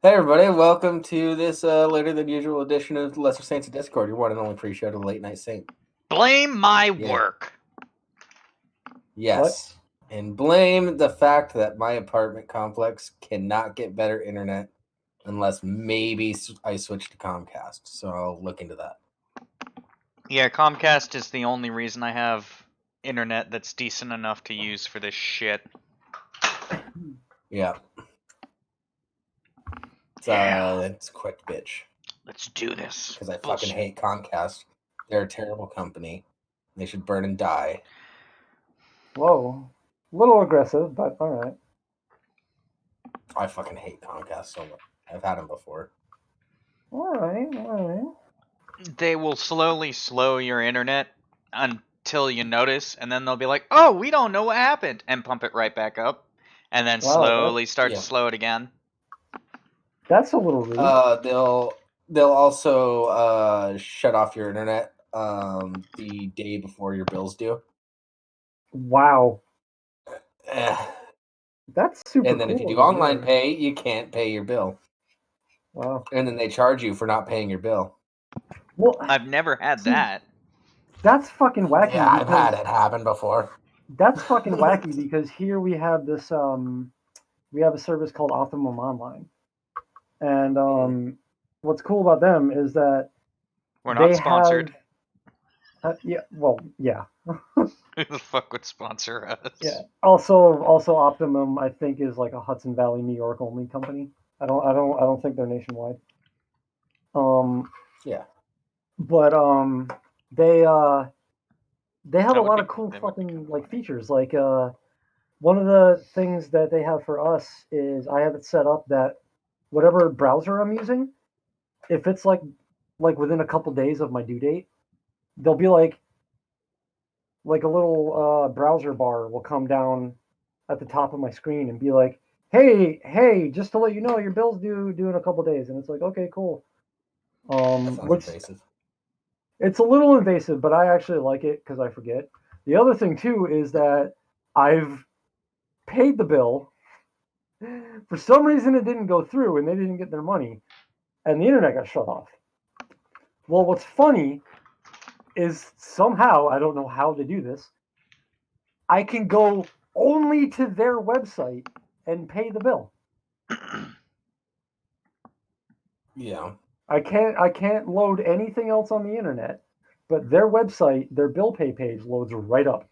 Hey everybody, welcome to this later than usual edition of Lesser Saints of Discord, your one and only pre-show to the Late Night Saint. Blame my Yeah. work. Yes. And blame the fact that my apartment complex cannot get better internet unless maybe I switch to Comcast. So I'll look into that. Yeah, Comcast is the only reason I have internet that's decent enough to use for this shit. Yeah. Yeah. It's quick, bitch. Let's do this. Because I Bullshit. fucking hate Comcast. They're a terrible company. They should burn and die. Whoa. A little aggressive, but alright. I fucking hate Comcast so much. I've had them before. Alright. They will slowly slow your internet until you notice, and then they'll be like, oh, we don't know what happened, and pump it right back up, and then slowly start to slow it again. That's a little rude. They'll also shut off your internet the day before your bills due. Wow. That's super And then cool if you do online pay, you can't pay your bill. Wow. And then they charge you for not paying your bill. Well, I've never had that. That's fucking wacky. Yeah, I've had it happen before. That's fucking wacky because here we have this we have a service called Optimum Online. And what's cool about them is that we're not sponsored. Yeah. Who the fuck would sponsor us? Yeah. Also Optimum, I think, is like a Hudson Valley, New York only company. I don't think they're nationwide. Yeah. But they have a lot of cool fucking like features. Like one of the things that they have for us is I have it set up that whatever browser I'm using, if it's like within a couple days of my due date, there'll be like a little browser bar will come down at the top of my screen and be like, hey, just to let you know your bill's due in a couple days. And it's like, okay, cool. Which invasive. It's a little invasive, but I actually like it because I forget. The other thing too is that I've paid the bill. For some reason, it didn't go through, and they didn't get their money, and the internet got shut off. Well, what's funny is somehow, I don't know how to do this, I can go only to their website and pay the bill. Yeah. I can't load anything else on the internet, but their website, their bill pay page loads right up.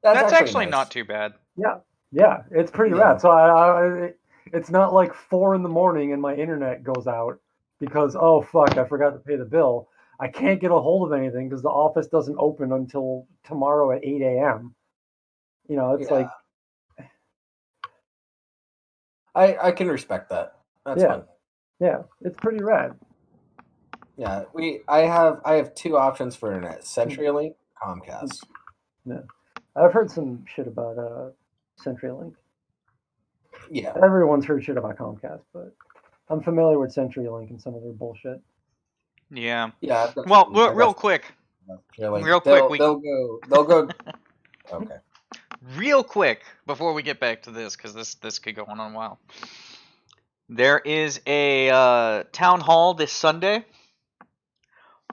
That's actually nice. Not too bad. Yeah, it's pretty rad. So it's not like 4 a.m. and my internet goes out because, oh fuck, I forgot to pay the bill. I can't get a hold of anything because the office doesn't open until tomorrow at 8 a.m. You know, it's like I can respect that. That's fun. Yeah, it's pretty rad. Yeah, I have two options for internet: CenturyLink, Comcast. Yeah, I've heard some shit about CenturyLink. Yeah, everyone's heard shit about Comcast, but I'm familiar with CenturyLink and some of their bullshit. Yeah. Yeah. Well, real quick. They'll go. Okay. Real quick before we get back to this, because this could go on a while. There is a town hall this Sunday.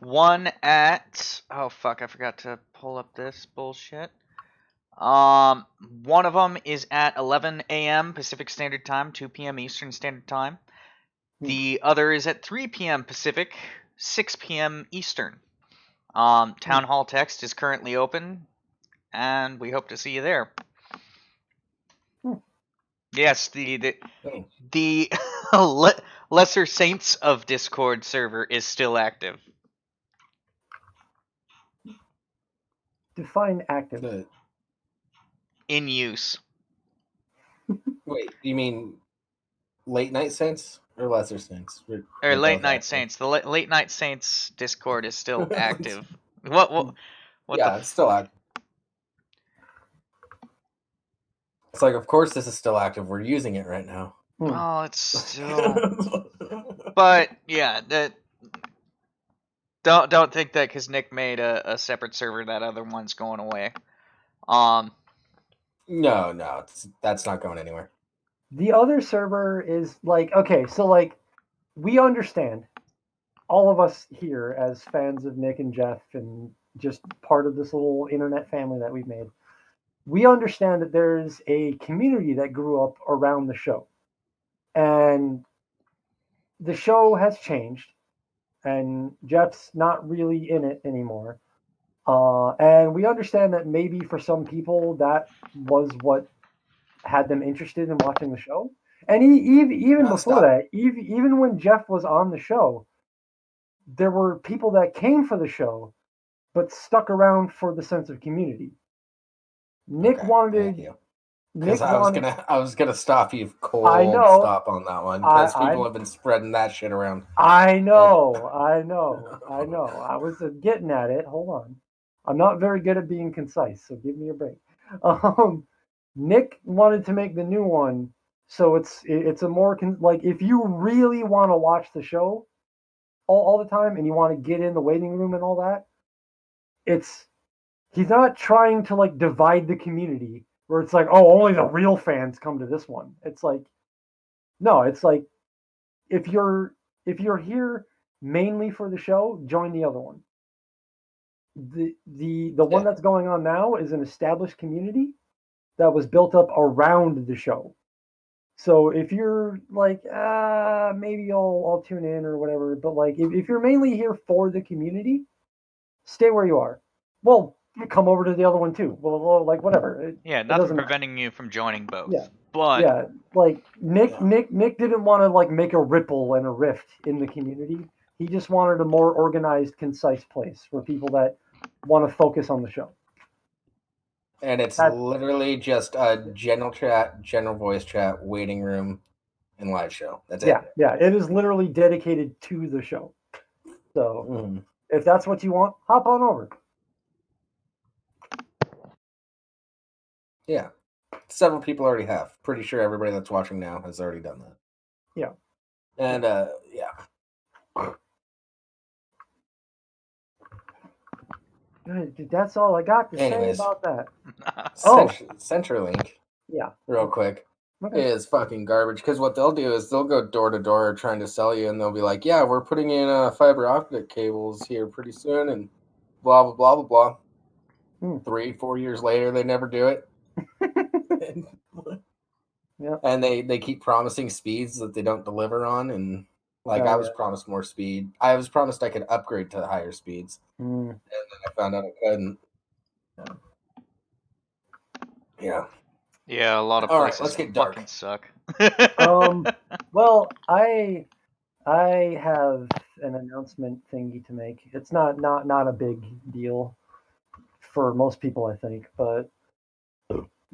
One at I forgot to pull up this bullshit. One of them is at 11 a.m. Pacific Standard Time, 2 p.m. Eastern Standard Time. The other is at 3 p.m. Pacific, 6 p.m. Eastern. Town hall text is currently open, and we hope to see you there. Yes, the Lesser Saints of Discord server is still active. Define active. In use. Wait, you mean Late Night Saints or Lesser Saints? Or Late Night Saints. The Late Night Saints Discord is still active. What it's still active. It's like, of course this is still active. We're using it right now. Oh, it's still... But, yeah, don't think that because Nick made a separate server, that other one's going away. No, that's not going anywhere. The other server is like, okay, so like we understand, all of us here as fans of Nick and Jeff and just part of this little internet family that we've made, we understand that there's a community that grew up around the show. And the show has changed, and Jeff's not really in it anymore. And we understand that maybe for some people that was what had them interested in watching the show. And even No, before stop. that, even when Jeff was on the show, there were people that came for the show but stuck around for the sense of community. Nick Okay, thank wanted. you. Because Nick wanted. I was gonna stop you I cold know. stop on that one I because people I have been spreading that shit around. I And know. I know. I know. I was getting at it. Hold on. I'm not very good at being concise, so give me a break. Um, Nick wanted to make the new one, so it's a more like if you really want to watch the show all the time and you want to get in the waiting room and all that, it's he's not trying to like divide the community where it's like, oh, only the real fans come to this one. It's like no, it's like if you're here mainly for the show, join the other one. The one yeah, that's going on now is an established community that was built up around the show. So if you're like, maybe I'll tune in or whatever, but like if you're mainly here for the community, stay where you are. Well, come over to the other one too. Well like whatever. Yeah, It nothing doesn't matter. preventing you from joining both. Yeah. But Yeah. Like yeah. Nick didn't want to like make a ripple and a rift in the community. He just wanted a more organized, concise place for people that want to focus on the show. And it's That literally just a general chat, general voice chat, waiting room, and live show. That's yeah, it. yeah. It is literally dedicated to the show. So Mm. if that's what you want, hop on over. Yeah. Several people already have. Pretty sure everybody that's watching now has already done that. Yeah. And yeah. Good. That's all I got to say Anyways, about that. Oh, CenturyLink, yeah. real quick, Okay. is fucking garbage. Because what they'll do is they'll go door to door trying to sell you, and they'll be like, "Yeah, we're putting in fiber optic cables here pretty soon," and blah blah blah blah blah. Hmm. 3-4 years later, they never do it. Yeah. And they keep promising speeds that they don't deliver on, and like Oh I was yeah. promised more speed. I was promised I could upgrade to higher speeds, Hmm. and then I found out I couldn't. Yeah. yeah, a lot of All right, places let's get dark. fucking suck. Well, I have an announcement thingy to make. It's not a big deal for most people, I think, but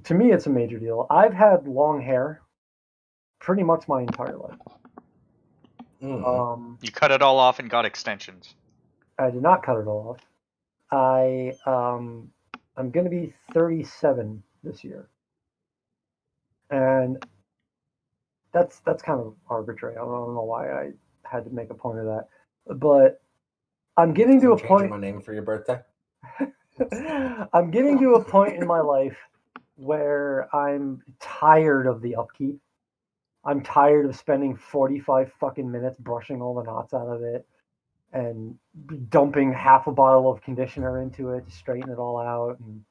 to me, it's a major deal. I've had long hair pretty much my entire life. Mm. You cut it all off and got extensions. I did not cut it all off. I'm going to be 37 this year, and that's kind of arbitrary. I don't know why I had to make a point of that, but I'm getting to I'm a changing point. my name for your birthday. I'm getting to a point in my life where I'm tired of the upkeep. I'm tired of spending 45 fucking minutes brushing all the knots out of it and dumping half a bottle of conditioner into it to straighten it all out. And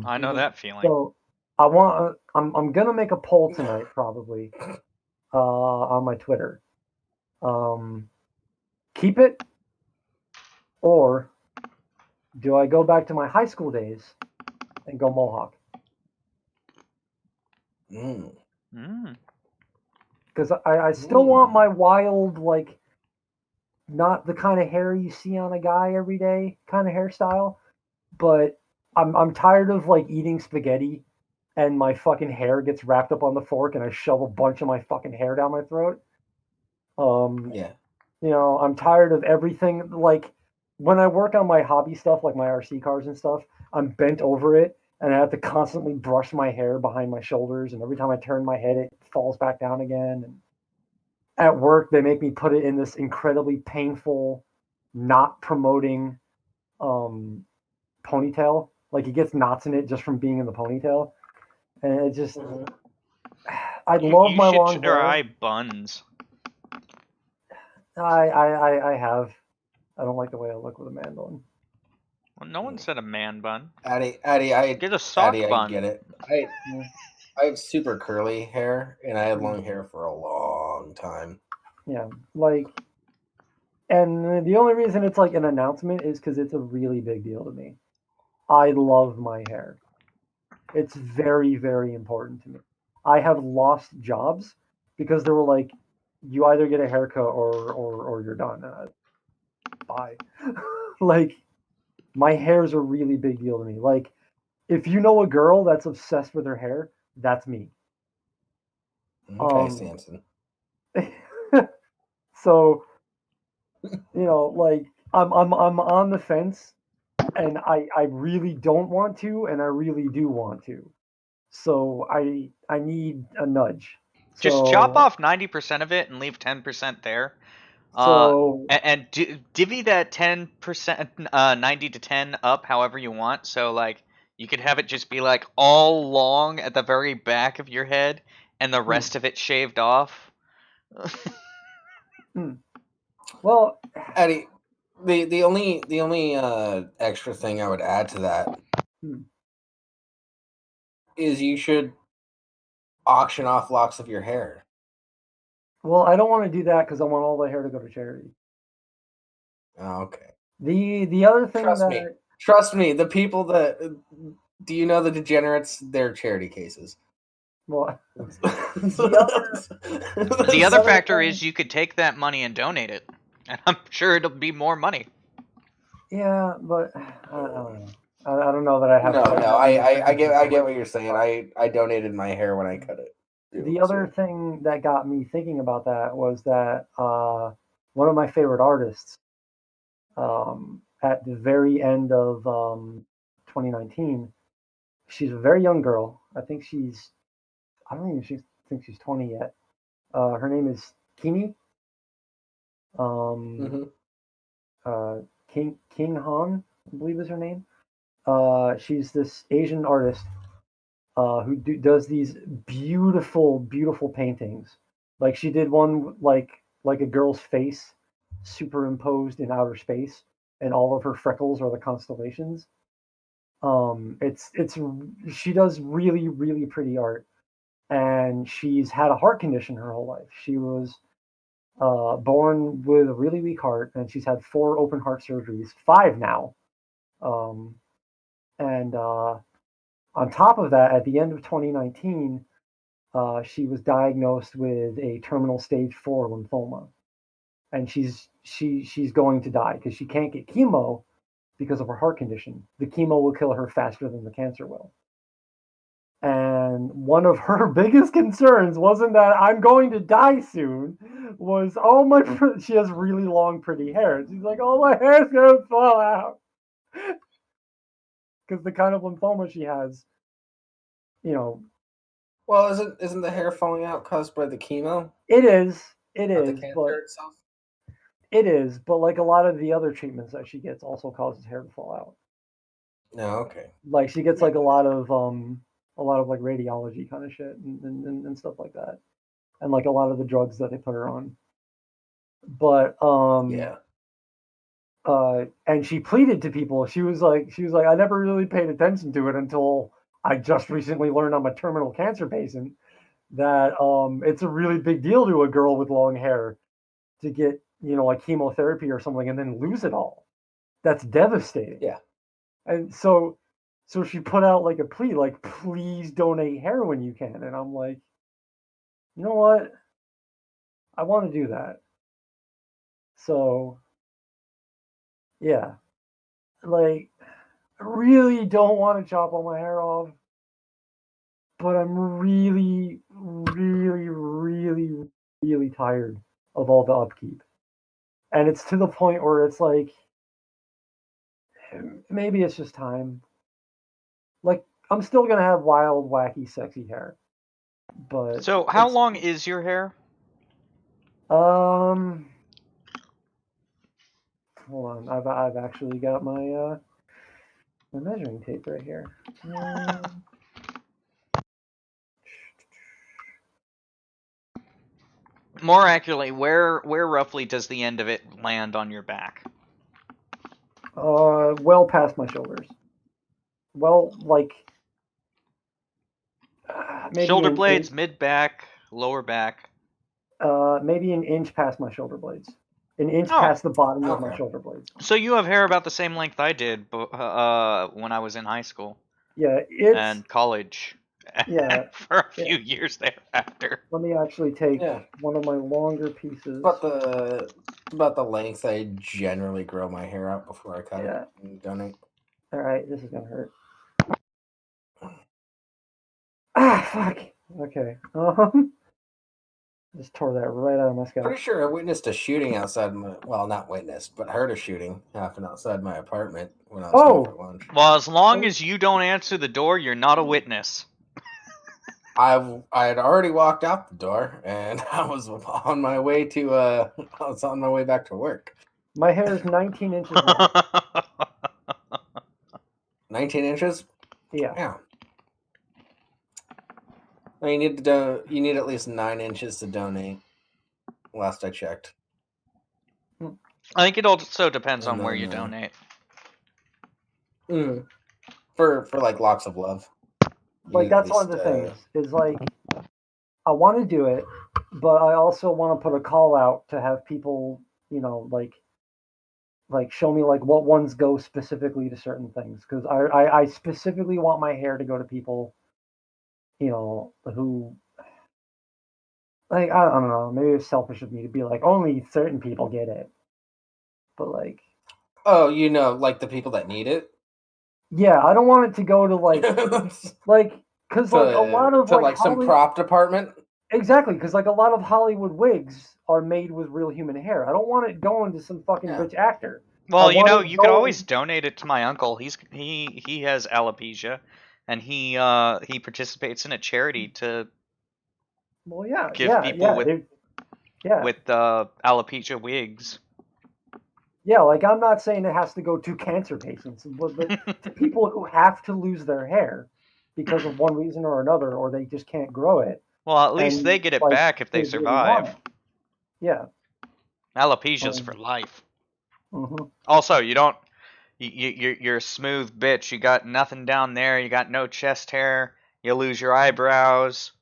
I know that feeling. so I'm gonna make a poll tonight probably on my Twitter. Um, keep it, or do I go back to my high school days and go mohawk? Mm. Because I still want my wild, like, not the kind of hair you see on a guy every day kind of hairstyle, but I'm tired of like eating spaghetti and my fucking hair gets wrapped up on the fork and I shove a bunch of my fucking hair down my throat. Yeah. I'm tired of everything. Like when I work on my hobby stuff, like my RC cars and stuff, I'm bent over it and I have to constantly brush my hair behind my shoulders. And every time I turn my head, it falls back down again. And at work, they make me put it in this incredibly painful, not promoting um, ponytail. Like it gets knots in it just from being in the ponytail. And it just, Mm-hmm. I love my long should hair. try buns. I have. I don't like the way I look with a man bun. Well, no one said a man bun. Addy, Get a sock bun. I get it. I have super curly hair, and I had long hair for a long time. Yeah, like, and the only reason it's like an announcement is because it's a really big deal to me. I love my hair. It's very, very important to me. I have lost jobs because they were like, you either get a haircut or you're done. Bye. Like, my hair's a really big deal to me. Like, if you know a girl that's obsessed with her hair, that's me. Okay, Samson. So, like, I'm on the fence, and I really don't want to, and I really do want to. So I need a nudge. Just chop So off 90% of it and leave 10% there. so And divvy that 10%, 90 to 10 up however you want. So, like, you could have it just be, like, all long at the very back of your head and the rest of it shaved off. well, Addy, the only extra thing I would add to that is you should auction off locks of your hair. well, I don't want to do that because I want all the hair to go to charity. Oh, okay. The other thing Trust me. The people that do you know the degenerates? They're charity cases. Well, the other factor is you could take that money and donate it, and I'm sure it'll be more money. Yeah, but I don't know. I don't know that I have. No. I get what you're saying. I donated my hair when I cut it. The other thing that got me thinking about that was that one of my favorite artists, at the very end of 2019, she's a very young girl. I think I don't even think she's 20 yet. Her name is Kini. Um, King Han, I believe is her name. She's this Asian artist does these beautiful, beautiful paintings. Like she did one like a girl's face superimposed in outer space, and all of her freckles are the constellations. It's she does really, really pretty art, and she's had a heart condition her whole life. She was born with a really weak heart, and she's had 4 open heart surgeries, 5 now. Um, and on top of that, at the end of 2019, she was diagnosed with a terminal stage 4 lymphoma, and she's going to die because she can't get chemo because of her heart condition. The chemo will kill her faster than the cancer will. And one of her biggest concerns wasn't that I'm going to die soon, was she has really long, pretty hair. She's like, oh, my hair's gonna fall out because the kind of lymphoma she has, Well, isn't the hair falling out caused by the chemo? It is, the cancer itself. It is, but like a lot of the other treatments that she gets also causes hair to fall out. No, okay. Like she gets like a lot of like radiology kind of shit and stuff like that, and like a lot of the drugs that they put her on. But yeah. And she pleaded to people. She was like, I never really paid attention to it until I just recently learned I'm a terminal cancer patient that it's a really big deal to a girl with long hair to get like chemotherapy or something and then lose it all. That's devastating. Yeah. And so she put out like a plea, like, please donate hair when you can. And I'm like, you know what? I want to do that. So yeah, like, I really don't want to chop all my hair off, but I'm really, really, really, really tired of all the upkeep. And it's to the point where it's like, maybe it's just time. Like, I'm still gonna have wild, wacky, sexy hair. But so, how long is your hair? Hold on. I've actually got my measuring tape right here. More accurately, where roughly does the end of it land on your back? Well past my shoulders. Well, like maybe Shoulder blades, mid back, lower back. maybe an inch past my shoulder blades. An inch Oh, past the bottom of my okay. shoulder blades. So you have hair about the same length I did when I was in high school Yeah, it's and college. yeah. For a Yeah. few years thereafter. Let me actually take Yeah. one of my longer pieces. About the length I generally grow my hair out before I cut Yeah. it and donate. All right, this is gonna hurt. Ah, fuck. Okay. Just tore that right out of my scalp. Pretty sure I witnessed a shooting outside my, well, not witnessed, but heard a shooting happen outside my apartment when I was home for lunch. Well, as long as you don't answer the door, you're not a witness. I had already walked out the door and I was on my way back to work. My hair is 19 inches long. 19 inches? Yeah. Yeah. Well, you need at least 9 inches to donate. Last I checked. I think it also depends And on where you then, donate. For like locks of love. Like that's one of the things. Is like I want to do it, but I also want to put a call out to have people, like show me like what ones go specifically to certain things because I specifically want my hair to go to people, who like I don't know, maybe it's selfish of me to be like only certain people get it, but like oh, like the people that need it. yeah, I don't want it to go to like because like a lot of like some prop department. Exactly, because like a lot of Hollywood wigs are made with real human hair. I don't want it going to some fucking rich actor. Well, you could always donate it to my uncle. He has alopecia, and he participates in a charity to give people with alopecia wigs. Yeah, like I'm not saying it has to go to cancer patients, but to people who have to lose their hair because of one reason or another, or they just can't grow it. Well, at least they get it back if they survive. Yeah. Alopecia's for life. Mm-hmm. Also, you're a smooth bitch. You got nothing down there. You got no chest hair. You lose your eyebrows.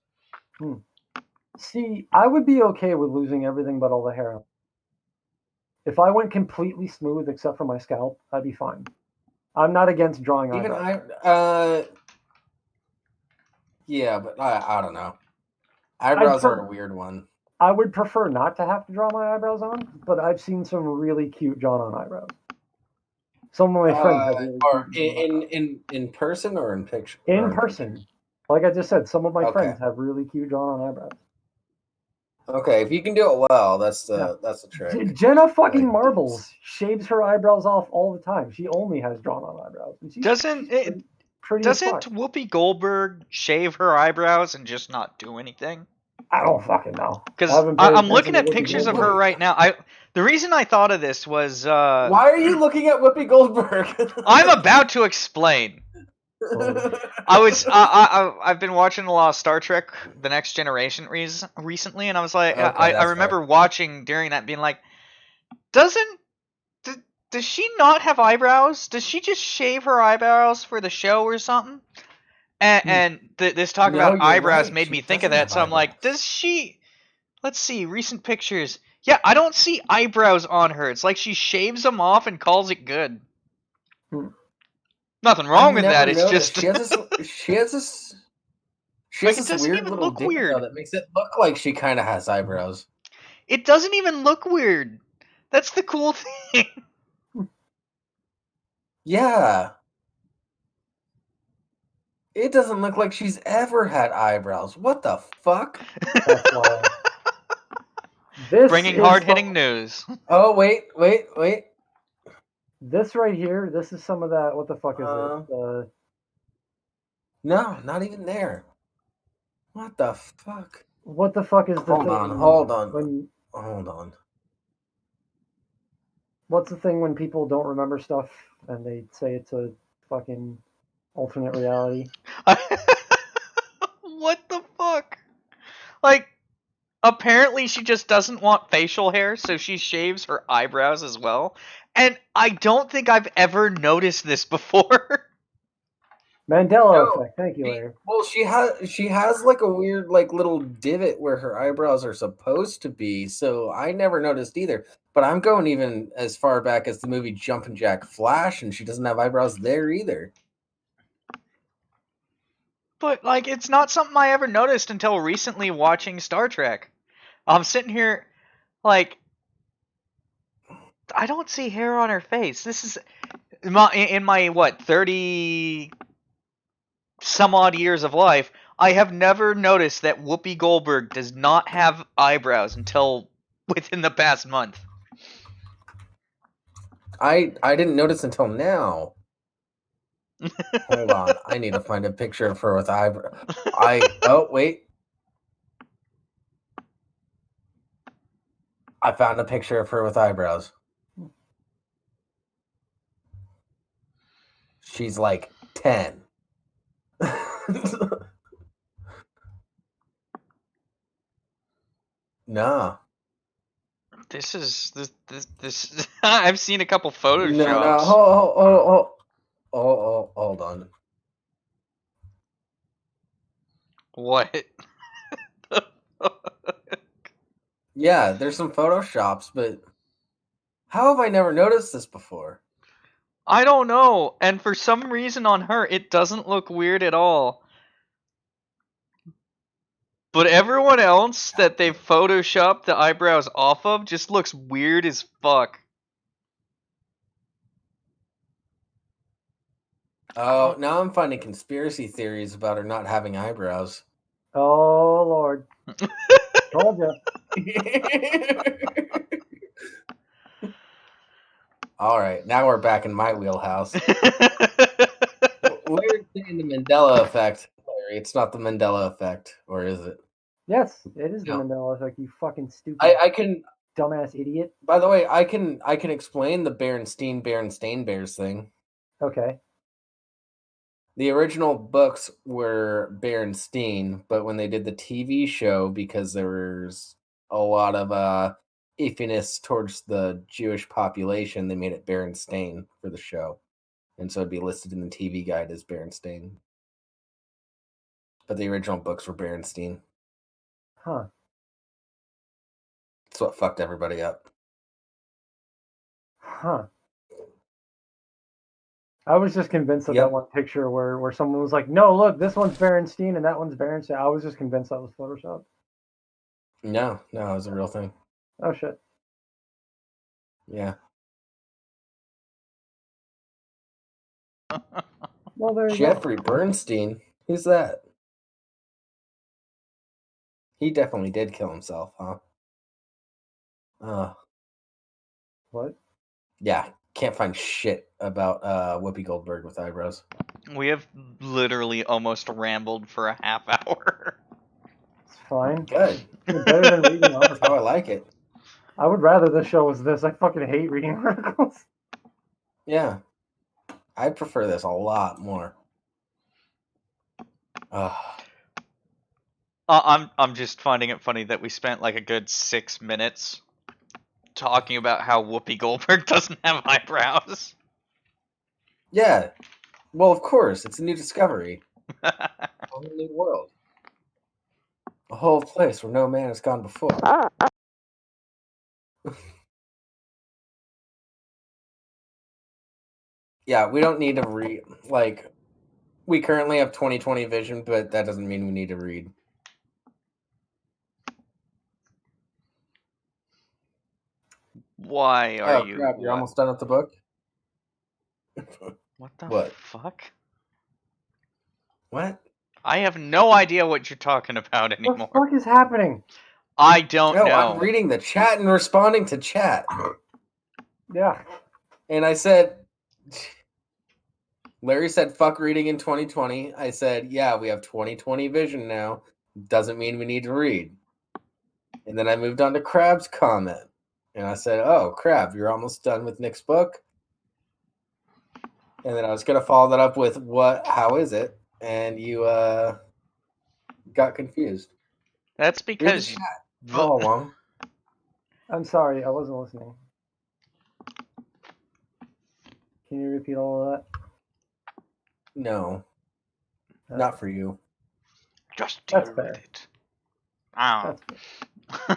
See, I would be okay with losing everything but all the hair. If I went completely smooth except for my scalp, I'd be fine. I'm not against drawing eyebrows. Yeah, but I don't know. Eyebrows are a weird one. I would prefer not to have to draw my eyebrows on, but I've seen some really cute drawn-on eyebrows. Some of my friends have really cute in person or in picture? In person. Like I just said, some of my friends have really cute drawn-on eyebrows. Okay, if you can do it well, that's the trick. Jenna fucking Marbles shaves her eyebrows off all the time. She only has drawn-on eyebrows. And she's Doesn't Whoopi Goldberg shave her eyebrows and just not do anything? I don't fucking know. Because I'm looking at pictures of her right now. The reason I thought of this was why are you looking at Whoopi Goldberg? I'm about to explain. I've been watching a lot of Star Trek: The Next Generation recently, and I was like, I remember watching during that, being like, does she not have eyebrows? Does she just shave her eyebrows for the show or something? And this talk about eyebrows made me think of that. So I'm like, does she? Let's see recent pictures. Yeah, I don't see eyebrows on her. It's like she shaves them off and calls it good. Nothing wrong with that. It's just she has this weird little detail that makes it look like she kind of has eyebrows. It doesn't even look weird. That's the cool thing. Yeah. It doesn't look like she's ever had eyebrows. What the fuck? Bringing hard-hitting news. Oh, wait. This right here, this is some of that. What the fuck is it? No, not even there. What the fuck? What the fuck is the thing? Hold on. What's the thing when people don't remember stuff and they say it's a fucking alternate reality? What the fuck? Like, apparently she just doesn't want facial hair, so she shaves her eyebrows as well. And I don't think I've ever noticed this before. Mandela effect. Thank you, Larry. Well, she has like a weird like little divot where her eyebrows are supposed to be, so I never noticed either. But I'm going even as far back as the movie Jumpin' Jack Flash, and she doesn't have eyebrows there either. But like, it's not something I ever noticed until recently watching Star Trek. I'm sitting here, like, I don't see hair on her face. This is in my what 30 some odd years of life. I have never noticed that Whoopi Goldberg does not have eyebrows until within the past month. I didn't notice until now. Hold on, I need to find a picture of her with eyebrows. Oh wait, I found a picture of her with eyebrows. She's like 10. Nah. This is this. I've seen a couple photoshops. No. Hold on. What? Yeah, there's some photoshops, but how have I never noticed this before? I don't know. And for some reason on her, it doesn't look weird at all. But everyone else that they've photoshopped the eyebrows off of just looks weird as fuck. Oh, now I'm finding conspiracy theories about her not having eyebrows. Oh Lord. Told you. All right, now we're back in my wheelhouse. We're saying the Mandela effect, Larry. It's not the Mandela effect, or is it? Yes, it is the No. Mandela effect. You fucking stupid, I can. dumbass idiot. By the way, I can explain the Berenstain Bears thing. Okay. The original books were Berenstein, but when they did the TV show, because there was a lot of iffiness towards the Jewish population, they made it Berenstain for the show. And so it'd be listed in the TV guide as Berenstain. But the original books were Berenstein. Huh. That's what fucked everybody up. Huh. I was just convinced of that one picture where someone was like, "No, look, this one's Berenstein and that one's Berenstein." I was just convinced that was Photoshop. No, it was a real thing. Oh shit. Yeah. Well, there you Jeffrey Bernstein? Who's that? He definitely did kill himself, huh? What? Yeah, can't find shit about Whoopi Goldberg with eyebrows. We have literally almost rambled for a half hour. It's fine. Good. It's better than reading articles. How I like it. I would rather this show was this. I fucking hate reading articles. Yeah. I prefer this a lot more. I'm just finding it funny that we spent like a good 6 minutes talking about how Whoopi Goldberg doesn't have eyebrows. Yeah. Well, of course. It's a new discovery. A whole new world. A whole place where no man has gone before. Yeah, we don't need to read. Like, we currently have 20/20 vision, but that doesn't mean we need to read. Why are you? Crap, you're almost done with the book? What the What? fuck? What? I have no idea what you're talking about anymore. What the fuck is happening? I don't know. I'm reading the chat and responding to chat. Yeah. And I said, Larry said, fuck reading in 2020. I said, yeah, we have 20/20 vision now. Doesn't mean we need to read. And then I moved on to Crab's comment. And I said, oh, Crab, you're almost done with Nick's book? And then I was going to follow that up with, how is it? And you got confused. That's because All along. I'm sorry, I wasn't listening. Can you repeat all of that? No, not for you. Just That's deal with fair. it. I That's fair.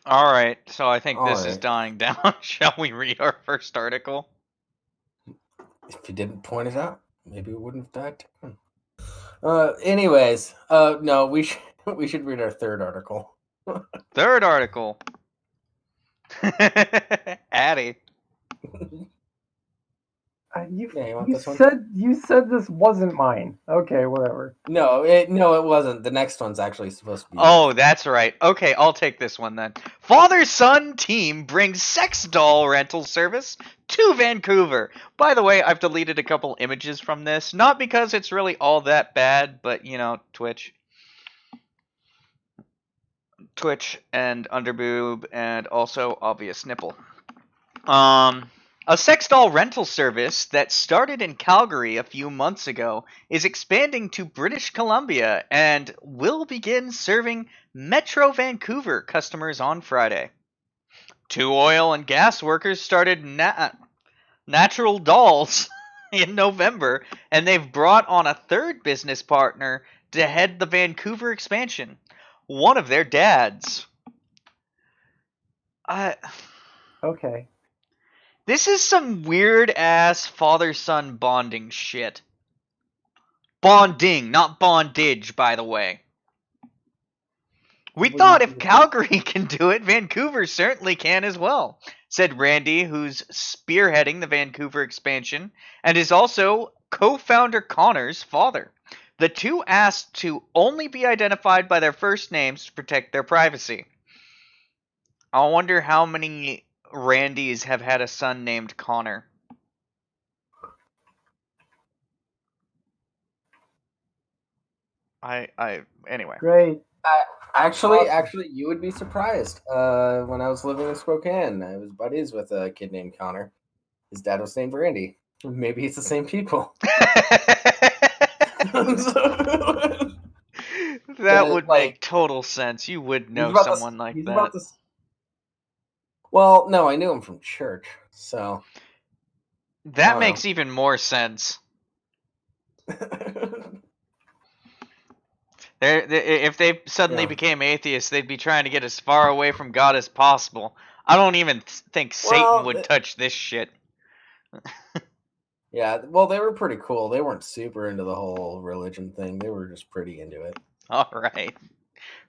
All right, so I think All this is right. dying down. Shall we read our first article? If you didn't point it out, maybe it wouldn't have died down. Anyways, no, we should read our third article. Third article. Addy. You, Yeah, you want you this one? said this wasn't mine. Okay, whatever. No, it wasn't. The next one's actually supposed to be yours. Oh, that's right. Okay, I'll take this one then. Father-son team brings sex doll rental service to Vancouver. By the way, I've deleted a couple images from this, not because it's really all that bad, but you know, Twitch and underboob and also obvious nipple. A sex doll rental service that started in Calgary a few months ago is expanding to British Columbia and will begin serving Metro Vancouver customers on Friday. 2 oil and gas workers started Natural Dolls in November, and they've brought on a third business partner to head the Vancouver expansion. One of their dads. Okay. This is some weird ass father son bonding shit. Bonding, not bondage, by the way. We thought if Calgary can do it, Vancouver certainly can as well, said Randy, who's spearheading the Vancouver expansion and is also co-founder Connor's father. The two asked to only be identified by their first names to protect their privacy. I wonder how many Randys have had a son named Connor. Anyway. Great. Actually, you would be surprised. When I was living in Spokane, I was buddies with a kid named Connor. His dad was named Randy. Maybe it's the same people. That would make total sense. You would know someone like that. Well, no, I knew him from church, so that makes even more sense. If they suddenly became atheists, they'd be trying to get as far away from God as possible. I don't even think Satan would touch this shit. Yeah, well, they were pretty cool. They weren't super into the whole religion thing. They were just pretty into it. All right.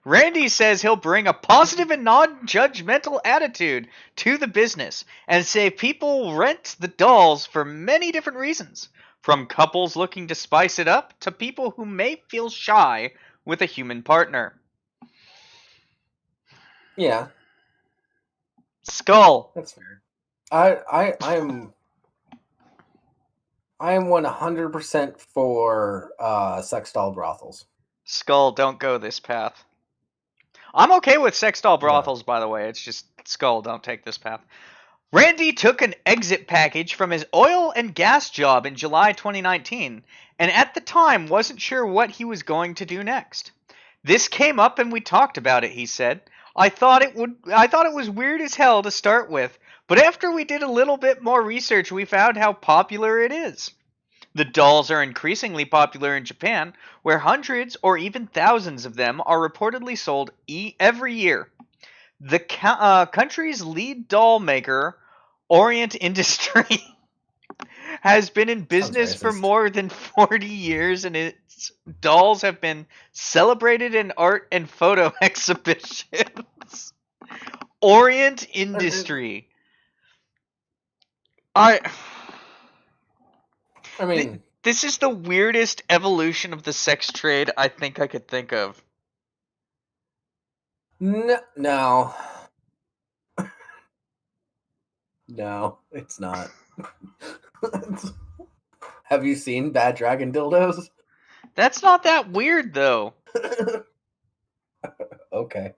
Randy says he'll bring a positive and non-judgmental attitude to the business and say people rent the dolls for many different reasons, from couples looking to spice it up to people who may feel shy with a human partner. Yeah. Skull. That's fair. I'm 100% for sex doll brothels. Skull, don't go this path. I'm okay with sex doll brothels, by the way. It's just, Skull, don't take this path. Randy took an exit package from his oil and gas job in July 2019, and at the time wasn't sure what he was going to do next. This came up and we talked about it, he said. I thought it was weird as hell to start with, but after we did a little bit more research, we found how popular it is. The dolls are increasingly popular in Japan, where hundreds or even thousands of them are reportedly sold every year. The country's lead doll maker, Orient Industry, has been in business for more than 40 years, and its dolls have been celebrated in art and photo exhibitions. Orient Industry. I mean, this is the weirdest evolution of the sex trade I think I could think of. No. No, it's not. Have you seen Bad Dragon dildos? That's not that weird, though. Okay.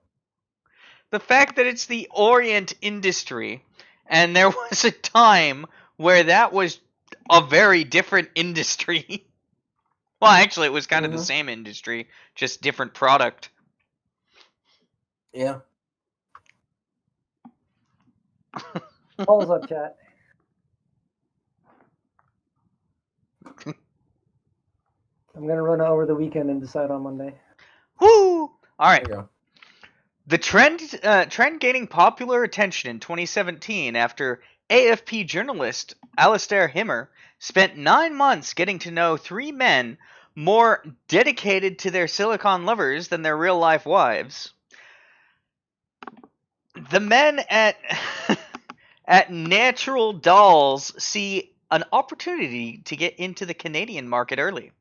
The fact that it's the Orient Industry, and there was a time where that was a very different industry. Well, actually, it was kind of the Mhm. same industry, just different product. Yeah. Balls up, chat. I'm gonna run over the weekend and decide on Monday. Woo! All right. There you go. The trend gaining popular attention in 2017 after AFP journalist Alastair Himmer spent 9 months getting to know 3 men more dedicated to their silicon lovers than their real life wives. The men at at Natural Dolls see an opportunity to get into the Canadian market early.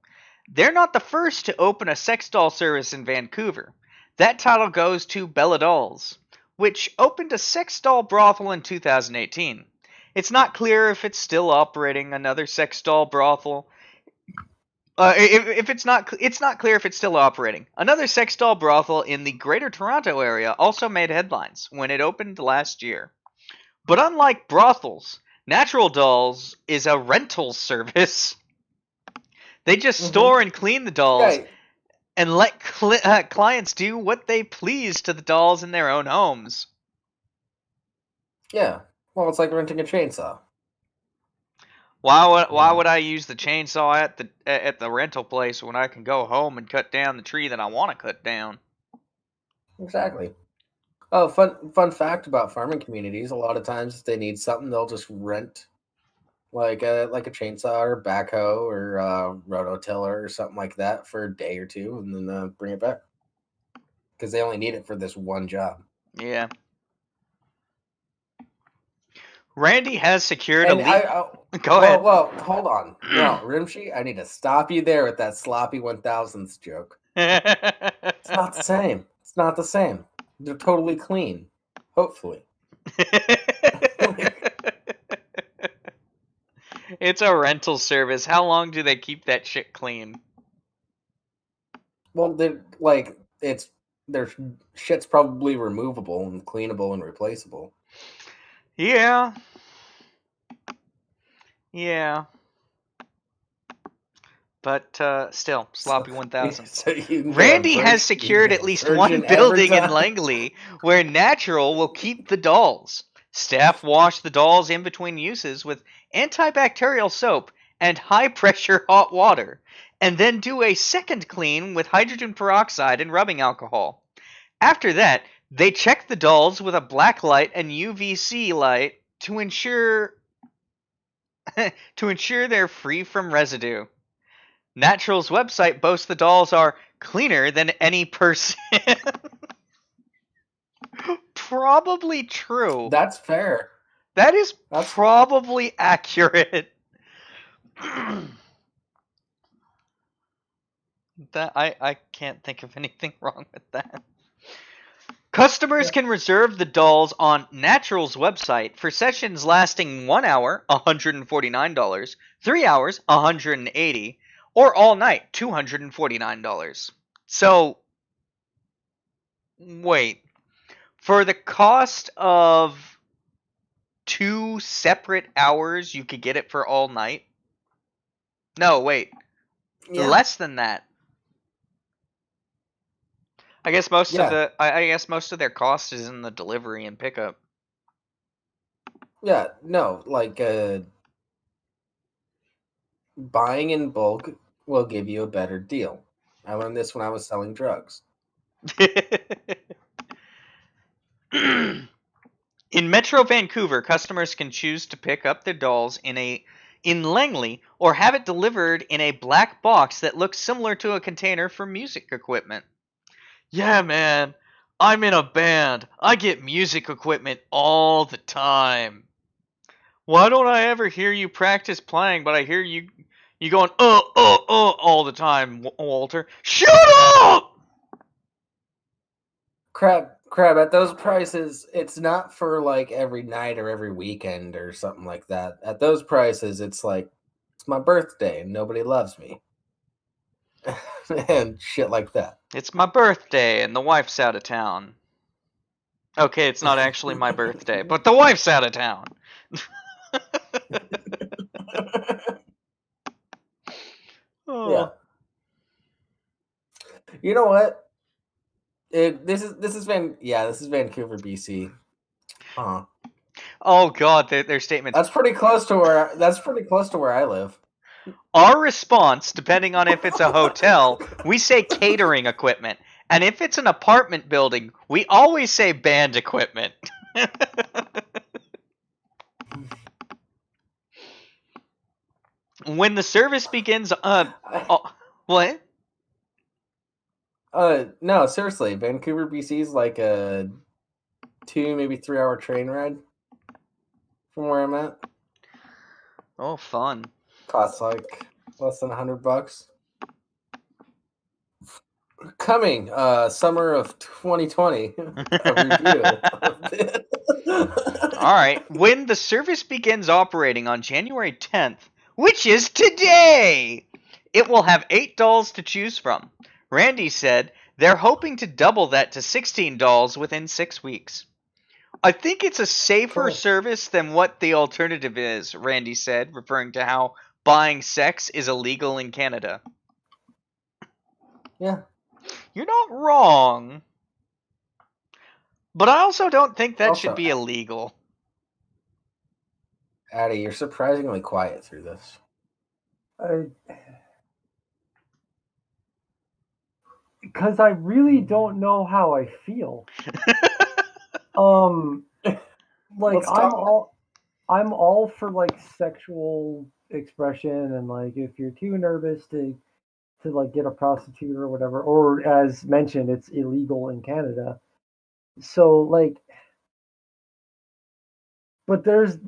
They're not the first to open a sex doll service in Vancouver. That title goes to Bella Dolls, which opened a sex doll brothel in 2018. It's not clear if it's still operating another sex doll brothel. If it's not clear if it's still operating. Another sex doll brothel in the Greater Toronto area also made headlines when it opened last year. But unlike brothels, Natural Dolls is a rental service. They just store and clean the dolls Yeah. and let clients do what they please to the dolls in their own homes. Yeah. Well, it's like renting a chainsaw. Why would I use the chainsaw at the rental place when I can go home and cut down the tree that I want to cut down? Exactly. Oh, fun fact about farming communities: a lot of times, if they need something, they'll just rent like a chainsaw or backhoe or rototiller or something like that for a day or two, and then bring it back because they only need it for this one job. Yeah. Randy has secured a And lead. Go ahead. well, hold on. No, Rimshee, I need to stop you there with that sloppy 1000th joke. It's not the same. It's not the same. They're totally clean. Hopefully. It's a rental service. How long do they keep that shit clean? Well, they're like it's their shit's probably removable and cleanable and replaceable. Yeah. Yeah. But still, sloppy 1000. So you can get Randy has secured at a least one virgin every building in time. Langley where Natural will keep the dolls. Staff wash the dolls in between uses with antibacterial soap and high pressure hot water, and then do a second clean with hydrogen peroxide and rubbing alcohol. After that, they check the dolls with a black light and UVC light to ensure they're free from residue. Natural's website boasts the dolls are cleaner than any person. Probably true. That's fair. That is That's probably accurate. I can't think of anything wrong with that. Customers can reserve the dolls on Natural's website for sessions lasting 1 hour, $149, 3 hours, $180, or all night, $249. So, wait. For the cost of 2 separate hours, you could get it for all night? No, wait. yeah. Less than that. I guess most of Yeah. their cost is in the delivery and pickup. Yeah, no, like buying in bulk will give you a better deal. I learned this when I was selling drugs. In Metro Vancouver, customers can choose to pick up their dolls in Langley or have it delivered in a black box that looks similar to a container for music equipment. Yeah, man. I'm in a band. I get music equipment all the time. Why don't I ever hear you practice playing, but I hear you going all the time, Walter? Shut up! Crab, at those prices, it's not for like every night or every weekend or something like that. At those prices, it's like it's my birthday and nobody loves me. And shit like that. It's my birthday and the wife's out of town. Okay, it's not actually my birthday, but the wife's out of town. Yeah. Oh. You know what? This is Vancouver, BC. Huh. Oh God, their statements. That's pretty close to where I live. Our response, depending on if it's a hotel, we say catering equipment, and if it's an apartment building, we always say band equipment. When the service begins, what? No, seriously, Vancouver, BC is like a 2, maybe 3 hour train ride from where I'm at. Oh, fun. Costs like less than $100. Coming, summer of 2020, a review. All right. When the service begins operating on January 10th, which is today, it will have $8 to choose from. Randy said they're hoping to double that to $16 within 6 weeks. I think it's a safer Cool. service than what the alternative is, Randy said, referring to how buying sex is illegal in Canada. Yeah. You're not wrong. But I also don't think that should Also, be illegal. Addie, you're surprisingly quiet through this. Because I really don't know how I feel. Like I'm all for like sexual expression, and like if you're too nervous to like get a prostitute or whatever, or as mentioned, it's illegal in Canada. So like, but there's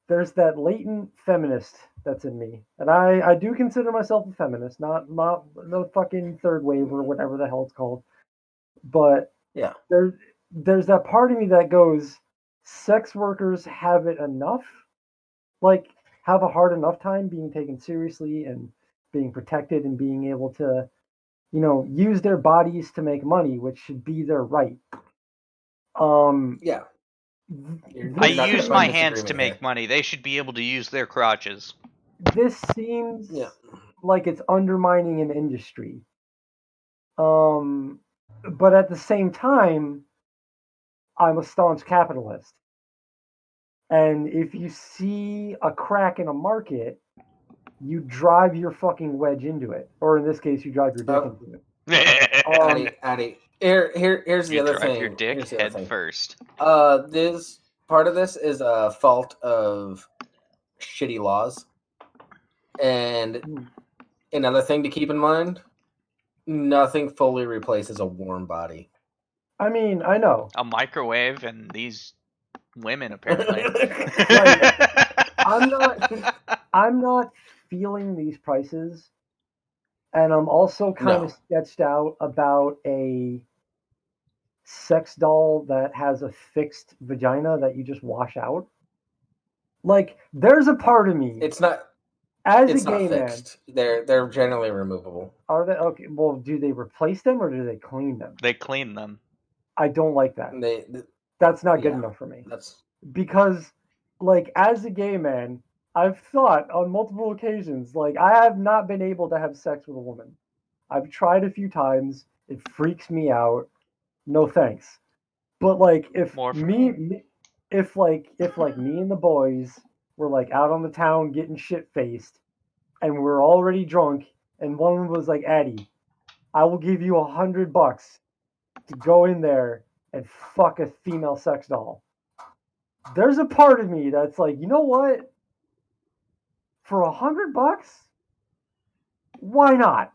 that latent feminist that's in me, and I do consider myself a feminist, not the fucking third wave or whatever the hell it's called, but Yeah. there's that part of me that goes, sex workers have it enough, like have a hard enough time being taken seriously and being protected and being able to, use their bodies to make money, which should be their right. Yeah. I You're not gonna use find my hands to disagreement make here. money. They should be able to use their crotches. This seems Yeah. like it's undermining an industry. But at the same time, I'm a staunch capitalist. And if you see a crack in a market, you drive your fucking wedge into it. Or in this case, you drive your dick Oh, into it. Addie. Here's the You other drive your thing. dick Here's the other head thing. first. This part of this is a fault of shitty laws. And another thing to keep in mind, nothing fully replaces a warm body. I mean, I know. A microwave and these women apparently. Like, I'm not feeling these prices, and I'm also kind of No. sketched out about a sex doll that has a fixed vagina that you just wash out. Like, there's a part of me It's not as a it's not gay man. fixed. They're generally removable. Are they okay? Well, do they replace them or do they clean them? They clean them. I don't like that. They That's not good yeah, enough for me. that's Because, like, as a gay man, I've thought on multiple occasions, like, I have not been able to have sex with a woman. I've tried a few times. It freaks me out. No thanks. But like, if More for if like me and the boys were like out on the town getting shit faced, and we're already drunk, and one was like, Addie, I will give you $100 to go in there and fuck a female sex doll. There's a part of me that's like, you know what? For $100, why not?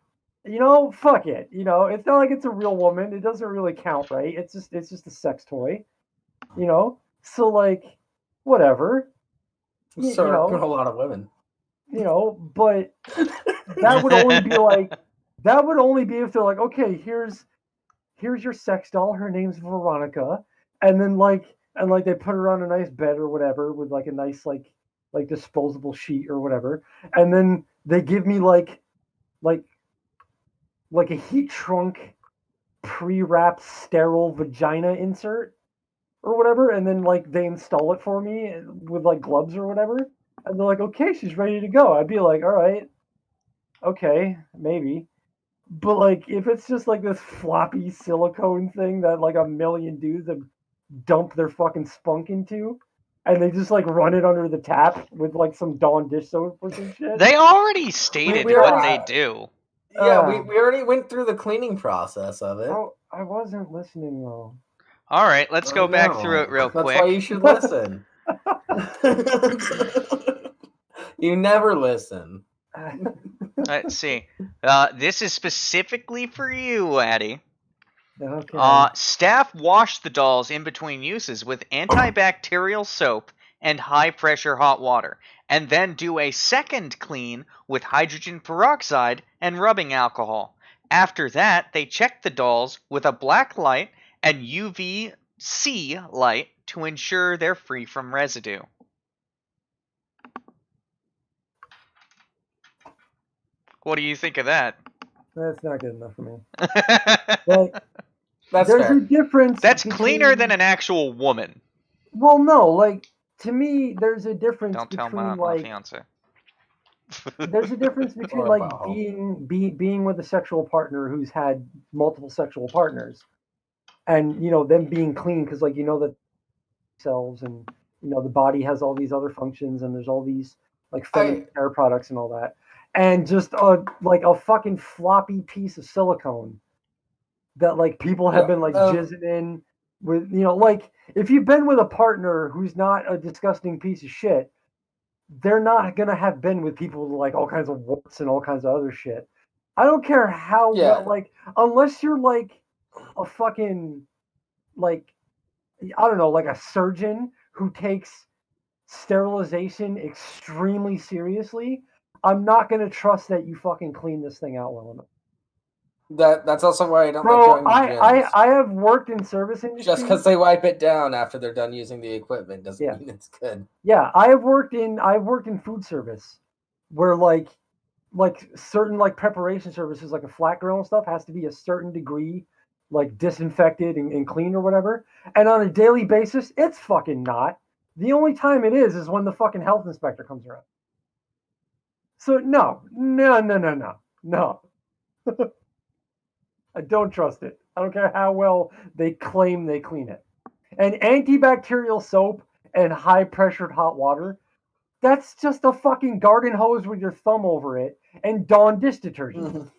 Fuck it. It's not like it's a real woman. It doesn't really count, right? It's just a sex toy. So like, whatever. so are a lot of women. But that would only be like, that would only be if they're like, okay, here's your sex doll. Her name's Veronica, and then like they put her on a nice bed or whatever with like a nice like disposable sheet or whatever, and then they give me like a heat shrunk pre-wrapped sterile vagina insert or whatever, and then like they install it for me with like gloves or whatever, and they're like, okay, she's ready to go. I'd be like, all right, okay, maybe. But like, if it's just like this floppy silicone thing that like a million dudes have dump their fucking spunk into, and they just like run it under the tap with like some Dawn dish soap or some shit. They already We, stated we what already, they do. yeah, we already went through the cleaning process of it. Oh, I wasn't listening though. All right, let's go I back through it know. real That's why you quick. should listen. You never listen. Let's see. This is specifically for you, Addie. Okay. Staff wash the dolls in between uses with antibacterial soap and high pressure hot water, and then do a second clean with hydrogen peroxide and rubbing alcohol. After that, they check the dolls with a black light and UVC light to ensure they're free from residue. What do you think of that? That's not good enough for me. Like, That's there's fair. a difference. That's between, cleaner than an actual woman. Well, no, like to me, there's a difference Don't tell between my like fiance. there's a difference between Or like butthole. being with a sexual partner who's had multiple sexual partners, and them being clean because like that cells and the body has all these other functions and there's all these like feminine care products and all that, and just like a fucking floppy piece of silicone that like people have been like jizzing in with like if you've been with a partner who's not a disgusting piece of shit, they're not gonna have been with people with like all kinds of warts and all kinds of other shit. I don't care how well, like, unless you're like a fucking like I don't know, like a surgeon who takes sterilization extremely seriously. I'm not gonna trust that you fucking clean this thing out well enough. That's also why I don't like Bro, going to gyms. I have worked in service industry. Just because they wipe it down after they're done using the equipment doesn't mean it's good. Yeah, I've worked in food service where like certain like preparation services like a flat grill and stuff has to be a certain degree like disinfected and clean or whatever. And on a daily basis, it's fucking not. The only time it is when the fucking health inspector comes around. So no. I don't trust it. I don't care how well they claim they clean it. And antibacterial soap and high pressured hot water, that's just a fucking garden hose with your thumb over it and Dawn dish detergent.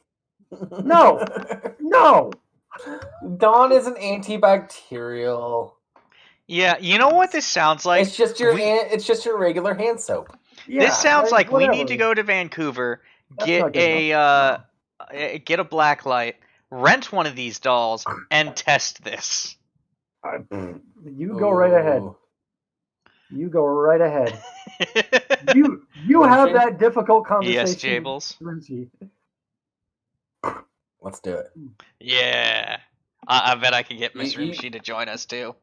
No. Dawn is an antibacterial. Yeah, you know what this sounds like? It's just your regular hand soap. Yeah, this sounds like whatever. We need to go to Vancouver, get a black light, rent one of these dolls, and test this. You go right ahead. You go right ahead. you have that difficult conversation. Yes, Jables. Let's do it. Yeah. I bet I could get Miss Rimshee to join us too.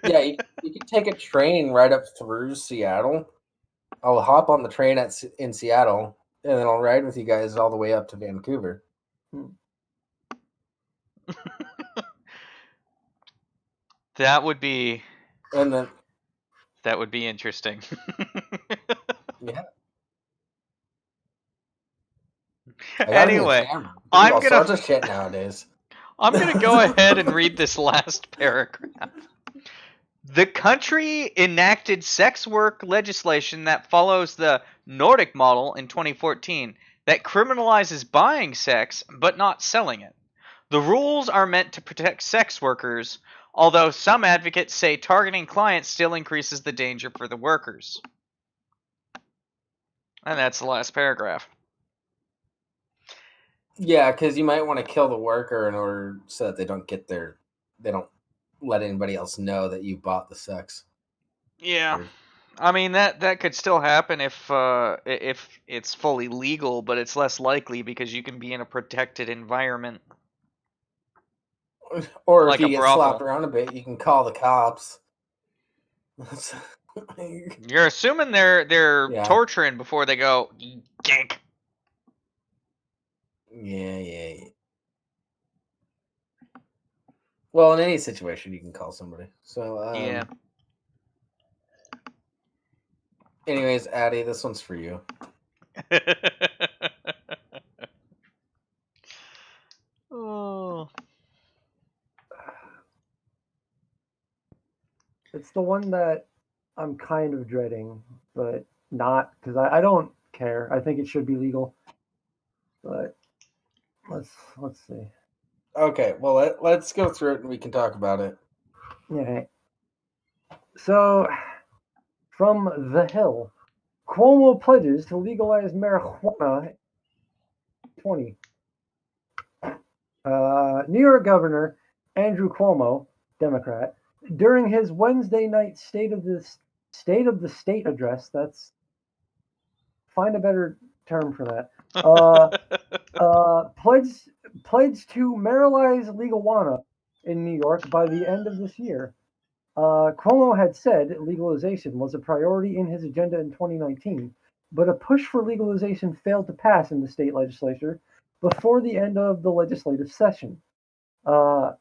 Yeah, you can take a train right up through Seattle. I'll hop on the train in Seattle, and then I'll ride with you guys all the way up to Vancouver. That would be... And then... That would be interesting. Yeah. Anyway, I'm gonna... sorts of shit nowadays. I'm gonna go ahead and read this last paragraph. The country enacted sex work legislation that follows the Nordic model in 2014 that criminalizes buying sex but not selling it. The rules are meant to protect sex workers, although some advocates say targeting clients still increases the danger for the workers. And that's the last paragraph. Yeah, because you might want to kill the worker in order so that they don't let anybody else know that you bought the sex. Yeah, I mean that could still happen if it's fully legal, but it's less likely because you can be in a protected environment. Or like if you get slapped around a bit, you can call the cops. You're assuming they're torturing before they go gank. Yeah. Well, in any situation, you can call somebody. So yeah. Anyways, Addie, this one's for you. It's the one that I'm kind of dreading, but not because I don't care. I think it should be legal, but let's see. Okay, well let's go through it and we can talk about it. Yeah. So from The Hill, Cuomo pledges to legalize marijuana 20. New York Governor Andrew Cuomo, Democrat, during his Wednesday night State of the State address. That's find a better term for that. Uh, pledged to marijuana legalwana in New York by the end of this year. Cuomo had said legalization was a priority in his agenda in 2019, but a push for legalization failed to pass in the state legislature before the end of the legislative session. Uh,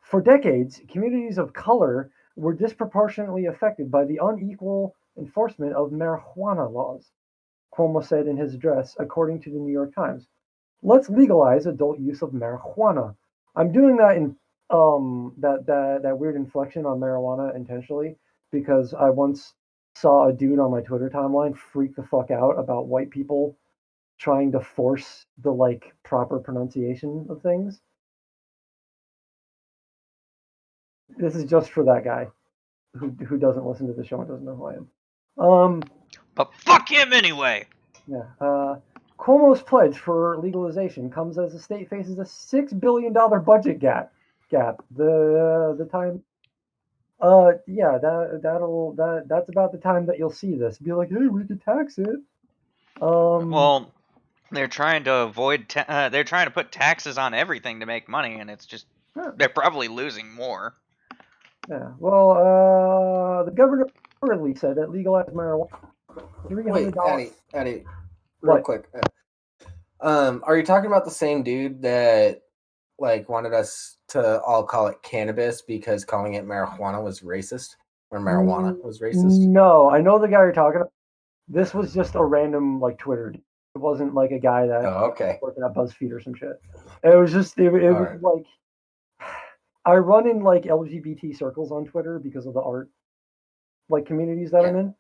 for decades, communities of color were disproportionately affected by the unequal enforcement of marijuana laws, Cuomo said in his address, according to the New York Times. Let's legalize adult use of marijuana. I'm doing that in that weird inflection on marijuana intentionally because I once saw a dude on my Twitter timeline freak the fuck out about white people trying to force the like proper pronunciation of things. This is just for that guy who doesn't listen to the show and doesn't know who I am. But fuck him anyway. Yeah. Cuomo's pledge for legalization comes as the state faces a $6 billion budget gap. The time. Yeah. That's about the time that you'll see this. Be like, hey, we could tax it. Well, they're trying to avoid. They're trying to put taxes on everything to make money, and it's just Yeah. they're probably losing more. Yeah. Well, the governor reportedly said that legalized marijuana. Wait, Eddie, real What? quick. Are you talking about the same dude that like wanted us to all call it cannabis because calling it marijuana was racist, or marijuana was racist? No, I know the guy you're talking about. This was just a random like Twitter. It wasn't like a guy that Oh, okay. working at BuzzFeed or some shit. It was just it was Right. like I run in like LGBT circles on Twitter because of the art like communities that I'm in.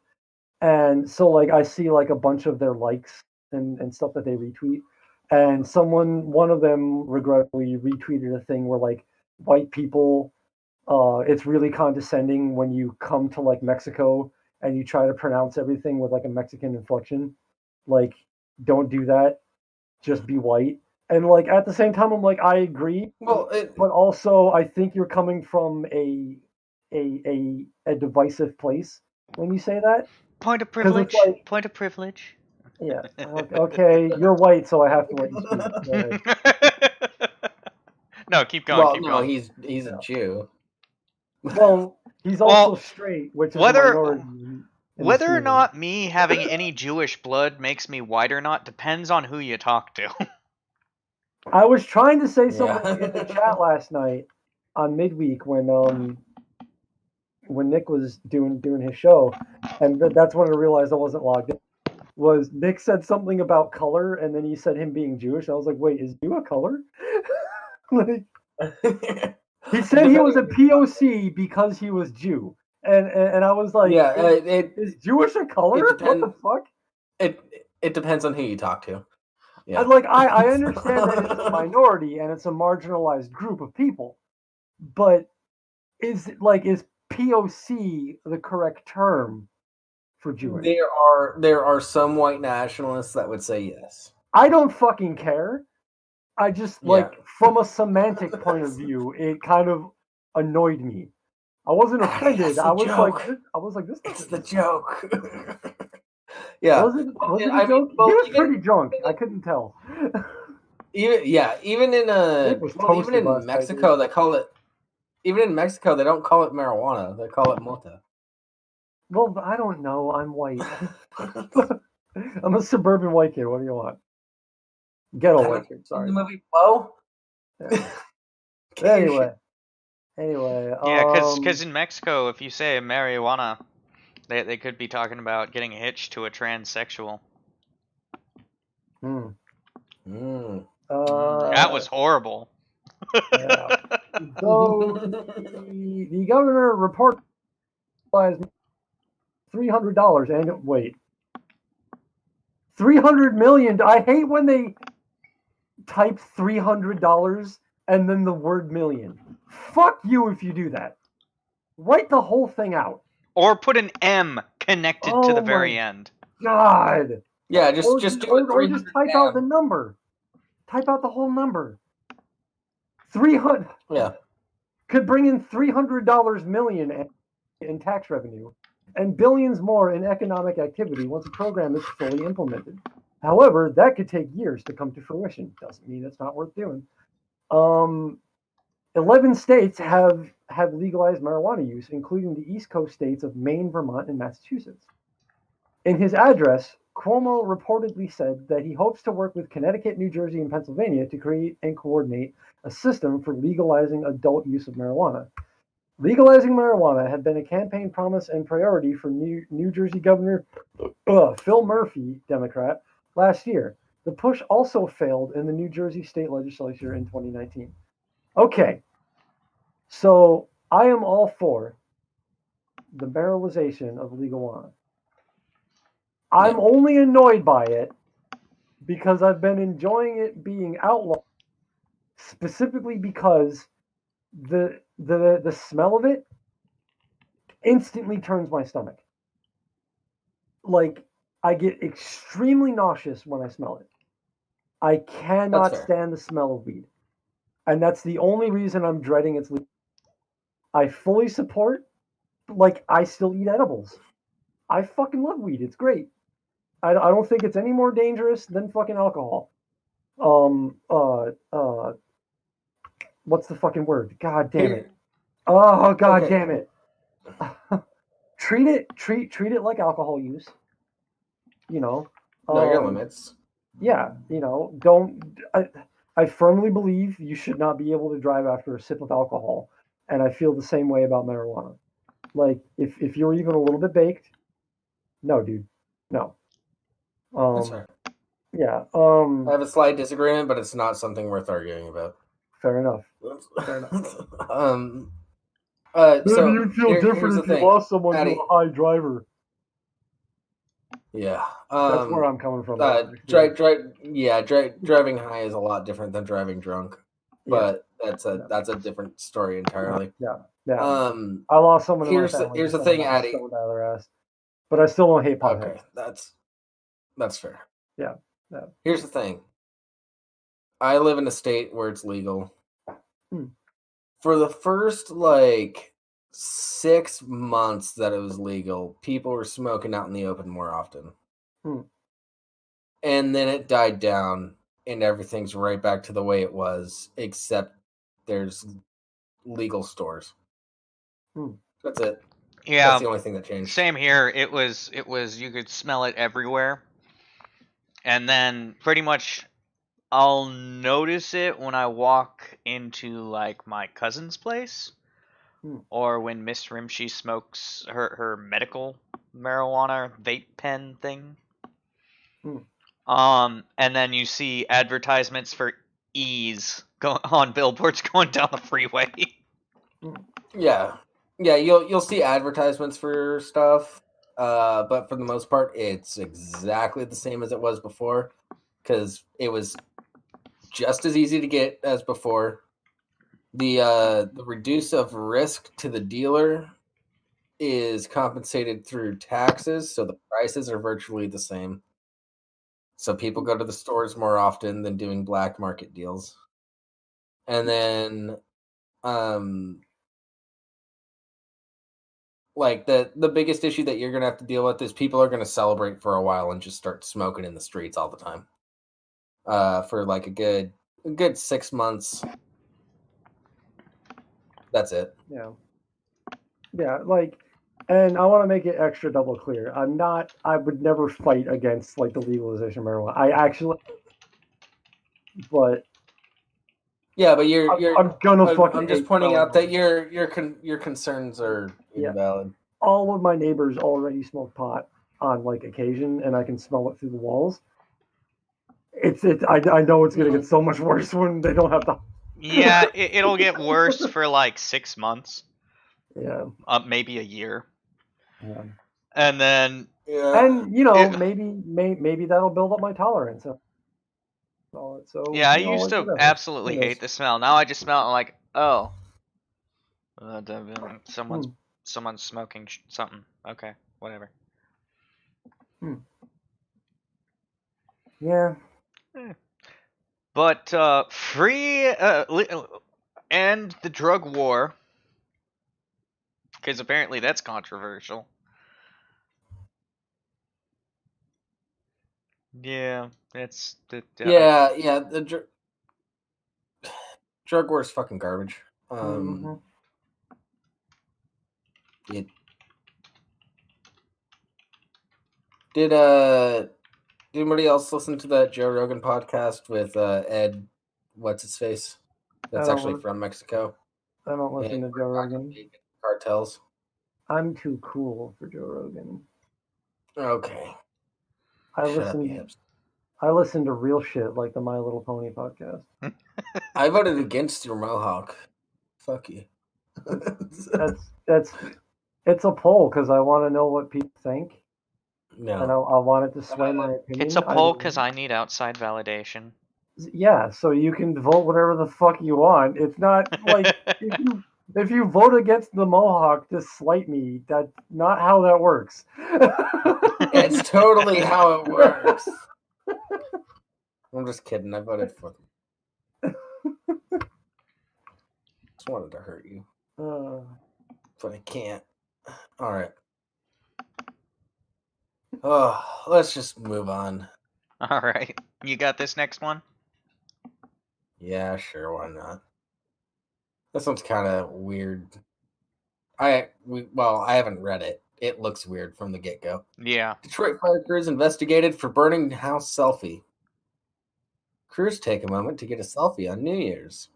And so like I see like a bunch of their likes and stuff that they retweet. And one of them regretfully retweeted a thing where like white people it's really condescending when you come to like Mexico and you try to pronounce everything with like a Mexican inflection. Like, don't do that. Just be white. And like at the same time, I'm like, I agree, Well, but also I think you're coming from a divisive place when you say that Point of because it's privilege. like, Point of privilege. yeah, okay, you're white, so I have to let you speak. Go ahead. No, keep going. well, Keep no, going. he's Yeah. a Jew. Well, he's also Well, straight, which is a whether minority in the whether or scheme. not me having any Jewish blood makes me white or not depends on who you talk to. I was trying to say Yeah. something in the chat last night on midweek when Nick was doing his show, and that's when I realized I wasn't logged in. Was Nick said something about color, and then he said him being Jewish. I was like, wait, is Jew a color? Like he said he was a POC because he was Jew, and I was like, yeah, is Jewish a color? What the fuck? it depends on who you talk to. Yeah. I understand that it's a minority and it's a marginalized group of people, but is POC the correct term for Jewish? There are some white nationalists that would say yes. I don't fucking care. I just Yeah. from a semantic point of view, it kind of annoyed me. I wasn't offended. I was like, this it's doesn't. the joke. Yeah. Was it a I mean, joke? He was pretty drunk. I couldn't tell. even in Nick was toasted last night, Mexico dude. they call it. Even in Mexico, they don't call it marijuana; they call it mota. Well, I don't know. I'm white. I'm a suburban white kid. What do you want? Ghetto white kid. In Sorry. the movie Blow. Yeah. Anyway. Yeah, because in Mexico, if you say marijuana, they could be talking about getting hitched to a transsexual. Hmm. That was horrible. Yeah. So the governor reported $300 and wait, 300 million. I hate when they type $300 and then the word million. Fuck you if you do that. Write the whole thing out. Or put an M connected to the very end. God. Yeah, just do it. Or just type out the number. Type out the whole number. 300. Yeah. Could bring in $300 million in tax revenue and billions more in economic activity once a program is fully implemented. However, that could take years to come to fruition. Doesn't mean it's not worth doing. 11 states have legalized marijuana use, including the East Coast states of Maine, Vermont, and Massachusetts. In his address, Cuomo reportedly said that he hopes to work with Connecticut, New Jersey, and Pennsylvania to create and coordinate a system for legalizing adult use of marijuana. Legalizing marijuana had been a campaign promise and priority for New Jersey Governor Phil Murphy, Democrat, last year. The push also failed in the New Jersey state legislature in 2019. Okay, so I am all for the barrelization of legal marijuana. I'm only annoyed by it because I've been enjoying it being outlawed, specifically because the smell of it instantly turns my stomach. Like, I get extremely nauseous when I smell it. I cannot stand the smell of weed. And that's the only reason I'm dreading its legal. I fully support, like, I still eat edibles. I fucking love weed. It's great. I don't think it's any more dangerous than fucking alcohol. What's the fucking word? God damn it. Oh, God damn it. Treat it like alcohol use. You know. Know your limits. Yeah, you know, don't. I firmly believe you should not be able to drive after a sip of alcohol, and I feel the same way about marijuana. Like, if you're even a little bit baked, no, dude, no. That's fair. Yeah. I have a slight disagreement, but it's not something worth arguing about. Fair enough. Maybe so you'd feel different if you lost someone to a high driver. Yeah. That's where I'm coming from. Driving high is a lot different than driving drunk. But that's a different story entirely. Yeah. I lost someone. Here's the thing, Addy. But I still don't hate potheads. Okay, that's fair. Yeah. Here's the thing. I live in a state where it's legal. For the first 6 months that it was legal, people were smoking out in the open more often. And then it died down and everything's right back to the way it was, except there's legal stores. That's it. Yeah. That's the only thing that changed. Same here. It was you could smell it everywhere. And then pretty much I'll notice it when I walk into my cousin's place, or when Miss Rimshee smokes her medical marijuana vape pen thing. And then you see advertisements for ease on billboards going down the freeway. Yeah, you'll see advertisements for stuff, but for the most part, it's exactly the same as it was before, because it was just as easy to get as before. The reduce of risk to the dealer is compensated through taxes, so the prices are virtually the same. So people go to the stores more often than doing black market deals. And then the biggest issue that you're going to have to deal with is people are going to celebrate for a while and just start smoking in the streets all the time. For a good 6 months. That's it. Yeah, and I want to make it extra double clear. I would never fight against the legalization of marijuana. I actually, but yeah, but I'm just pointing out that your concerns are invalid. All of my neighbors already smoke pot on occasion, and I can smell it through the walls. I know it's gonna get so much worse when they don't have to. Yeah, it'll get worse for 6 months. Yeah. Maybe a year. Yeah. And then, and maybe that'll build up my tolerance. So yeah, I used to whatever. absolutely hate the smell. Now I just smell it and like, oh, Hmm. someone's smoking something. Okay, whatever. Yeah. But free end the drug war, because apparently that's controversial. Yeah, it's Yeah, the drug war is fucking garbage. Mm-hmm. It did anybody else listen to that Joe Rogan podcast with Ed, what's his face? That's actually from Mexico. I don't listen to Joe Rogan. Cartels. I'm too cool for Joe Rogan. Okay. I Shut up, you listen. hips. I listen to real shit like the My Little Pony podcast. I voted against your mohawk. Fuck you. That's it's a poll because I want to know what people think, and I No. want it to sway my opinion. It's a poll because I need outside validation. Yeah, so you can vote whatever the fuck you want. It's not like if you vote against the Mohawk to slight me, that's not how that works. It's totally how it works. I'm just kidding. I voted for them. Just wanted to hurt you. But I can't. Alright. Oh, let's just move on. Alright. You got this next one? Yeah, sure, why not? This one's kind of weird. I haven't read it. It looks weird from the get-go. Yeah. Detroit fire crews investigated for burning house selfie. Crews take a moment to get a selfie on New Year's.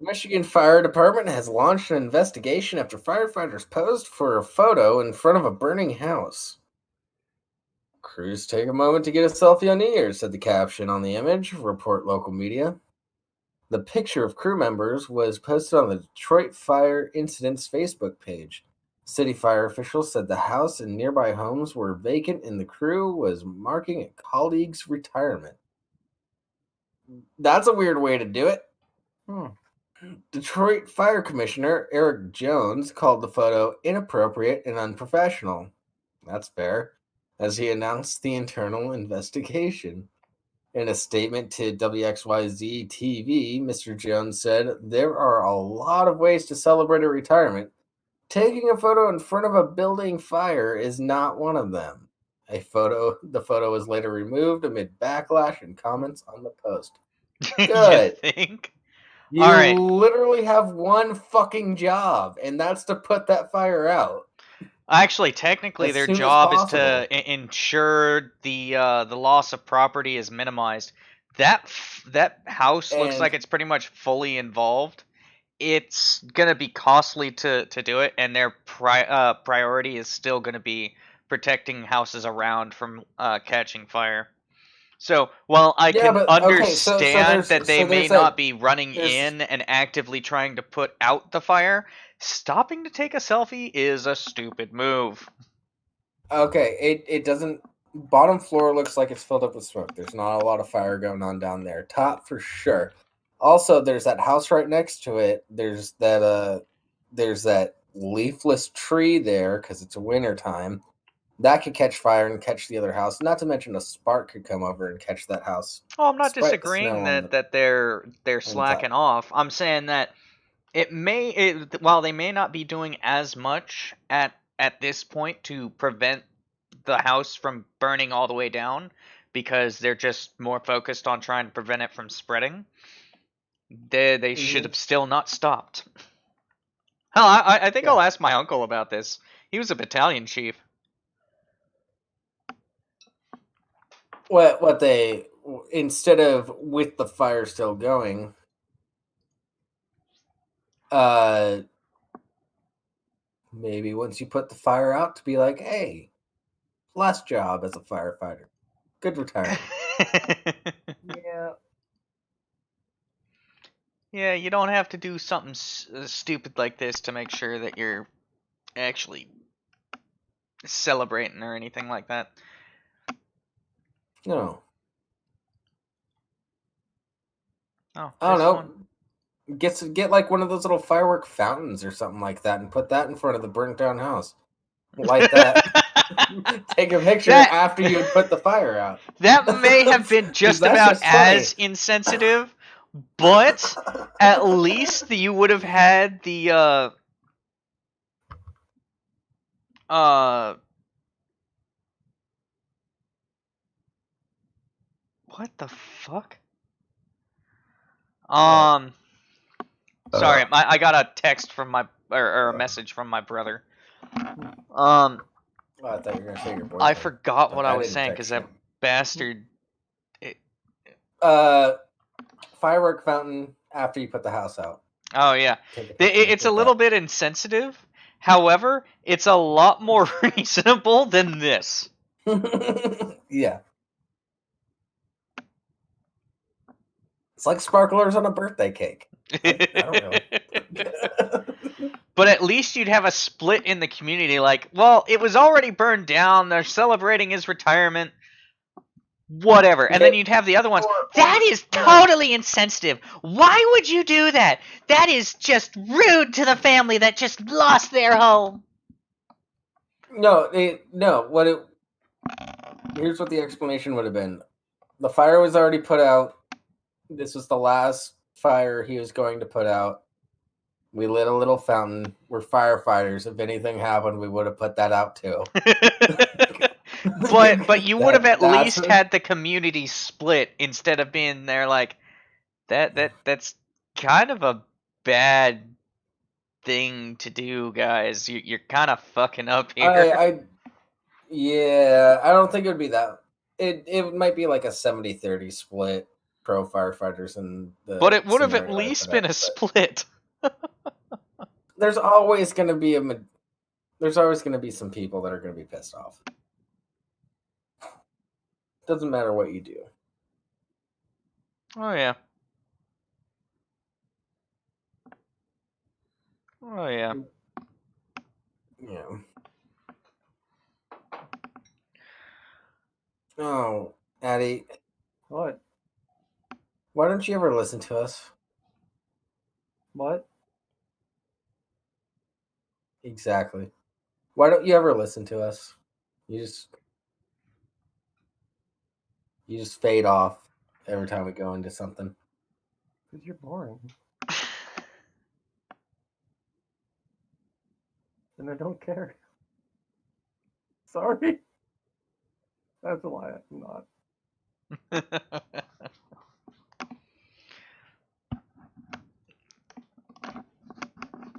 Michigan Fire Department has launched an investigation after firefighters posed for a photo in front of a burning house. Crews take a moment to get a selfie on New Year's, said the caption on the image, report local media. The picture of crew members was posted on the Detroit Fire Incidents Facebook page. City fire officials said the house and nearby homes were vacant and the crew was marking a colleague's retirement. That's a weird way to do it. Detroit Fire Commissioner Eric Jones called the photo inappropriate and unprofessional. That's fair, as he announced the internal investigation. In a statement to WXYZ TV, Mr. Jones said, "There are a lot of ways to celebrate a retirement. Taking a photo in front of a building fire is not one of them." The photo was later removed amid backlash and comments on the post. Good. You think? You All right. literally have one fucking job, and that's to put that fire out. Actually, technically, As their soon as job is possible. to ensure the loss of property is minimized. That house looks And like it's pretty much fully involved. It's gonna be costly to do it, and their priority is still gonna be protecting houses around from catching fire. So while I yeah, can but okay, so understand that they may there's not that be running there's in and actively trying to put out the fire, stopping to take a selfie is a stupid move. okay, it doesn't bottom floor looks like it's filled up with smoke. There's not a lot of fire going on down there. Top for sure. Also, there's that house right next to it. There's that leafless tree there because it's winter time. That could catch fire and catch the other house. Not to mention a spark could come over and catch that house, Oh, I'm not despite the disagreeing snow on that they're the top. slacking off. I'm saying that while they may not be doing as much at this point to prevent the house from burning all the way down because they're just more focused on trying to prevent it from spreading. They should have still not stopped. Hell, I think Yeah. I'll ask my uncle about this. He was a battalion chief. What they instead of with the fire still going, maybe once you put the fire out to be like, hey, last job as a firefighter, good retirement. Yeah. Yeah, you don't have to do something stupid like this to make sure that you're actually celebrating or anything like that. No. Oh, I don't this one. know. Get like one of those little firework fountains or something like that and put that in front of the burnt down house. Light that. Take a picture That after you put the fire out. that may have been Because just that's about just funny. as insensitive, but at least you would have had the what the fuck? What? Sorry, I got a text from my or a message from my brother. Oh, I thought you were gonna say your I boyfriend. forgot what Like I I was didn't saying because text that you. bastard. It, Firework fountain after you put the house out. oh yeah, Take a picture it's a with little that. bit insensitive. However, it's a lot more reasonable than this. Yeah. It's like sparklers on a birthday cake. I don't really. But at least you'd have a split in the community. Like, well, it was already burned down. They're celebrating his retirement. Whatever. And then Okay. you'd have the other ones. Or That is totally insensitive. Why would you do that? That is just rude to the family that just lost their home. no. Here's what the explanation would have been. The fire was already put out. This was the last fire he was going to put out. We lit a little fountain. We're firefighters. If anything happened, we would have put that out too. but you would have at That's least had the community split instead of being there like that's kind of a bad thing to do, guys. You're kind of fucking up here. Yeah, I don't think it would be that. It might be like a 70-30 split pro firefighters and But the it would have at scenario I least put been up. a But split. there's always going to be there's always going to be some people that are going to be pissed off. Doesn't matter what you do. Oh yeah. Oh yeah. Yeah. Oh, Addie, What? why don't you ever listen to us? What? Exactly. Why don't you ever listen to us? You just fade off every time we go into something. Because you're boring. And I don't care. Sorry. That's a lie. I'm not.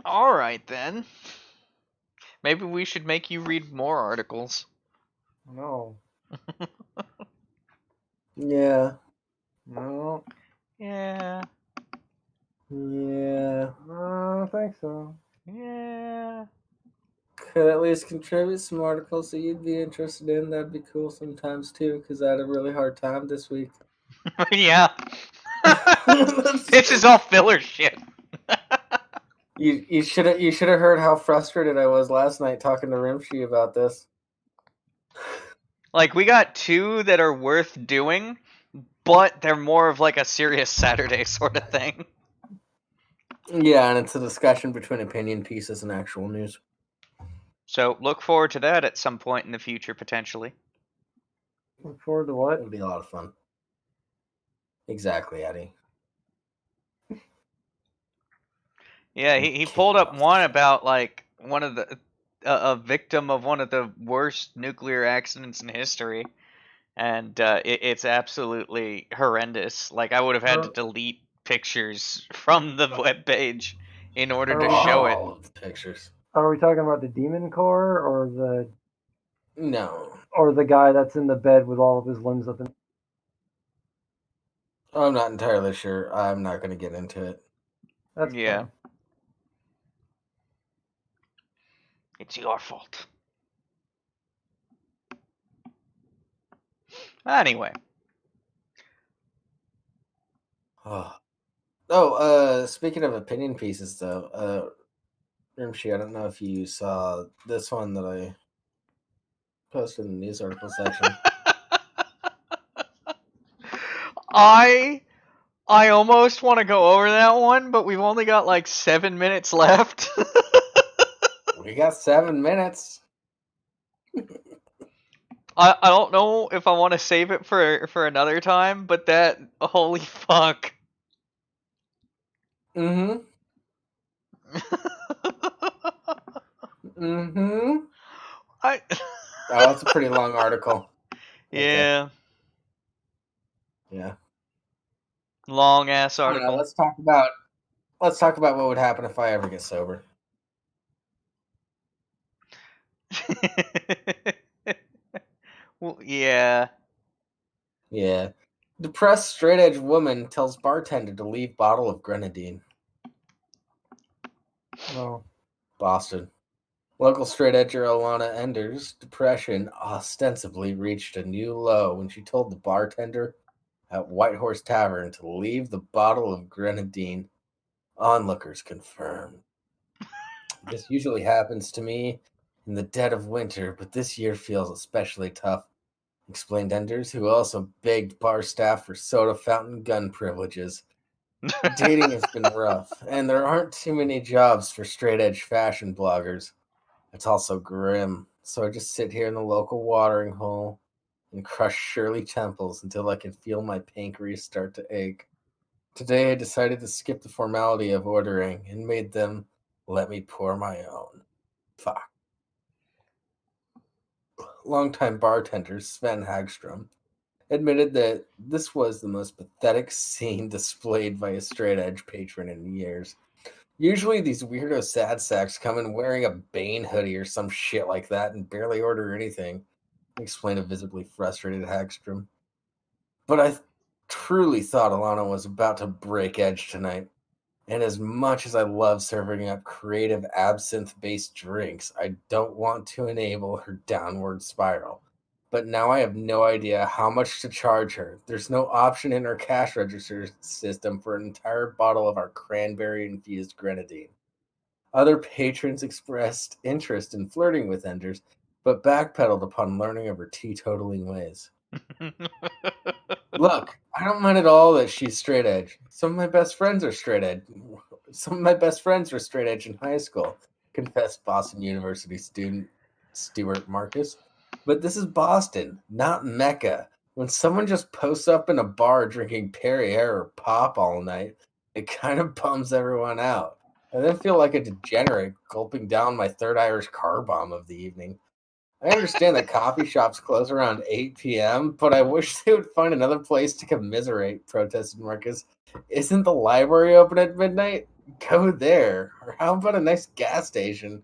All right then. Maybe we should make you read more articles. No. Yeah. No. Yeah. Yeah. I don't think so. Yeah. Could at least contribute some articles that you'd be interested in. That'd be cool sometimes too, because I had a really hard time this week. Yeah. This is all filler shit. You should have heard how frustrated I was last night talking to Rimshee about this. Like we got two that are worth doing, but they're more of like a serious Saturday sort of thing. Yeah, and it's a discussion between opinion pieces and actual news. So look forward to that at some point in the future, potentially. Look forward to what? It'll be a lot of fun. Exactly, Eddie. Yeah, he pulled up one about like one of the a victim of one of the worst nuclear accidents in history, and it's absolutely horrendous. Like I would have had to delete pictures from the webpage in order to show it. All of the pictures. Are we talking about the Demon Core No, or the guy that's in the bed with all of his limbs up in? I'm not entirely sure. I'm not going to get into it. That's Yeah. fine. It's your fault. Anyway. Oh, Speaking of opinion pieces, though, Rimshee, I don't know if you saw this one that I posted in the news article section. I almost want to go over that one, but we've only got like 7 minutes left. We got 7 minutes. I don't know if I want to save it for another time, but that holy fuck. Mm-hmm. Mm-hmm. I Oh, that's a pretty long article. Okay. Yeah, Yeah. long ass I don't know. article. Let's talk about what would happen if I ever get sober. Well, yeah. Yeah. Depressed straight edge woman tells bartender to leave bottle of grenadine. Oh. Boston. Local straight edger Alana Ender's depression ostensibly reached a new low when she told the bartender at White Horse Tavern to leave the bottle of grenadine. Onlookers confirmed. This usually happens to me in the dead of winter, but this year feels especially tough, explained Enders, who also begged bar staff for soda fountain gun privileges. Dating has been rough, and there aren't too many jobs for straight edge fashion bloggers. It's also grim, so I just sit here in the local watering hole and crush Shirley Temples until I can feel my pancreas start to ache. Today I decided to skip the formality of ordering and made them let me pour my own. Fuck. Longtime bartender Sven Hagstrom admitted that this was the most pathetic scene displayed by a straight edge patron in years. Usually these weirdo sad sacks come in wearing a Bane hoodie or some shit like that and barely order anything, explained a visibly frustrated Hagstrom. But I truly thought Alana was about to break edge tonight. And as much as I love serving up creative absinthe based drinks, I don't want to enable her downward spiral. But now I have no idea how much to charge her. There's no option in her cash register system for an entire bottle of our cranberry infused grenadine. Other patrons expressed interest in flirting with Enders, but backpedaled upon learning of her teetotaling ways. Look, I don't mind at all that she's straight edge. Some of my best friends are straight edge. Some of my best friends were straight edge in high school, confessed Boston University student Stuart Marcus. But this is Boston, not Mecca. When someone just posts up in a bar drinking Perrier or pop all night, it kind of bums everyone out. I then feel like a degenerate gulping down my third Irish car bomb of the evening. I understand that coffee shops close around 8 p.m., but I wish they would find another place to commiserate, protested Marcus. Isn't the library open at midnight? Go there. Or how about a nice gas station?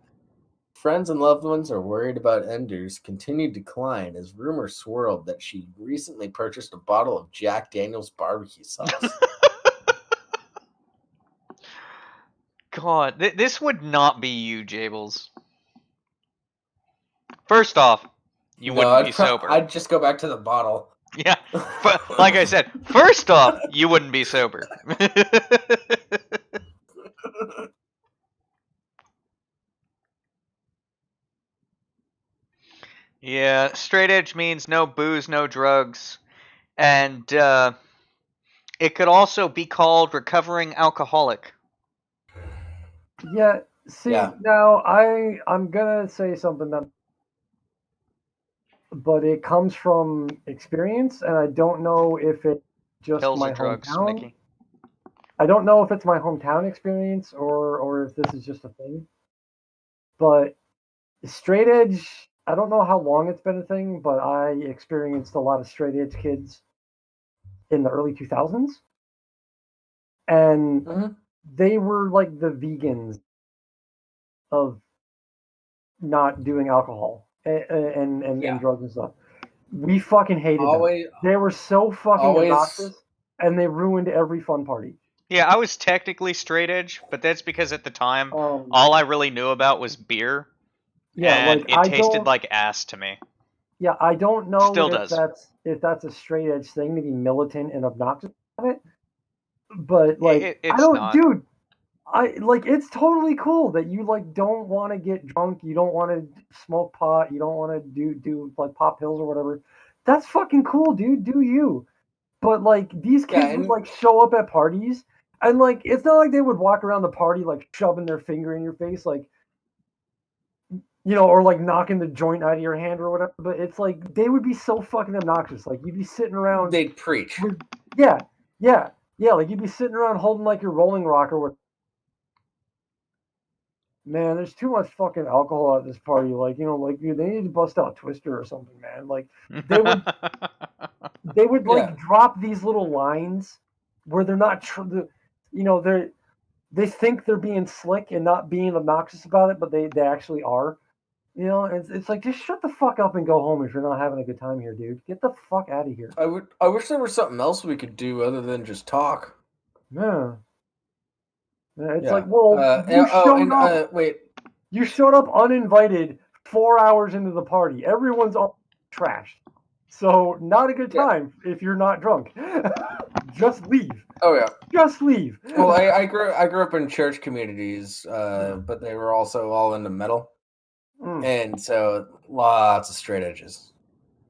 Friends and loved ones are worried about Ender's continued decline as rumors swirled that she recently purchased a bottle of Jack Daniel's barbecue sauce. God, this would not be you, Jables. First off, you No, wouldn't be sober. I'd just go back to the bottle. Yeah, like I said, first off, you wouldn't be sober. Yeah, straight edge means no booze, no drugs, and it could also be called recovering alcoholic. Yeah, see, Yeah. now I'm gonna say something that, but it comes from experience, and I don't know if it's just Pills or my drugs, hometown. Mickey. I don't know if it's my hometown experience or if this is just a thing. But straight edge, I don't know how long it's been a thing, but I experienced a lot of straight edge kids in the early 2000s, and Mm-hmm. they were like the vegans of not doing alcohol and Yeah. drugs and stuff. We fucking hated them. Always, They were so fucking always. obnoxious, and they ruined every fun party. Yeah, I was technically straight edge, but that's because at the time, Um, all I really knew about was beer, yeah, and like it tasted like ass to me. I don't know Still does. if that's a straight edge thing to be militant and obnoxious about it, But like, I It's don't, not. dude. I like it's totally cool that you like don't want to get drunk, you don't want to smoke pot, you don't want to do like pop pills or whatever. That's fucking cool, dude. Do you? But like these Yeah, kids would and like show up at parties and like it's not like they would walk around the party like shoving their finger in your face like or like knocking the joint out of your hand or whatever, but it's like they would be so fucking obnoxious. Like you'd be sitting around they'd preach. with yeah, yeah, yeah, like you'd be sitting around holding like your rolling rock or what. Man, there's too much fucking alcohol at this party. Like, like they need to bust out Twister or something, man. Like they would they would Yeah, like drop these little lines where they're not they think they're being slick and not being obnoxious about it, but they actually are. It's like just shut the fuck up and go home if you're not having a good time here, dude. Get the fuck out of here. I wish there was something else we could do other than just talk. Yeah. Yeah, it's like, Yeah. well, Wait. you showed up uninvited 4 hours into the party. Everyone's all trashed. So not a good Yeah. time if you're not drunk. Just leave. Oh yeah. Just leave. Well, I grew up in church communities, but they were also all into metal, and so lots of straight edges,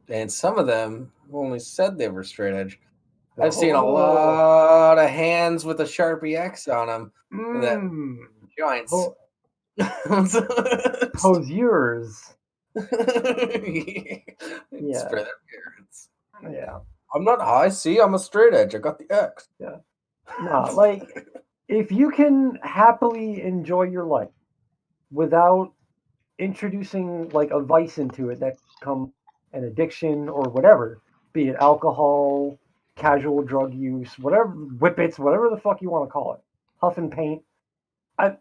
and some of them only said they were straight edge. I've seen a Oh. lot of hands with a Sharpie X on them that joints. Po- Poseurs. It's for Yeah. their parents. Yeah. I'm not high. See, I'm a straight edge. I got the X. Yeah. Nah, like if you can happily enjoy your life without introducing like a vice into it that become an addiction or whatever, be it alcohol, casual drug use, whatever, whippets, whatever the fuck you want to call it, huff and paint. I,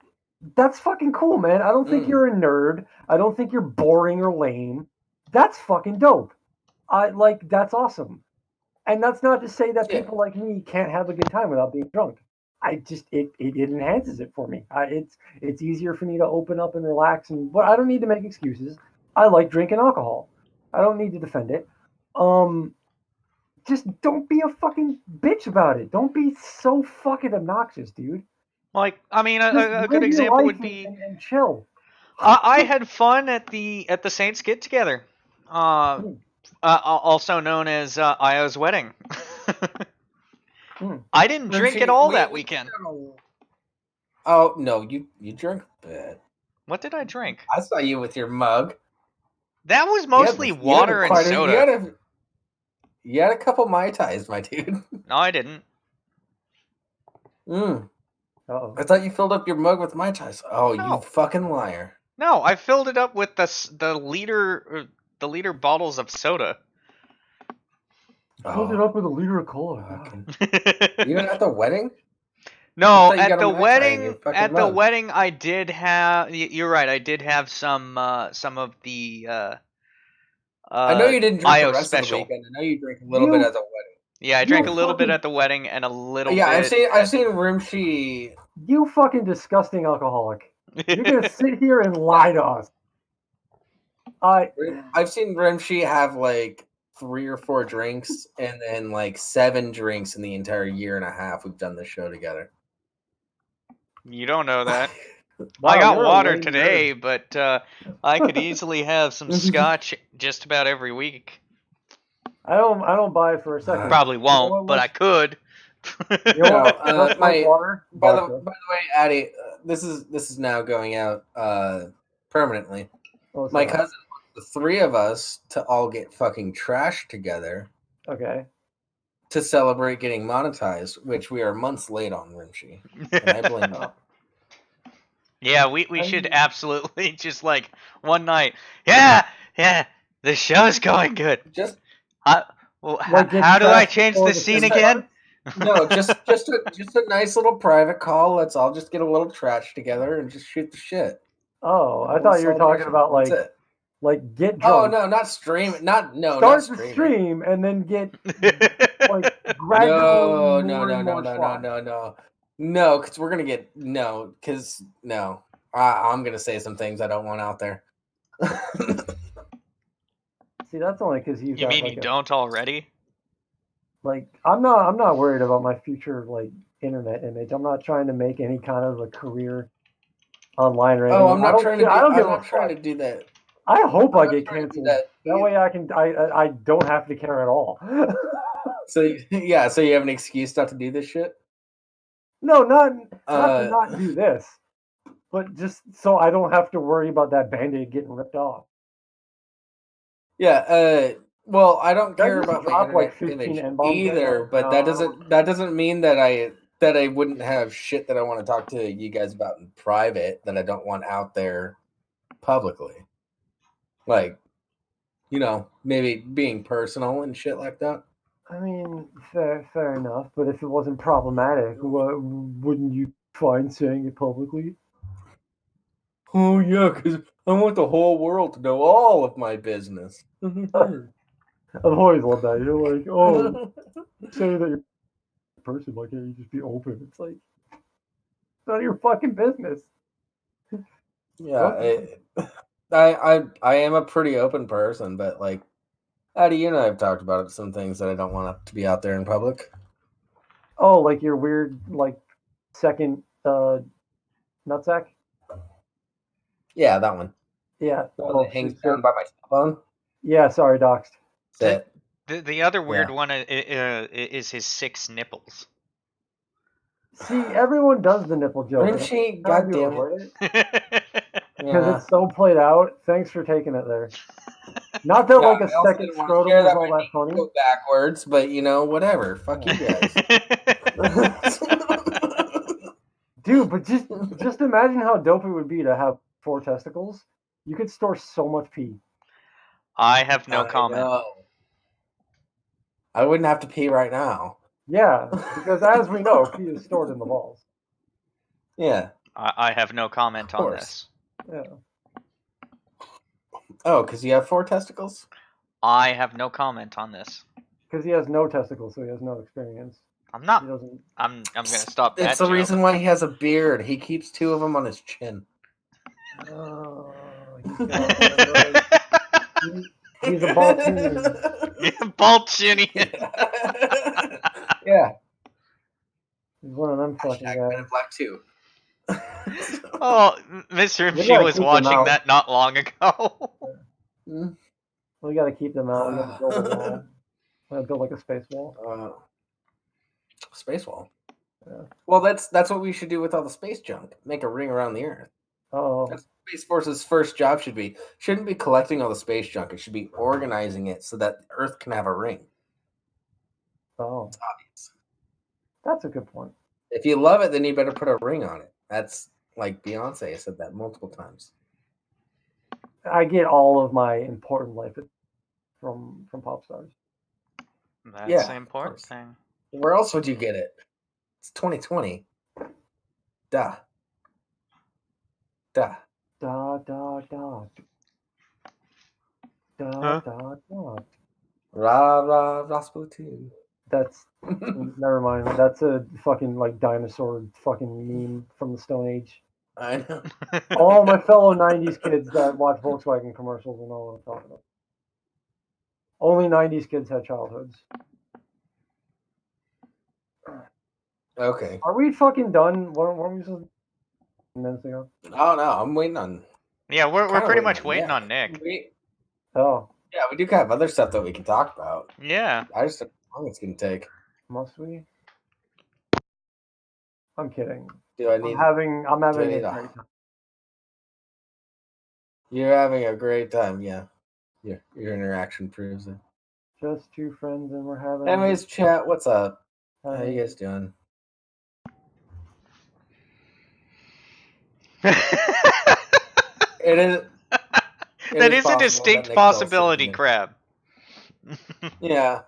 that's fucking cool, man. I don't think you're a nerd. I don't think you're boring or lame. That's fucking dope. That's awesome. And that's not to say that Yeah. people like me can't have a good time without being drunk. I just it enhances it for me. It's easier for me to open up and relax, but I don't need to make excuses. I like drinking alcohol. I don't need to defend it. Just don't be a fucking bitch about it. Don't be so fucking obnoxious, dude. Like, I mean, Just a good live your example life would be and chill. I had fun at the Saints get together, also known as Io's wedding. I didn't drink at Rimshee, all that we weekend. Oh no, you drink bad. What did I drink? I saw you with your mug. That was mostly water and soda. You had a couple Mai Tais, my dude. No, I didn't. I thought you filled up your mug with Mai Tais. Oh, No. you fucking liar! No, I filled it up with the liter bottles of soda. Filled it up with a liter of cola. Even at the wedding? No, at the wedding, I did have. You're right. I did have some of the. I know you didn't drink IO the rest special. of the weekend. I know you drank a little bit at the wedding. Yeah, I drank a little bit at the wedding and a little bit. Yeah, I've seen Rimshee. You fucking disgusting alcoholic. You're gonna sit here and lie to us. I've seen Rimshee have like 3 or 4 drinks and then like 7 drinks in the entire year and a half we've done this show together. You don't know that. Wow, I got water today, but I could easily have some scotch just about every week. I don't buy it for a second. Probably won't, but I could. By the way, Addie, this is now going out permanently. My cousin wants the 3 of us to all get fucking trashed together. Okay. To celebrate getting monetized, which we are months late on, Rimshee. And I blame you. Yeah, we should absolutely just like one night. Yeah, the show's going good. How do I change the scene again? No, just a nice little private call. Let's all just get a little trash together and just shoot the shit. Oh, I thought you were talking about like get drunk. Oh no, not stream. Start the stream and then get like gradually No, because we're gonna get I'm gonna say some things I don't want out there. See, that's only because you mean you don't already. Like I'm not worried about my future like internet image. I'm not trying to make any kind of a career online or anything. Oh, I'm not trying to do. I don't I'm give a not trying to fuck. do that. I hope I'm I not get trying to do canceled. that. That way I don't have to care at all. So yeah, so you have an excuse not to do this shit. No, not to Uh, not do this, but just so I don't have to worry about that Band-Aid getting ripped off. yeah. Well, I don't Did I care just about my drop like internet 15 image N-bombs right either, now? but No, I don't. that doesn't mean that I wouldn't have shit that I want to talk to you guys about in private that I don't want out there publicly. Like, maybe being personal and shit like that. I mean, fair enough. But if it wasn't problematic, wouldn't you find saying it publicly? Oh yeah, because I want the whole world to know all of my business. I've always loved that. You're like, oh, say that you're a person. Why can't you just be open? It's like, it's none of your fucking business. Yeah, I am a pretty open person, but like, Addie, you and I have talked about some things that I don't want to be out there in public. Oh, like your weird, like, second nutsack? Yeah, that one. Yeah. The one Oh, that hangs shit. down by my cell phone. Yeah, sorry, doxed. That's it. The other weird Yeah. one is his 6 nipples. See, everyone does the nipple joke. and Rimshee, I'm trying to goddamn avoid it. it because Yeah. it's so played out. Thanks for taking it there. Not that Yeah, like a I also second didn't want to scrotum share was that all my that knees funny. go backwards, but whatever. Fuck you guys. Dude, but just imagine how dope it would be to have 4 testicles. You could store so much pee. I have no I comment. know. I wouldn't have to pee right now. Yeah, because as we know, pee is stored in the balls. Yeah, I have no comment of on course. this. Yeah. Oh, because you have 4 testicles? I have no comment on this. Because he has no testicles, so he has no experience. I'm not. He doesn't. I'm gonna stop It's that the joke. reason why he has a beard. He keeps 2 of them on his chin. Oh, he's got one. He's a Baltinian. Baltinian. Yeah. He's one of them fucking Hashtag Men in guys. Black 2. Oh, Mr. We Rimshee gotta was keep them watching out. that not long ago. We gotta keep them out. We gotta build a wall. We gotta build like a space wall. Space wall. Yeah. Well, that's what we should do with all the space junk. Make a ring around the Earth. Oh, That's what Space Force's first job should be. Shouldn't be collecting all the space junk. It should be organizing it so that Earth can have a ring. oh, It's obvious. that's a good point. If you love it, then you better put a ring on it. That's like Beyonce said that multiple times. I get all of my important life from pop stars. That's Yeah, the of important course. thing. Where else would you get it? It's 2020. Duh. Da da da. Da Huh? da da. Rah rah Rasputin. That's never mind. That's a fucking like dinosaur fucking meme from the Stone Age. I know. All my fellow '90s kids that watch Volkswagen commercials will know what I'm talking about. Only '90s kids had childhoods. Okay. Are we fucking done? Weren't we supposed to minutes ago? Oh no, I'm waiting on. Yeah, we're Kinda pretty waiting much on waiting Nick. on Nick. Oh, Yeah, we do have other stuff that we can talk about. Yeah. I just don't know how long it's gonna take. must we? I'm kidding. Do I I'm need? having do I a need great time. You're having a great time. Yeah. Your interaction proves it. Just 2 friends and we're having. Anyways, chat. What's up? How having you guys doing? It is. That is a possible distinct that Nick fell asleep possibility, in it. Crab. Yeah.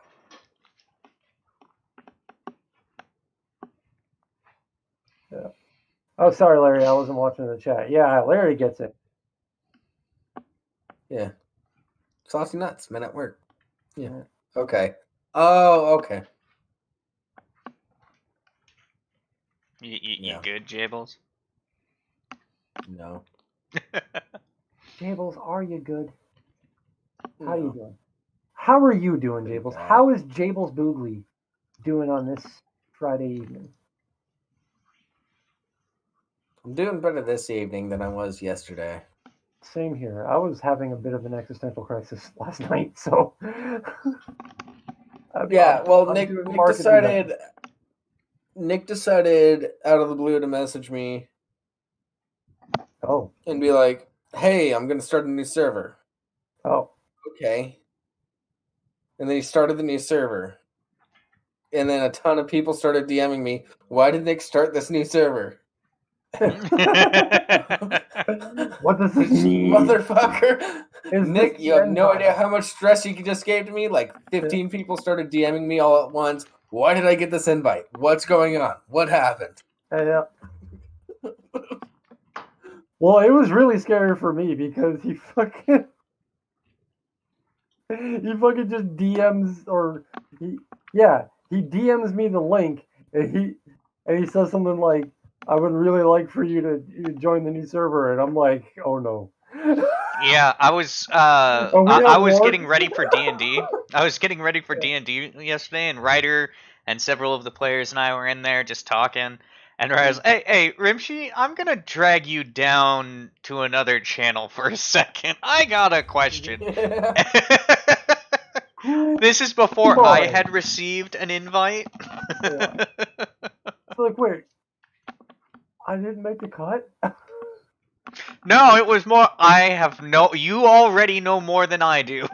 Yeah. Oh, sorry, Larry. I wasn't watching the chat. Yeah, Larry gets it. Yeah. Saucy nuts, men at work. Yeah. Yeah. Okay. Oh, okay. You Yeah. good, Jables? No. Jables, are you good? How No. you doing? How are you doing, Pretty Jables? bad. How is Jables Boogly doing on this Friday evening? I'm doing better this evening than I was yesterday. Same here. I was having a bit of an existential crisis last night, so Yeah, well, I'm Nick doing Nick markedly better. decided out of the blue to message me Oh, and be like, "Hey, I'm gonna start a new server." oh. Okay, and then he started the new server, and then a ton of people started DMing me. Why did Nick start this new server? What does this mean? Motherfucker. Is this Nick, you the have end no idea time? how much stress you just gave to me. Like Yeah. 15 people started DMing me all at once. Why did I get this invite? What's going on? What happened? Yeah. Well, it was really scary for me because he fucking just DMs or he he DMs me the link and he says something like, "I would really like for you to join the new server," and I'm like, "Oh no." Yeah, I Are we at was war? getting ready for D&D. I was getting ready for D&D yesterday, and Ryder and several of the players and I were in there just talking. And Ryder's, hey, Rimshee, I'm gonna drag you down to another channel for a second. I got a question. Yeah. Who This is am before I I? had received an invite. Yeah. It's like, wait, I didn't make the cut. No, it was more. You already know more than I do.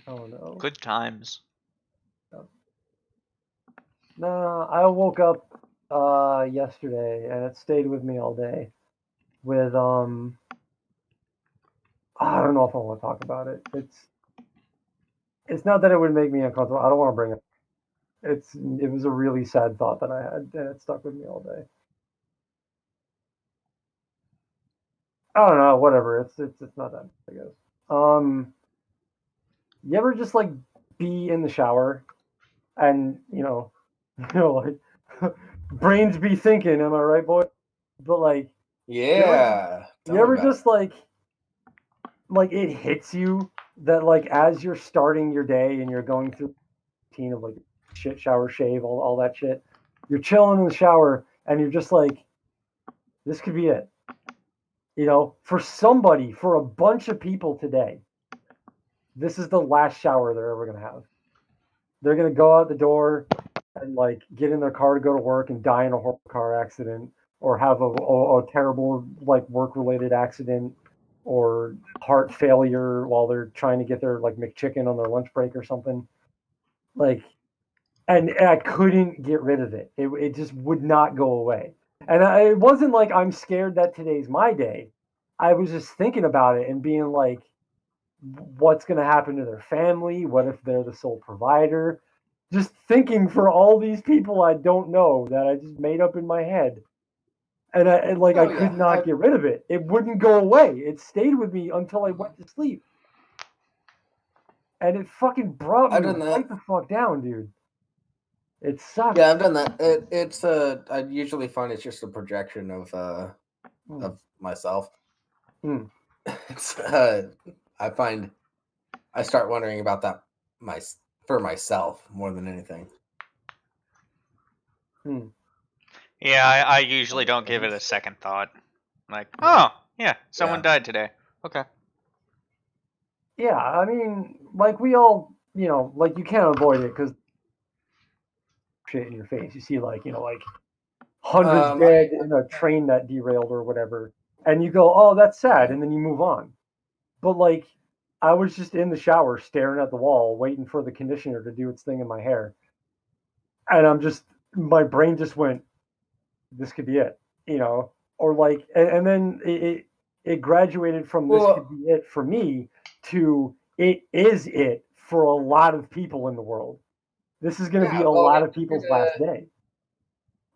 Oh no. Good times. No, I woke up yesterday and it stayed with me all day with I don't know if I want to talk about it. It's not that it would make me uncomfortable. I don't want to bring it. It was a really sad thought that I had and it stuck with me all day. I don't know, whatever. It's not that, I guess. Um you ever just like be in the shower and like brains be thinking, am I right, boy? But like you ever Yeah. you Tell me ever about just like it hits you that like as you're starting your day and you're going through a routine of like shit shower shave all that shit, you're chilling in the shower and you're just like, this could be it, for a bunch of people today, this is the last shower they're ever going to have. They're going to go out the door and like get in their car to go to work and die in a horrible car accident or have a terrible like work related accident or heart failure while they're trying to get their like McChicken on their lunch break or something. Like, and I couldn't get rid of it. It just would not go away. And it wasn't like I'm scared that today's my day. I was just thinking about it and being like, what's going to happen to their family? What if they're the sole provider? Just thinking for all these people I don't know that I just made up in my head. And I Oh could yeah. not get rid of it. It wouldn't go away. It stayed with me until I went to sleep. And it fucking brought I've me done right that. the fuck down, dude. It sucks. Yeah, I've done that. It's I usually find it's just a projection Mm. of myself. Mm. It's I find I start wondering about that my for myself more than anything. Mm. Yeah, I usually don't give it a second thought. Like, Yeah. oh, yeah, someone Yeah. died today. Okay. Yeah, I mean, like we all, like you can't avoid it because shit in your face. You see, like, like hundreds Um, dead in a train that derailed or whatever, and you go, "Oh, that's sad," and then you move on. But like, I was just in the shower, staring at the wall, waiting for the conditioner to do its thing in my hair, and my brain just went, "This could be it," or like, and then it graduated from "this could well, be it" for me to "it is it" for a lot of people in the world. This is going to be yeah. a Well, lot of people's last day.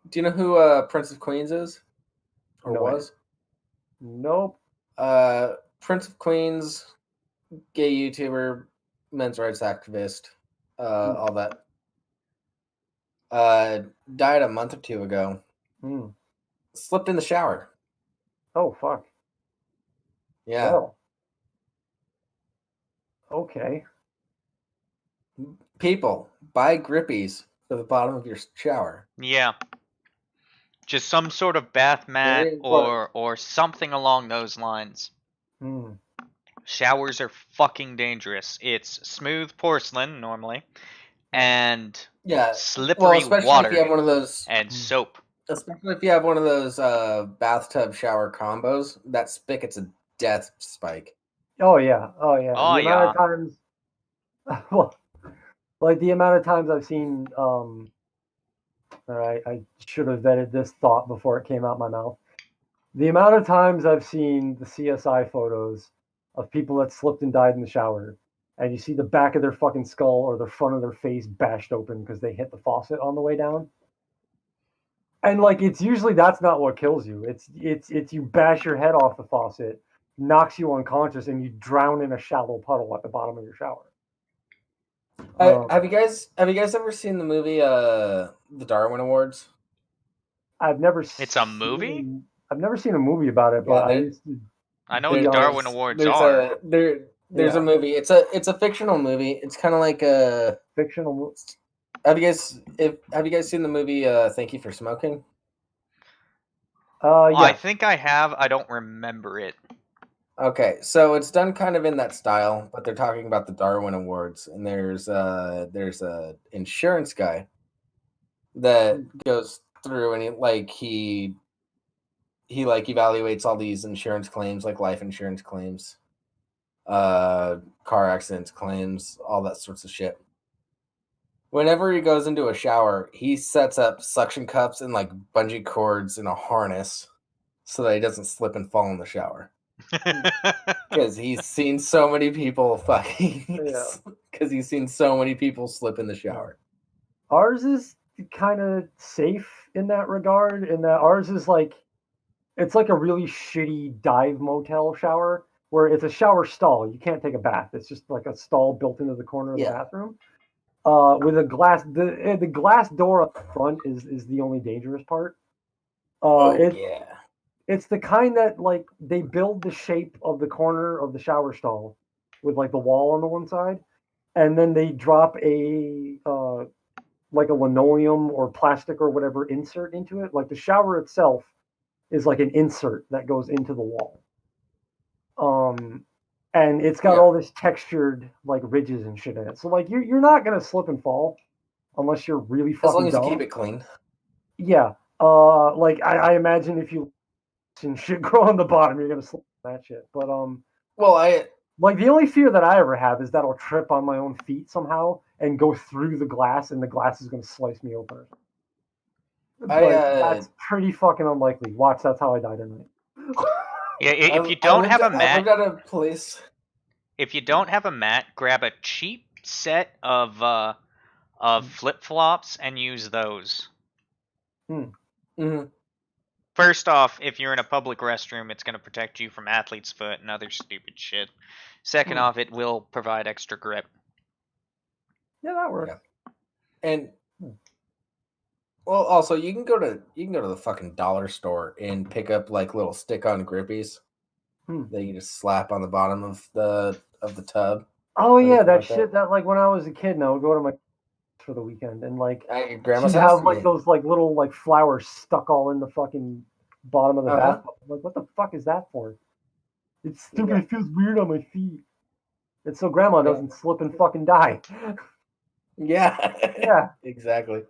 do you know who Prince of Queens is or No idea. was? Nope. Prince of Queens, gay YouTuber, men's rights activist, Hmm. all that. Uh, died a month or two ago. Hmm. Slipped in the shower. Oh fuck. Yeah. Well, okay. People buy grippies to the bottom of your shower. Yeah. Just some sort of bath mat Very important. or something along those lines. Hmm. Showers are fucking dangerous. It's smooth porcelain normally, and Yeah. Well, slippery especially if you water have one of those. and Hmm. soap. Especially if you have one of those bathtub shower combos. That spigot's a death spike. Oh yeah. Oh yeah. Oh The amount yeah. of times, well, like the amount of times I've seen. All right, I should have vetted this thought before it came out my mouth. The amount of times I've seen the CSI photos of people that slipped and died in the shower, and you see the back of their fucking skull or the front of their face bashed open because they hit the faucet on the way down. And like it's usually that's not what kills you. It's you bash your head off the faucet, knocks you unconscious, and you drown in a shallow puddle at the bottom of your shower. Have you guys ever seen the movie the Darwin Awards? I've never It's a movie? seen I've never seen a movie about it, Yeah, but I used to I know what be the on. Darwin Awards are. there's a Yeah, movie. It's a fictional movie. It's kind of like a. fictional. Have you guys seen the movie Thank You for Smoking? I Yes. think I have. I don't remember it. Okay, so it's done kind of in that style, but they're talking about the Darwin Awards, and there's a insurance guy that goes through and he like evaluates all these insurance claims, like life insurance claims, car accidents claims, all that sorts of shit. Whenever he goes into a shower, he sets up suction cups and like bungee cords in a harness so that he doesn't slip and fall in the shower. Because he's seen so many people fucking. Yeah. Because he's seen so many people slip in the shower. Ours is kind of safe in that regard, in that ours is like it's like a really shitty dive motel shower where it's a shower stall. You can't take a bath. It's just like a stall built into the corner of the Yeah. bathroom. With a glass, the glass door up front is the only dangerous part. It Yeah. it's the kind that like they build the shape of the corner of the shower stall with like the wall on the one side, and then they drop a like a linoleum or plastic or whatever insert into it. Like the shower itself is like an insert that goes into the wall. Um, and it's got Yeah. all this textured like ridges and shit in it. So like you're not gonna slip and fall unless you're really As long fucking as you keep dumb. it clean. Yeah. Like I imagine if you and shit grow on the bottom, you're gonna slip on that shit. But Well, I like the only fear that I ever have is that I'll trip on my own feet somehow and go through the glass, and the glass is gonna slice me open. I But that's pretty fucking unlikely. Watch, that's how I died tonight. Yeah, if you I don't lived have a I mat, lived at a place. if you don't have a mat, grab a cheap set of flip flops and use those. Mm-hmm. First off, if you're in a public restroom, it's going to protect you from athlete's foot and other stupid shit. Second off, it will provide extra grip. Yeah, that works. Yeah. And well, also you can go to the fucking dollar store and pick up like little stick-on grippies that you just slap on the bottom of the tub. Oh or yeah, anything that like shit that like when I was a kid and I would go to my for the weekend and like At your grandma's she'd house. have like Yeah. those like little like flowers stuck all in the fucking bottom of the Uh-huh. bathtub. Like what the fuck is that for? It's stupid. Yeah. It feels weird on my feet. It's so grandma Yeah. doesn't slip and fucking die. Yeah. Yeah. Exactly.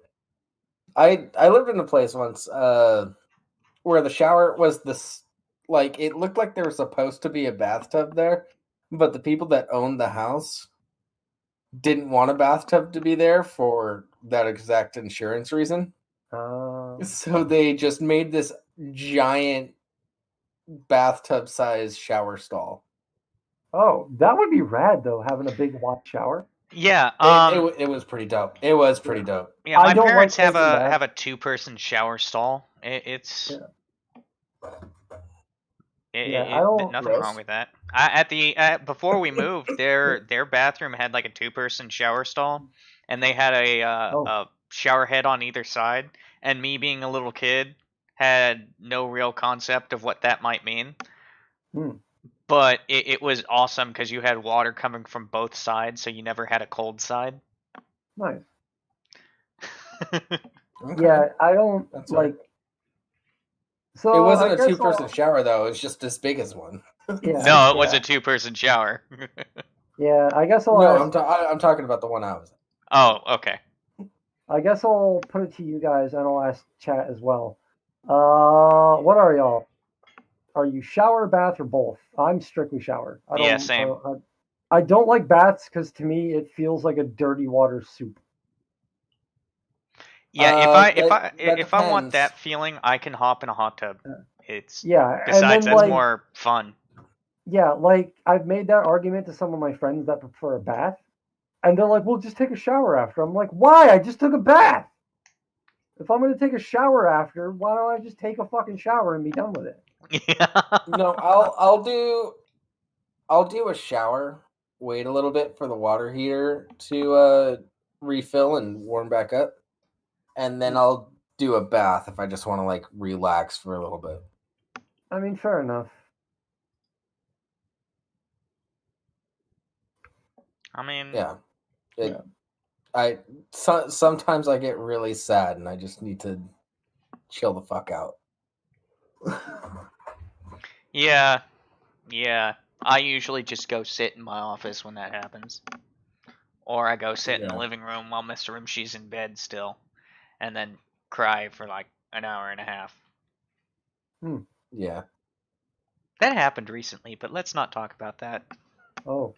I lived in a place once where the shower was this like it looked like there was supposed to be a bathtub there, but the people that owned the house didn't want a bathtub to be there for that exact insurance reason. So they just made this giant bathtub sized shower stall. Oh, that would be rad though, having a big wide shower. Yeah, It was pretty dope. It was pretty dope. yeah. I My don't like parents have taking a baths. have a 2-person shower stall. It's Yeah, I don't. nothing wrong with that. Before we moved, their bathroom had like a 2-person shower stall, and they had a shower head on either side. And me being a little kid had no real concept of what that might mean. But it was awesome because you had water coming from both sides, so you never had a cold side. Nice. Okay. Yeah, I don't That's like. right. So It I wasn't a guess two-person shower though. It was just as big as one. yeah, No, it was yeah, a 2-person shower. yeah. I guess I'll No, ask. I'm talking about the one I was in. Oh, okay. I guess I'll put it to you guys, and I'll ask chat as well. What are y'all? Are you shower, bath, or both? I'm strictly shower. Yeah, same. I don't like baths because to me it feels like a dirty water soup. Yeah, if I if That I that if I want depends. that feeling, I can hop in a hot tub. It's Yeah, and besides then that's like more fun. yeah, like I've made that argument to some of my friends that prefer a bath, and they're like, "Well, just take a shower after." I'm like, "Why? I just took a bath. If I'm gonna take a shower after, why don't I just take a fucking shower and be done with it?" No, I'll do a shower. Wait a little bit for the water heater to refill and warm back up, and then I'll do a bath if I just want to like relax for a little bit. I mean, fair enough. I mean, Yeah, it. Yeah. Sometimes I get really sad and I just need to chill the fuck out. yeah, yeah. I usually just go sit in my office when that happens. Or I go sit in the Yeah. living room while Mr. Rimshee's in bed still, and then cry for like an hour and a half. Yeah. That happened recently, but let's not talk about that. Oh.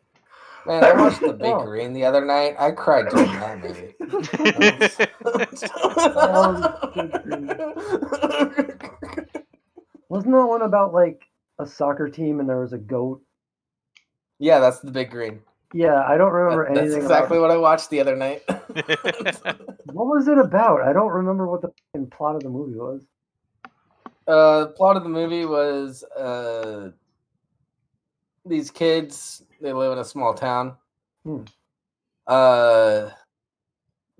Man, I watched The Big Oh. Green the other night. I cried during that movie. Wasn't that one about like a soccer team and there was a goat? Yeah, that's The Big Green. Yeah, I don't remember That's anything about exactly it. what I watched the other night. What was it about? I don't remember what the fucking plot of the movie was. Plot of the movie was these kids, they live in a small town. Hmm.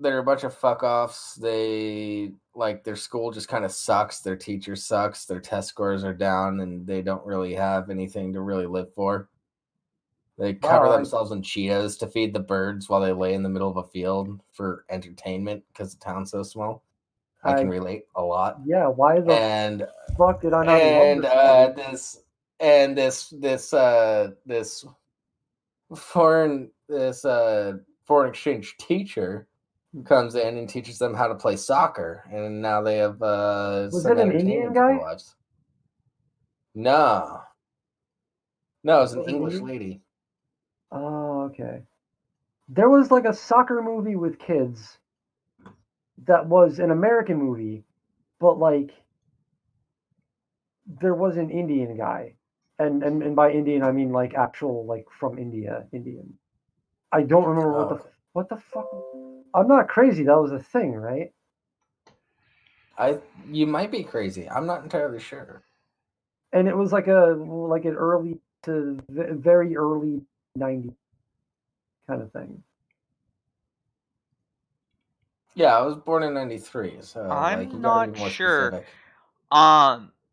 They're a bunch of fuck offs. They like their school just kind of sucks. Their teacher sucks. Their test scores are down, and they don't really have anything to really live for. They cover Wow. themselves in Cheetos to feed the birds while they lay in the middle of a field for entertainment because the town's so small. I can relate a lot. Yeah. Why the And fuck did I not love and this movie? this foreign exchange teacher comes in and teaches them how to play soccer, and now they have Was some it an Indian entertainment in their guy? lives. No, no, it was an Was it English Indian? lady. Oh, okay. There was like a soccer movie with kids that was an American movie, but like there was an Indian guy. And by Indian I mean like actual like from India, Indian. I don't remember Oh, what the fuck. I'm not crazy. That was a thing, right? you might be crazy. I'm not entirely sure. And it was like an early to very early '90s kind of thing. Yeah, I was born in '93, so like you I'm got to be not more sure. specific.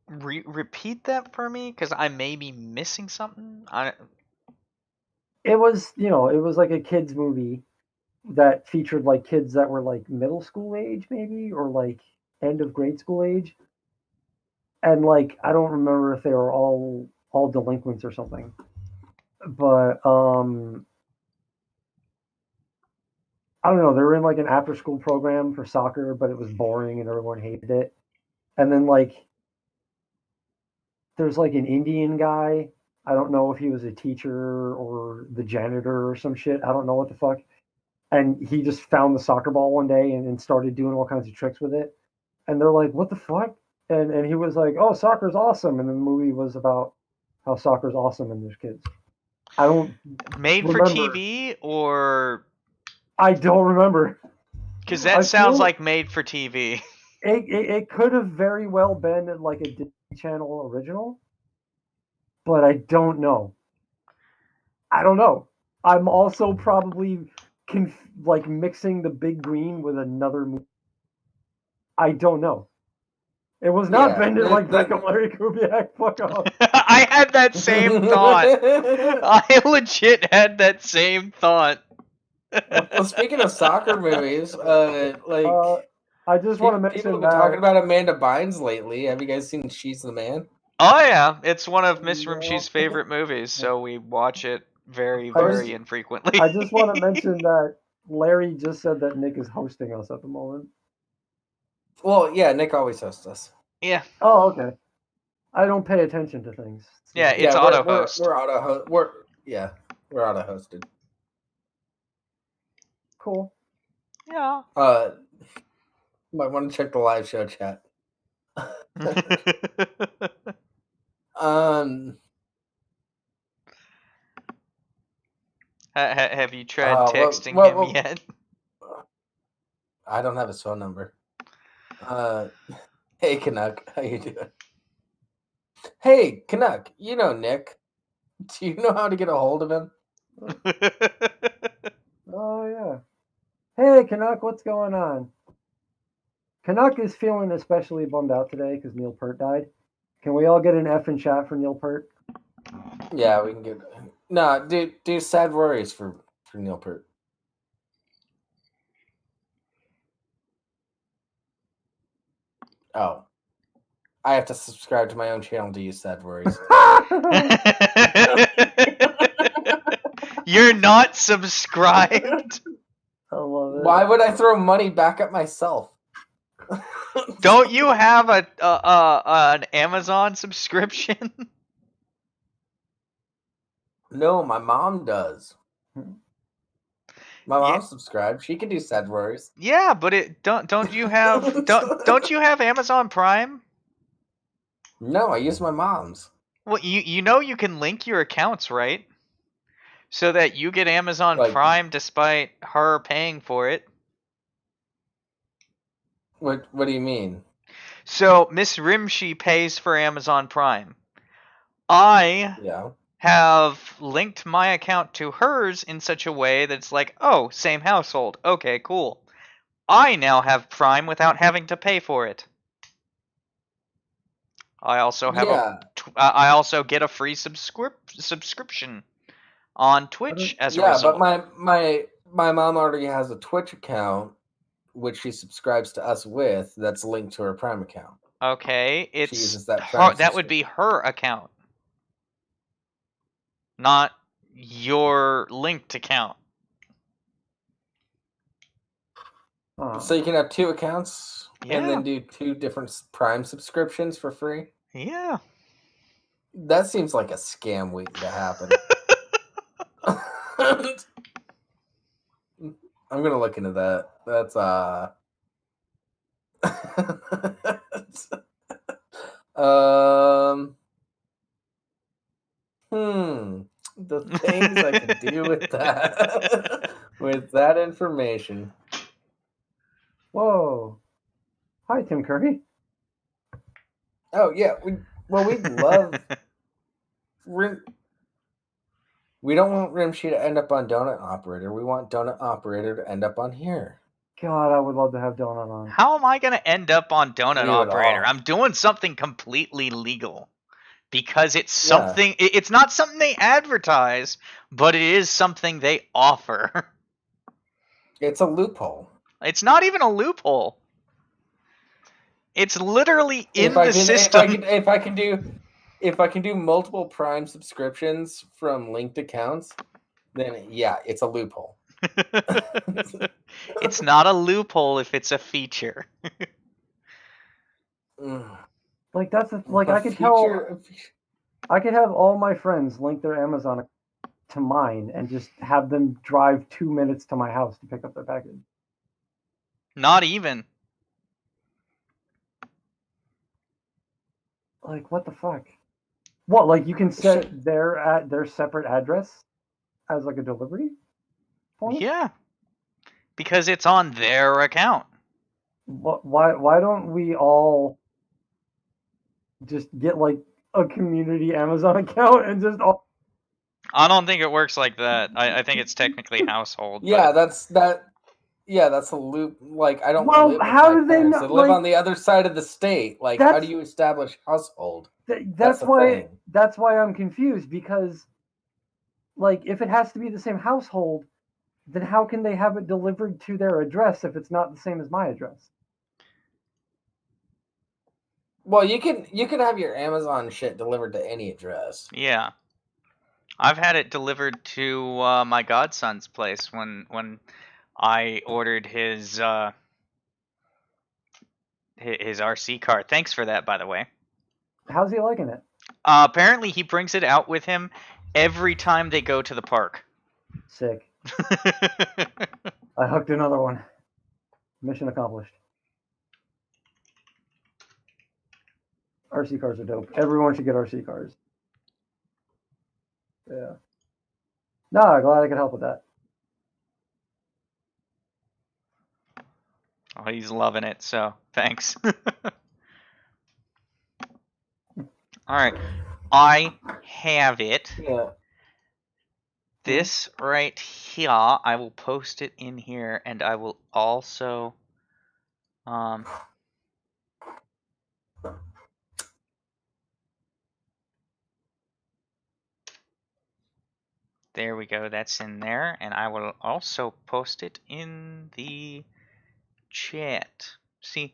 Repeat that for me, because I may be missing something. It was it was like a kids movie that featured like kids that were like middle school age maybe or like end of grade school age, and like I don't remember if they were all delinquents or something, but I don't know. They were in like an after school program for soccer, but it was boring and everyone hated it. And then like there's like an Indian guy. I don't know if he was a teacher or the janitor or some shit. I don't know what the fuck. And he just found the soccer ball one day and started doing all kinds of tricks with it. And they're like, "What the fuck?" And he was like, "Oh, soccer's awesome." And the movie was about how soccer's awesome and there's kids. I don't Made for remember. TV, or I don't remember. because that I sounds feel like made for TV. it could have very well been like a Disney Channel original, but I don't know. I don't know. I'm also probably like mixing the Big Green with another movie. I don't know. It was not Yeah, Bend It Like Beckham, Larry Kubiak. Fuck off. I had that same thought. I legit had that same thought. Well, speaking of soccer movies, Uh, I just want to People mention have been talking that. about Amanda Bynes lately. Have you guys seen She's the Man? Oh yeah, it's one of Miss No. Rimshee's favorite movies, so we watch it very, I just very infrequently. I just want to mention that Larry just said that Nick is hosting us at the moment. Well, yeah, Nick always hosts us. Yeah, Oh, okay. I don't pay attention to things. So. yeah, it's Yeah, auto we're host. we're auto we're auto hosted. Cool. Yeah. Might want to check the live show chat. Um, Have you tried texting him what? yet? I don't have his phone number. Hey Canuck, how you doing? Hey Canuck, you know Nick. Do you know how to get a hold of him? Oh yeah. Hey Canuck, what's going on? Canuck is feeling especially bummed out today because Neil Peart died. Can we all get an F in chat for Neil Peart? Yeah, we can get. No, do sad worries for Neil Peart. Oh, I have to subscribe to my own channel to use sad worries. You're not subscribed. I love it. Why would I throw money back at myself? Don't you have an Amazon subscription? No, my mom does. My Yeah. mom subscribed. She can do sad worries. Yeah, but don't you have don't you have Amazon Prime? No, I use my mom's. Well, you know you can link your accounts, right? So that you get Amazon Like, Prime despite her paying for it. what do you mean? So Miss Rimshee pays for Amazon Prime. I Yeah. have linked my account to hers in such a way that it's like, oh, same household. Okay, cool. I now have Prime without having to pay for it. I also have I also get a free subscription on Twitch as a Yeah, but result. my mom already has a Twitch account which she subscribes to us with that's linked to her Prime account. Okay, She it's uses that Prime that would be her account, not your linked account. So you can have two accounts and Yeah. then do two different Prime subscriptions for free? Yeah. That seems like a scam waiting to happen. I'm gonna look into that. That's um the things I could do with that with that information. Whoa. Hi, Tim Curry. Oh yeah, we'd love we don't want Rimshee to end up on Donut Operator. We want Donut Operator to end up on here. God, I would love to have Donut on. How am I going to end up on Donut We would Operator? all. I'm doing something completely legal. Because it's something, it's not something they advertise, but it is something they offer. It's a loophole. It's not even a loophole. It's literally in the system. If I can do multiple Prime subscriptions from linked accounts, then yeah, it's a loophole. It's not a loophole if it's a feature. Like that's like I could I could have all my friends link their Amazon to mine and just have them drive 2 minutes to my house to pick up their package. Not even. Like what the fuck? What? Like you can set their separate address as like a delivery point? Yeah, because it's on their account. Why don't we all just get like a community Amazon account and just all? I don't think it works like that. I think it's technically household. Yeah, but... that's a loop. Like I don't Well, live with how my do they parents. not They live like? on the other side of the state. Like, how do you establish household? That's why. That's why I'm confused because, like, if it has to be the same household, then how can they have it delivered to their address if it's not the same as my address? Well, you can have your Amazon shit delivered to any address. Yeah. I've had it delivered to my godson's place when I ordered his RC car. Thanks for that, by the way. How's he liking it? Apparently, he brings it out with him every time they go to the park. Sick. I hooked another one. Mission accomplished. RC cars are dope. Everyone should get RC cars. Yeah. No, glad I could help with that. Oh, he's loving it, so thanks. Alright. I have it. Yeah. This right here, I will post it in here, and I will also there we go, that's in there, and I will also post it in the chat. See?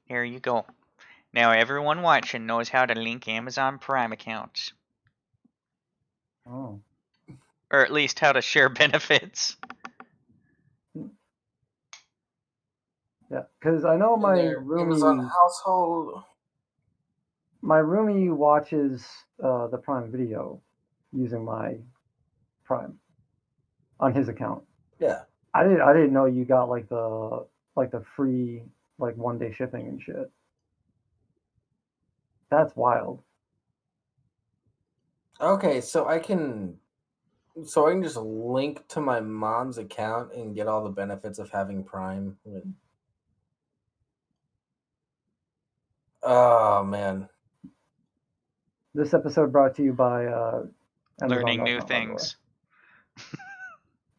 There you go. Now everyone watching knows how to link Amazon Prime accounts. Oh. Or at least how to share benefits. Yeah, because I know my Amazon roomie, household. my roomie watches the Prime Video using my Prime on his account. Yeah. I didn't know you got like the free like 1 day shipping and shit. That's wild. Okay, so I can just link to my mom's account and get all the benefits of having Prime. Oh man. This episode brought to you by Learning new Amazon.com, by the way. things.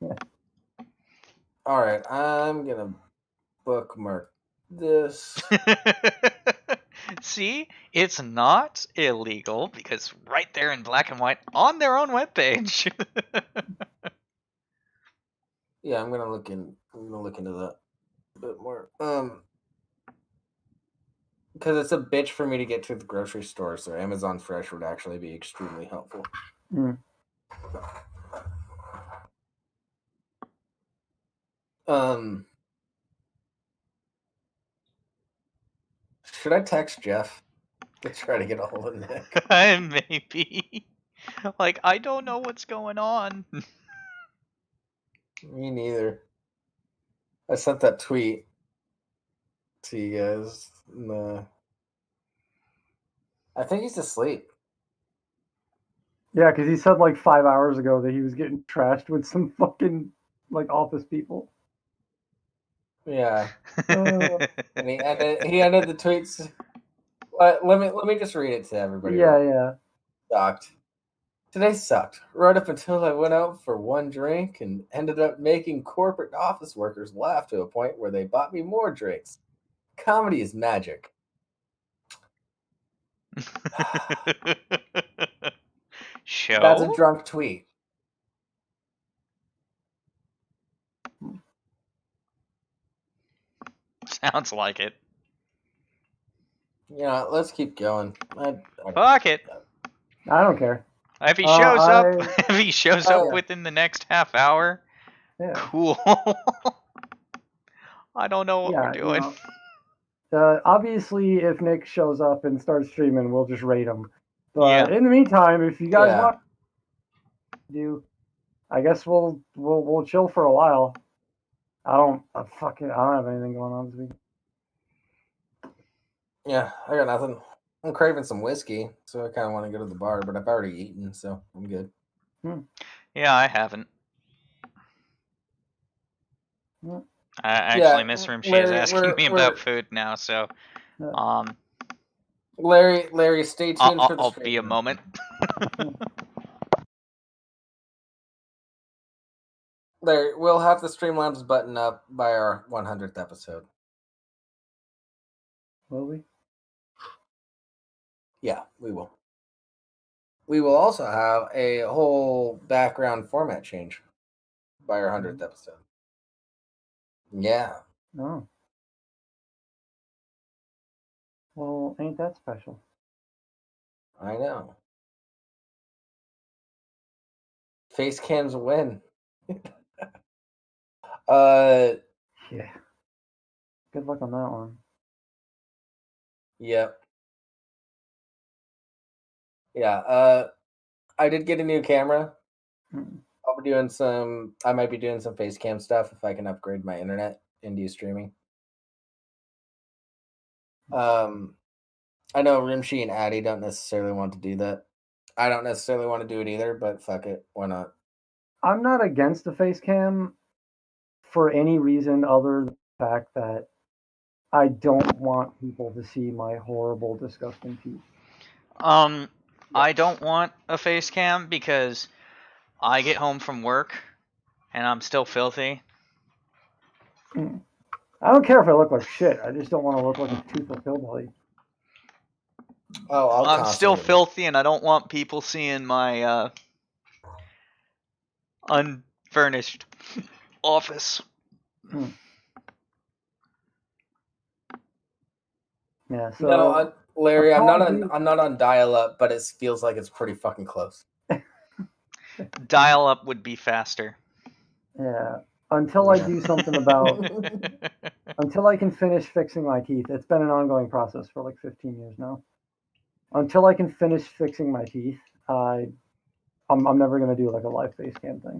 Yeah. All right, I'm gonna bookmark this. See, it's not illegal because right there in black and white on their own webpage. Yeah, I'm gonna look into that a bit more. Because it's a bitch for me to get to the grocery store, so Amazon Fresh would actually be extremely helpful. Mm. Should I text Jeff to try to get a hold of Nick? Maybe. Like, I don't know what's going on. Me neither. I sent that tweet to you guys. I think he's asleep. Yeah, because he said like 5 hours ago that he was getting trashed with some fucking like office people. Yeah. And he ended the tweets. Let me just read it to everybody. Yeah. Sucked. Today sucked. Right up until I went out for one drink and ended up making corporate office workers laugh to a point where they bought me more drinks. Comedy is magic. Show? That's a drunk tweet. Sounds like it. Yeah, let's keep going. Fuck it. I don't care. If he shows up, if he shows up yeah. within the next half hour, Yeah. cool. I don't know what we're doing. You know, obviously, if Nick shows up and starts streaming, we'll just raid him. But in the meantime, if you guys want to do, I guess we'll chill for a while. I don't have anything going on this week. Yeah, I got nothing. I'm craving some whiskey, so I kind of want to go to the bar, but I've already eaten, so I'm good. Yeah, I haven't. I actually Miss Rimshee is asking me about food now, so Larry, stay tuned for the I'll stream. be a moment. Larry, we'll have the Streamlabs button up by our 100th episode. Will we? Yeah, we will. We will also have a whole background format change by our 100th episode. Yeah. Oh. Well, ain't that special? I know. Face cams win. uh, Yeah. Good luck on that one. yep. Yeah. I did get a new camera. Mm. I'll be doing some. I might be doing some face cam stuff if I can upgrade my internet and do streaming. I know Rimshee and Addy don't necessarily want to do that. I don't necessarily want to do it either, but fuck it, why not? I'm not against the face cam for any reason other than the fact that I don't want people to see my horrible, disgusting teeth. Yeah. Yeah. I don't want a face cam because I get home from work and I'm still filthy. Mm. I don't care if I look like shit. I just don't want to look like a toothless hillbilly. Oh, I'll I'm still constantly. filthy and I don't want people seeing my unfurnished office. Mm. Yeah, No, so Larry, I'm not on. apologies. I'm not on dial up, but it feels like it's pretty fucking close. Dial up would be faster. Yeah, until I do something about, until I can finish fixing my teeth. It's been an ongoing process for like 15 years now. Until I can finish fixing my teeth, I'm never gonna do like a live face cam thing.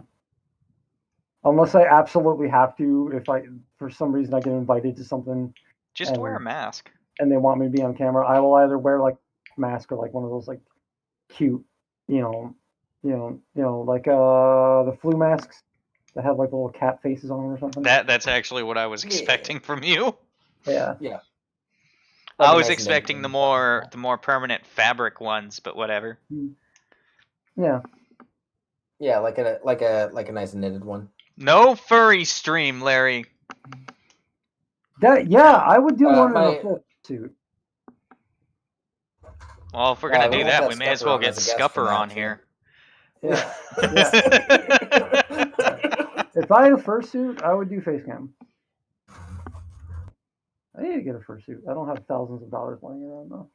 Unless I absolutely have to, if I for some reason I get invited to something Just wear a and mask. they want me to be on camera, I will either wear like a mask or like one of those like cute, like the flu masks that have like little cat faces on them or something. That's actually what I was Yeah. expecting from you. Yeah. Yeah. Like I a was nice knitted expecting one. the more permanent fabric ones, but whatever. Yeah. Yeah, like a nice knitted one. No furry stream, Larry. I would do one in a My full suit. Well, if we're gonna we do have to that, have we may as Scupper well on get as a guest for Scupper that on shit. here. Yeah. Yeah. If I had a fursuit, I would do face cam. I need to get a fursuit. I don't have thousands of dollars laying around though.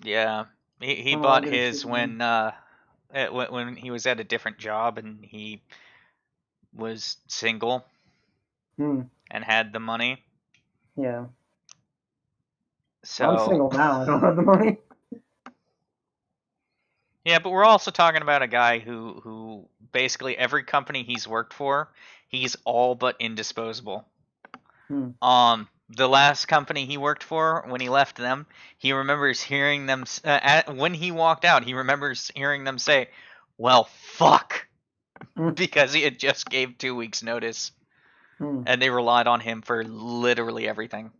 Yeah, he I don't know, I'll bought get a his suit, man. when he was at a different job and he was single Hmm. and had the money. Yeah. I'm So single now. I don't have the money. yeah, but we're also talking about a guy who basically every company he's worked for, he's all but indisposable. Hmm. The last company he worked for, when he left them, he remembers hearing them when he walked out. He remembers hearing them say, "Well, fuck," Hmm. because he had just gave 2 weeks notice, Hmm. and they relied on him for literally everything.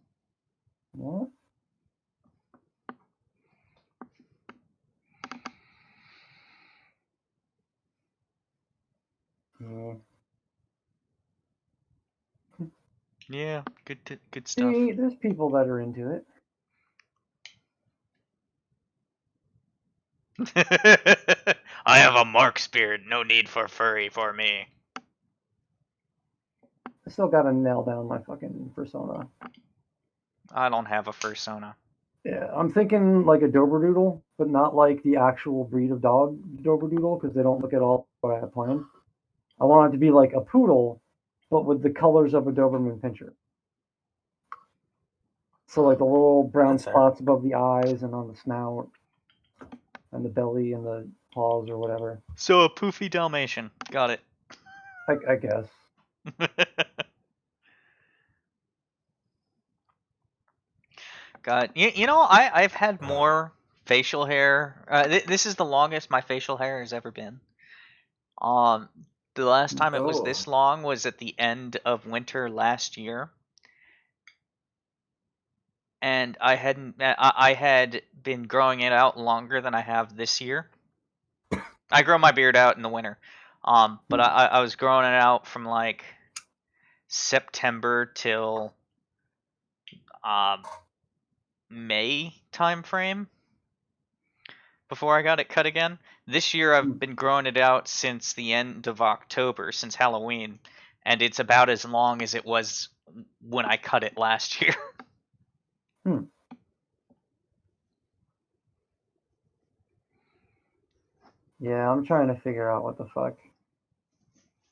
What? Yeah. Yeah, good stuff. See, there's people that are into it. I have a Mark's beard. No need for furry for me. I still gotta nail down my fucking persona. I don't have a fursona. Yeah, I'm thinking like a Doberdoodle, but not like the actual breed of dog Doberdoodle because they don't look at all what I had planned. I want it to be like a poodle, but with the colors of a Doberman Pinscher. So like the little brown That's fair. spots above the eyes and on the snout and the belly and the paws or whatever. So a poofy Dalmatian. Got it. I guess. Got it. You know, I've had more facial hair. This is the longest my facial hair has ever been. Um, the last time it was this Oh, long was at the end of winter last year, and I had been growing it out longer than I have this year. I grow my beard out in the winter, but I was growing it out from like September till um May time frame before I got it cut again. This year I've been growing it out since the end of October, since Halloween, and it's about as long as it was when I cut it last year. Hmm. Yeah, I'm trying to figure out what the fuck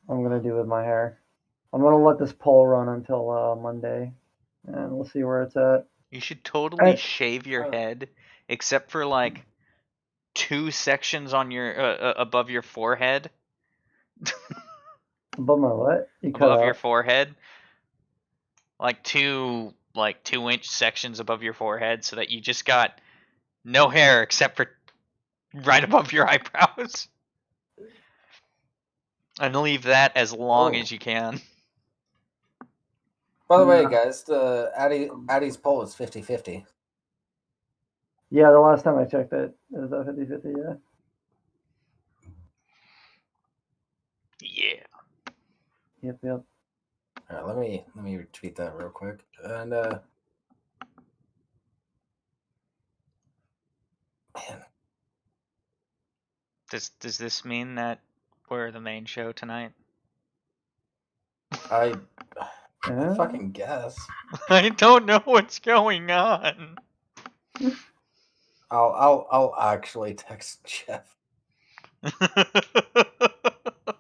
I'm gonna do with my hair. I'm gonna let this poll run until Monday, and we'll see where it's at. You should totally shave your head, except for like 2 sections on your above your forehead. Above my what? You cut Above your out. forehead, like 2-inch sections above your forehead, so that you just got no hair except for right above your eyebrows, and leave that as long as you can. By the way, guys, the Addie's poll is 50-50. Yeah, the last time I checked it was 50-50, yeah. Yeah. Yep. All right, let me retweet that real quick. And man, Does this mean that we're the main show tonight? I fucking guess. I don't know what's going on. I'll actually text Jeff.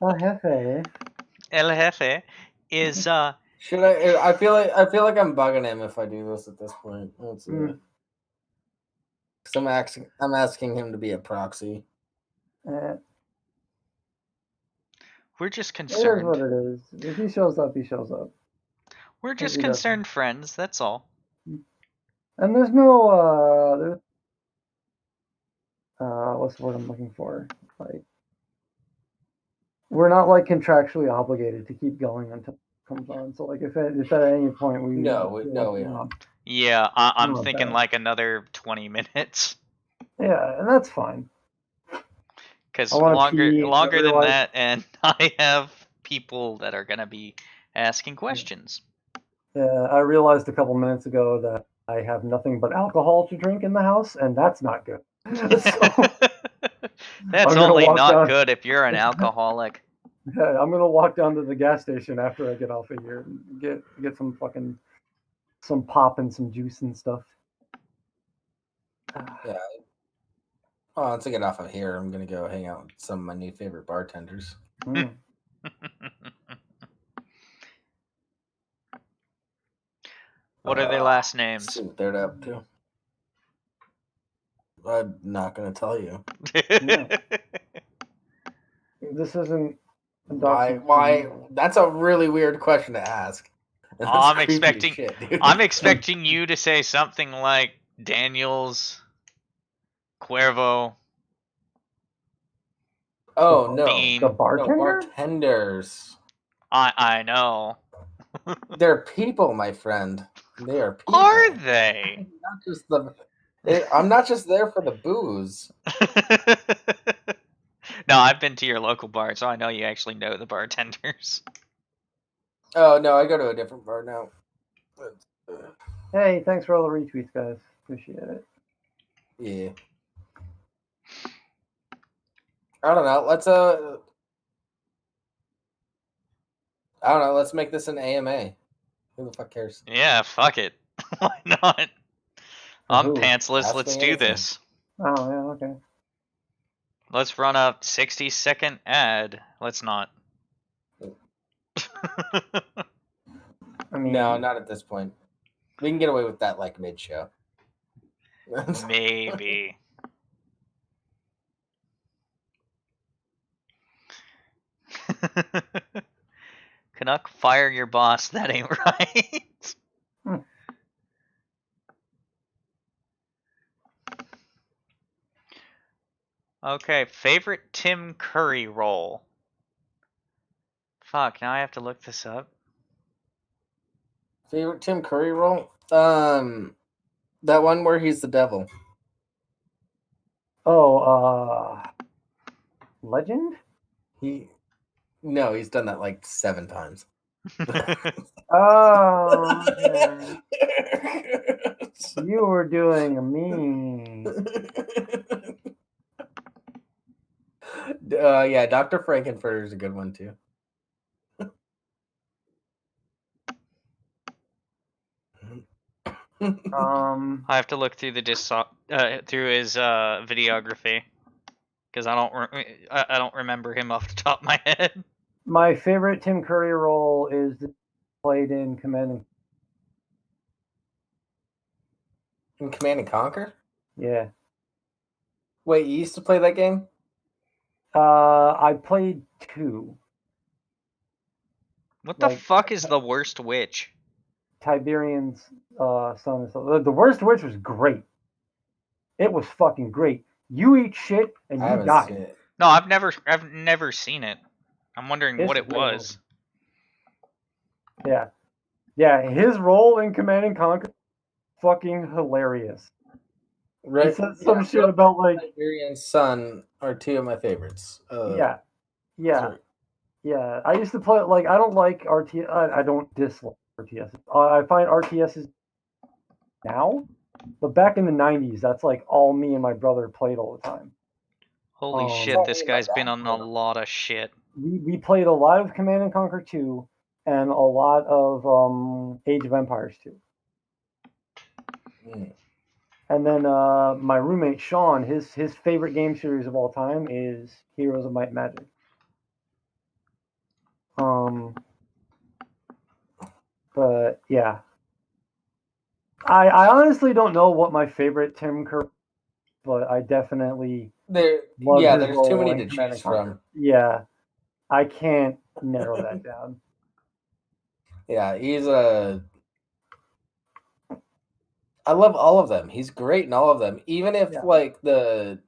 El Jefe. El Jefe is Should I feel like I'm bugging him if I do this at this point. Let's see. Cause I'm asking him to be a proxy. We're just It is concerned. what it is. If he shows up, he shows up. We're just concerned friends, that's all. And there's no what's the word I'm looking for? Like, we're not like contractually obligated to keep going until it comes on. So like if at any point we No. Yeah, I'm thinking like another 20 minutes. Yeah, and that's fine. Because longer than that, and I have people that are gonna be asking questions. Yeah, I realized a couple minutes ago that I have nothing but alcohol to drink in the house, and that's not good. That's only not good if you're an alcoholic. Yeah, I'm gonna walk down to the gas station after I get off of here and get some pop and some juice and stuff. Yeah. Oh, once I get off of here, I'm gonna go hang out with some of my new favorite bartenders. What are their last names? See what they're up to. I'm not gonna tell you. No. This isn't. Why? That's a really weird question to ask. I'm expecting you to say something like Daniels, Cuervo. Oh no, the bartender? No, bartenders. I know. They're people, my friend. They are people. Are they? Not just I'm not just there for the booze. No, I've been to your local bar, so I know you actually know the bartenders. Oh no, I go to a different bar now. Hey, thanks for all the retweets, guys. Appreciate it. Yeah. I don't know. Let's make this an AMA. Who the fuck cares? Yeah, fuck it. Why not? I'm pantsless. Let's do this. Oh yeah, okay. Let's run a 60-second ad. Let's not. I mean, no, not at this point. We can get away with that like mid-show. Maybe. Canuck, fire your boss. That ain't right. Okay, favorite Tim Curry role. Fuck, now I have to look this up. Favorite Tim Curry role? That one where he's the devil. Oh, Legend? No, he's done that like 7 times. Oh, okay. You were doing a meme. Yeah, Dr. Frankenfurter is a good one too. I have to look through the through his videography because I don't remember him off the top of my head. My favorite Tim Curry role is played in Command and Conquer? Yeah. Wait, you used to play that game? I played 2. What the fuck is the worst witch? Tiberian's son. The worst witch was great. It was fucking great. You eat shit and you die. No, I've never seen it. I'm wondering what it was. Yeah. Yeah, his role in Command and Conquer, fucking hilarious. Right. He said some shit about like Tiberian's son are 2 of my favorites. Yeah. I used to play I don't like RTS. I don't dislike RTS. I find RTSs now, but back in the 90s, that's like all me and my brother played all the time. Holy shit, this guy's been on a lot of shit. We played a lot of Command and Conquer 2 and a lot of Age of Empires 2. And then my roommate Sean, his favorite game series of all time is Heroes of Might and Magic. But yeah, I honestly don't know what my favorite Tim Curry, but I definitely there's too many to choose from. Yeah, I can't narrow that down. Yeah, I love all of them. He's great in all of them. Even if the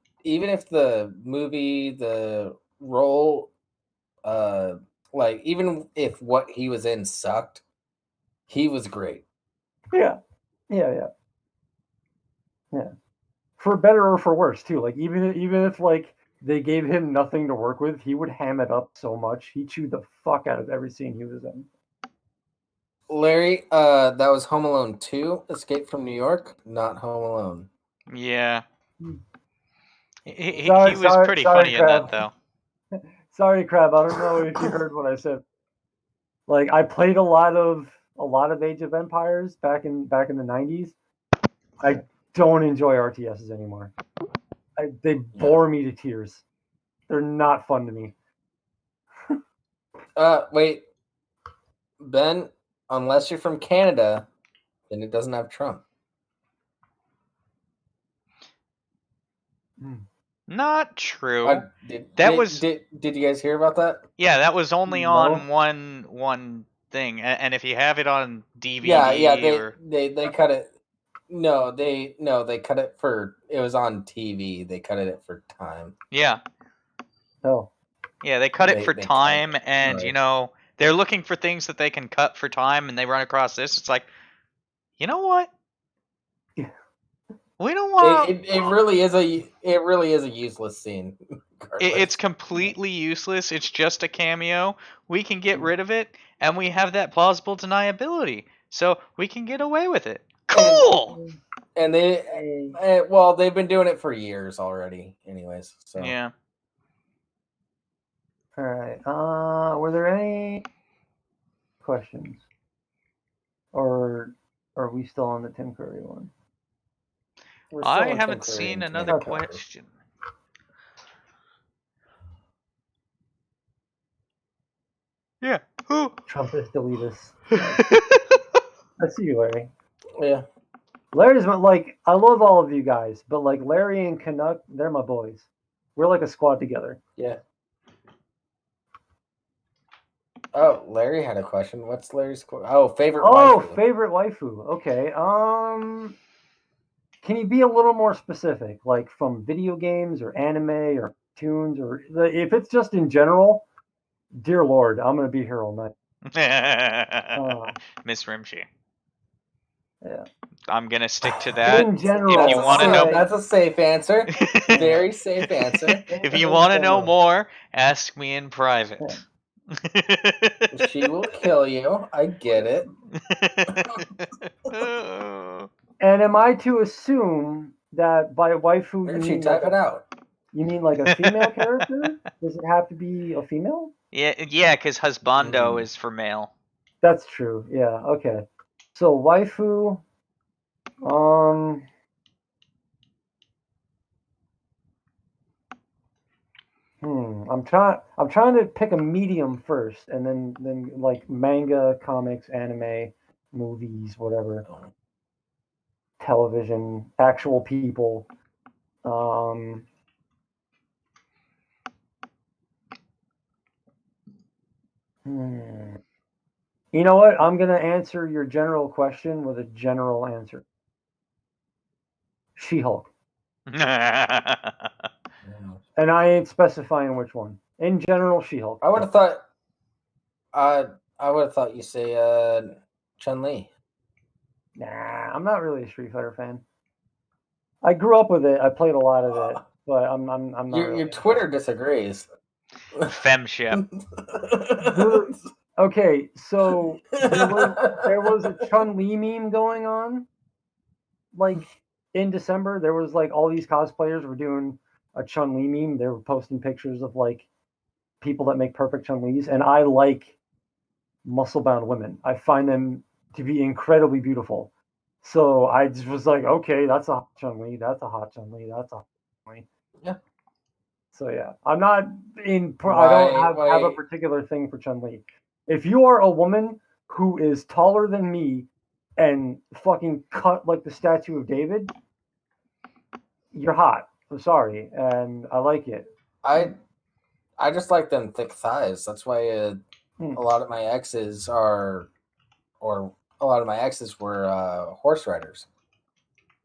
movie, the role, even if what he was in sucked, he was great. Yeah. For better or for worse too. Like even if like they gave him nothing to work with, he would ham it up so much. He chewed the fuck out of every scene he was in. Larry, that was Home Alone 2, Escape from New York, not Home Alone. Yeah. He was pretty funny in that, though. Sorry, Crab. I don't know if you heard what I said. Like, I played a lot of Age of Empires back in the 90s. I don't enjoy RTSs anymore. They bore me to tears. They're not fun to me. Wait. Ben, unless you're from Canada, then it doesn't have Trump. Not true. Did you guys hear about that? Yeah, that was only on one thing, and if you have it on DVD, they cut it. No, they cut it for. It was on TV. They cut it for time. Yeah. Oh. Yeah, they cut it for time, and they're looking for things that they can cut for time, and they run across this. It's like, you know what? We don't want. It really is a useless scene. It's completely useless. It's just a cameo. We can get rid of it, and we have that plausible deniability, so we can get away with it. Cool. And they've been doing it for years already, anyways. So yeah. All right. Were there any questions, or are we still on the Tim Curry one? I haven't seen another question. Yeah. Who? Trumpist elitist. I see you, Larry. Yeah. Larry's like, I love all of you guys, but like Larry and Canuck, they're my boys. We're like a squad together. Yeah. Oh, Larry had a question. What's Larry's question? Oh, favorite waifu. Favorite waifu. Okay. Can you be a little more specific, like from video games or anime or cartoons, or if it's just in general? Dear Lord, I'm gonna be here all night. Miss Rimshee. Yeah. I'm gonna stick to that. In general, if you want to know, that's a safe answer. Very safe answer. If you want to know more, ask me in private. Yeah. She will kill you. I get it. And am I to assume that by waifu you mean type it out? You mean like a female character? Does it have to be a female? Yeah, because husbando is for male. That's true. Yeah. Okay. So waifu. Um. I'm trying to pick a medium first, and then like manga, comics, anime, movies, whatever, television, actual people. Um. Hmm. You know what? I'm gonna answer your general question with a general answer. She-Hulk, and I ain't specifying which one. In general, She-Hulk. I would have thought. I would have thought you say Chun Li. Nah, I'm not really a Street Fighter fan. I grew up with it. I played a lot of it, but I'm not really. Your Twitter disagrees. Femship. Okay, so there was a Chun Li meme going on, like in December. There was like all these cosplayers were doing a Chun Li meme. They were posting pictures of like people that make perfect Chun Li's, and I like muscle bound women. I find them to be incredibly beautiful. So I just was like, okay, that's a hot Chun Li. That's a hot Chun Li. That's a hot Chun Li. Yeah. So yeah, I'm not in. I don't Why? have a Why? particular thing for Chun Li. If you are a woman who is taller than me and fucking cut like the statue of David, you're hot. I'm sorry, and I like it. I just like them thick thighs. That's why Hmm. a lot of my exes are, or a lot of my exes were horse riders.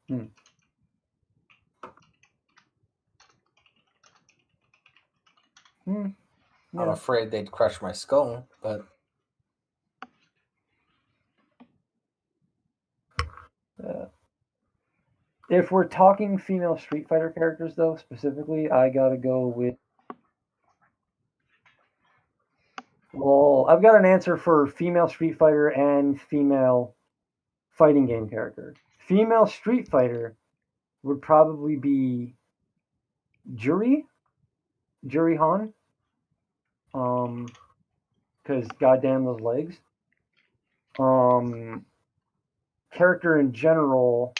Hmm. Hmm. I'm Yeah. afraid they'd crush my skull, but If we're talking female Street Fighter characters, though, specifically, I gotta go with. Well, I've got an answer for female Street Fighter and female fighting game character. Female Street Fighter would probably be Juri, Juri Han. Because goddamn those legs. Um, Character in general,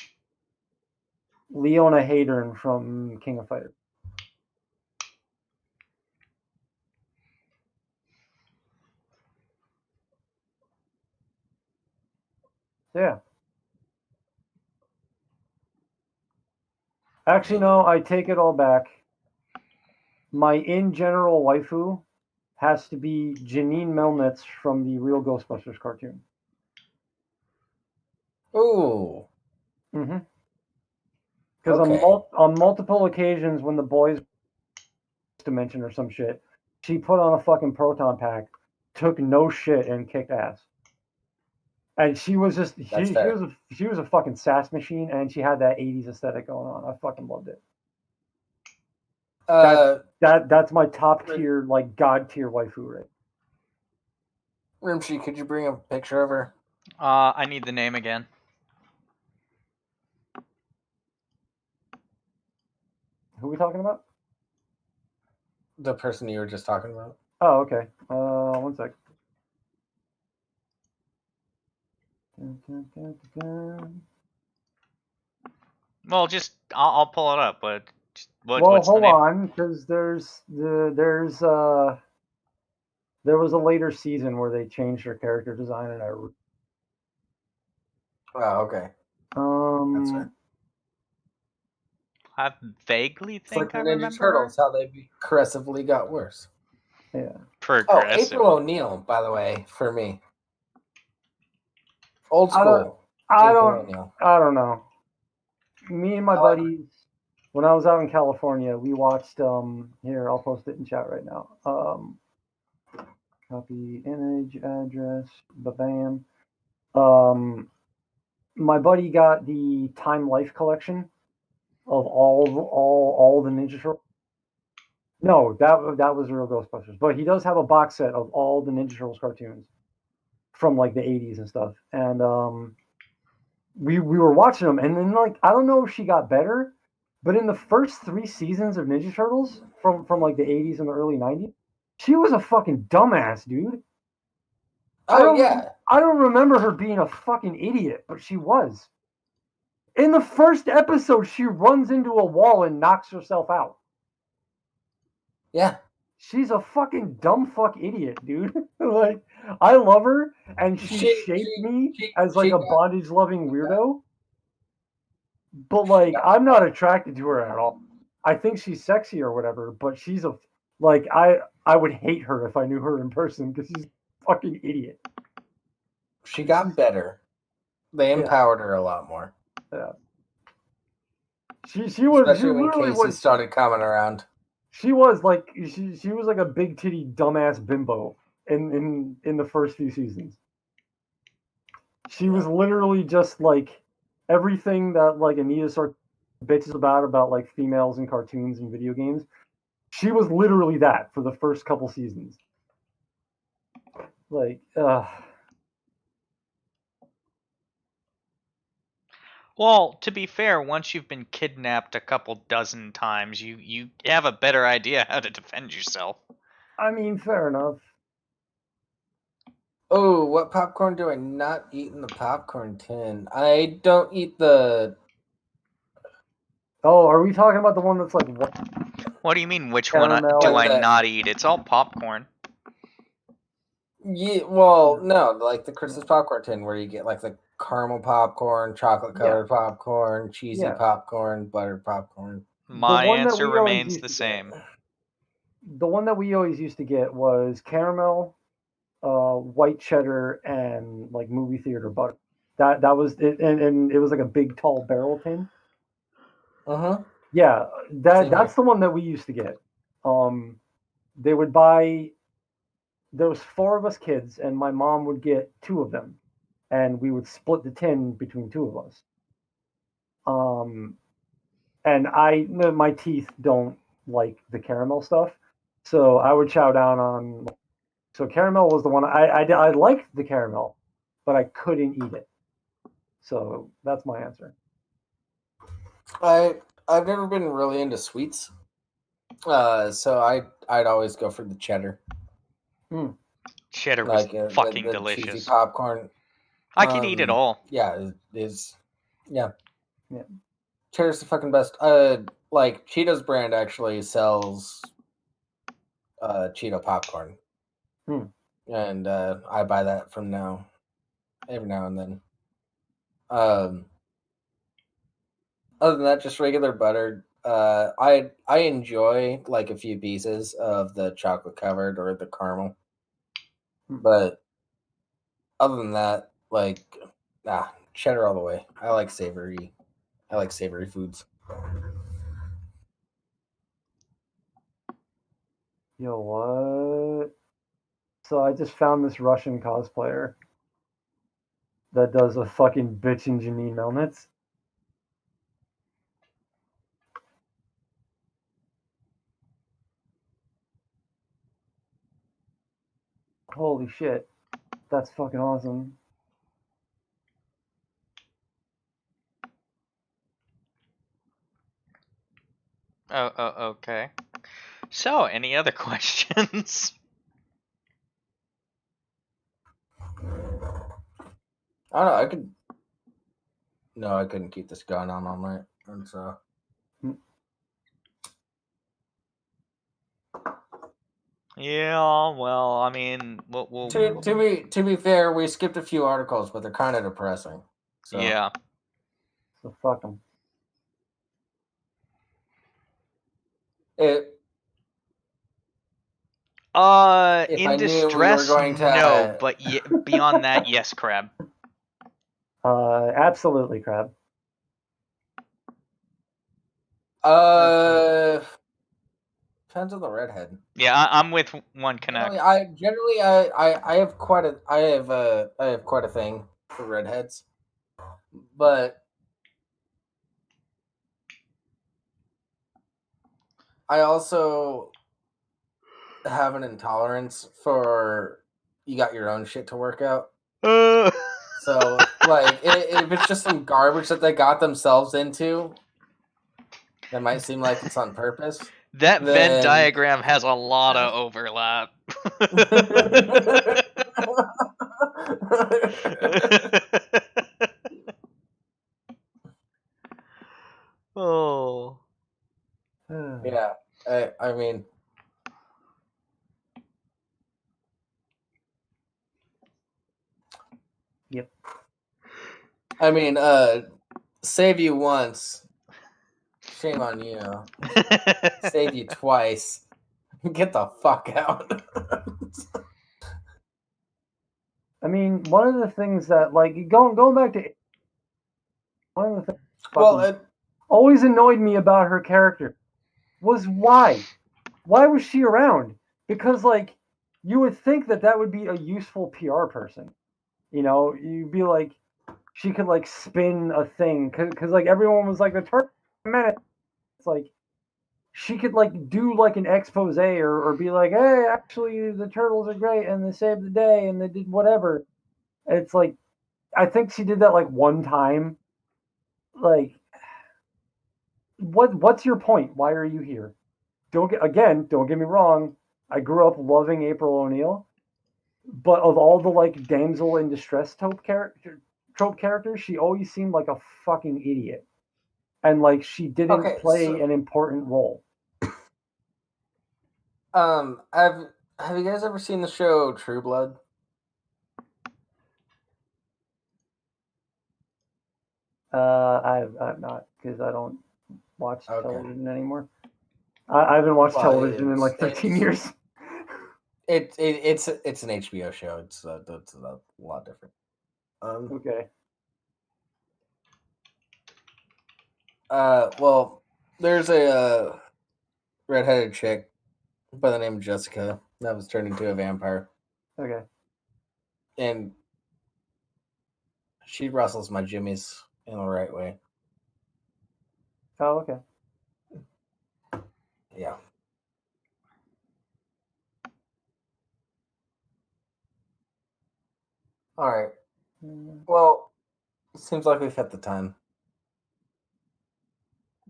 Leona Hadern from King of Fighters. So yeah. Actually, no, I take it all back. My in general waifu has to be Janine Melnitz from the Real Ghostbusters cartoon. ooh, Mm-hmm. Because okay, on multiple occasions when the boys dimension or some shit, she put on a fucking proton pack, took no shit, and kicked ass. And she was just that's she was a fucking sass machine, and she had that '80s aesthetic going on. I fucking loved it. That's fair. that's my top tier, like god tier waifu, right? Rimshee, could you bring a picture of her? I need the name again. Who are we talking about? The person you were just talking about. Oh, okay. One sec. Well, just I'll pull it up. But Well, what's the hold name? on, because there was a later season where they changed her character design, and Oh, okay, that's right. I vaguely It's like think the I Ninja remember her. Turtles, how they progressively got worse. yeah. Oh, April Progressively. O'Neil, by the way, for me. Old I don't school I April don't O'Neil. I don't know. Me and my I like buddies, when I was out in California, we watched here, I'll post it in chat right now. Copy image address, bam. My buddy got the Time Life collection of all the Ninja Turtles. No, that was the real Ghostbusters. But he does have a box set of all the Ninja Turtles cartoons from like the '80s and stuff. And we were watching them, and then like I don't know if she got better, but in the first 3 seasons of Ninja Turtles from like the '80s and the early '90s, she was a fucking dumbass, dude. I Oh don't yeah, I don't remember her being a fucking idiot, but she was. In the first episode, she runs into a wall and knocks herself out. Yeah. She's a fucking dumb fuck idiot, dude. Like, I love her, and she shaped me as like a bondage loving weirdo. But like, I'm not attracted to her at all. I think she's sexy or whatever, but she's a like I would hate her if I knew her in person because she's a fucking idiot. She got better. They empowered her a lot more. Yeah. She was especially when Casey started coming around. She was like she was like a big titty dumbass bimbo in the first few seasons. She was literally just like everything that like Anita sort of bitches about like females in cartoons and video games. She was literally that for the first couple seasons. Like, Well, to be fair, once you've been kidnapped a couple dozen times, you have a better idea how to defend yourself. I mean, fair enough. Oh, what popcorn do I not eat in the popcorn tin? I don't eat the... Oh, are we talking about the one that's like... What do you mean, which one do I not eat? It's all popcorn. Yeah, well, no, like the Christmas popcorn tin where you get like the caramel popcorn, chocolate-covered popcorn, cheesy popcorn, buttered popcorn. My answer remains the same. The one that we always used to get was caramel, white cheddar, and like movie theater butter. That was it, and it was like a big tall barrel tin. Yeah, that's the one that we used to get. They would buy. There was 4 of us kids, and my mom would get 2 of them, and we would split the tin between 2 of us. And my teeth don't like the caramel stuff, so I would chow down on. So caramel was the one I liked the caramel, but I couldn't eat it. So that's my answer. I've never been really into sweets, so I'd always go for the cheddar. Cheddar was fucking the delicious. Cheesy popcorn. I can eat it all. Yeah, it is. Yeah. Yeah. Cheddar's the fucking best. Like Cheetos brand actually sells Cheeto popcorn. And I buy that from every now and then. Other than that, just regular buttered. I enjoy like a few pieces of the chocolate covered or the caramel, but other than that, like cheddar all the way. I like savory foods. Yo, what? So I just found this Russian cosplayer that does a fucking bitchin' Janine Melnitz. Holy shit. That's fucking awesome. Oh, okay. So, any other questions? I don't know. I couldn't keep this going on all night, and so. Yeah, well, I mean, we'll To be fair, we skipped a few articles, but they're kind of depressing. So. Yeah. So fuck them. In distress, no, but beyond that, yes, Crab. Absolutely, Crab. Depends on the redhead. Yeah, I'm with one Canuck. I have quite a thing for redheads, but I also have an intolerance for you got your own shit to work out. So like if it's just some garbage that they got themselves into, that might seem like it's on purpose. That Venn diagram has a lot of overlap. Oh. Yeah, I mean, Yep. I mean, save you once, shame on you. Save you twice, get the fuck out. I mean, one of the things that like going back to one of the things that Well, fucking always annoyed me about her character was why was she around? Because like you would think that that would be a useful PR person. You know, you'd be like she could like spin a thing because like everyone was like the turtle minute. It's like she could like do like an expose or be like, hey, actually the turtles are great and they saved the day and they did whatever. It's like I think she did that like one time. Like what's your point? Why are you here? Don't get me wrong. I grew up loving April O'Neil, but of all the like damsel in distress trope characters, she always seemed like a fucking idiot, and like she didn't okay, play so an important role. have you guys ever seen the show True Blood? I've not because I don't watch Okay, television anymore. I haven't watched well, television in like 13 years. it's an HBO show. It's a lot different. Okay. Well, there's a redheaded chick by the name of Jessica that was turned into a vampire, Okay. and she rustles my jimmies in the right way. Oh, okay. Yeah. All right. Well, it seems like we've hit the time.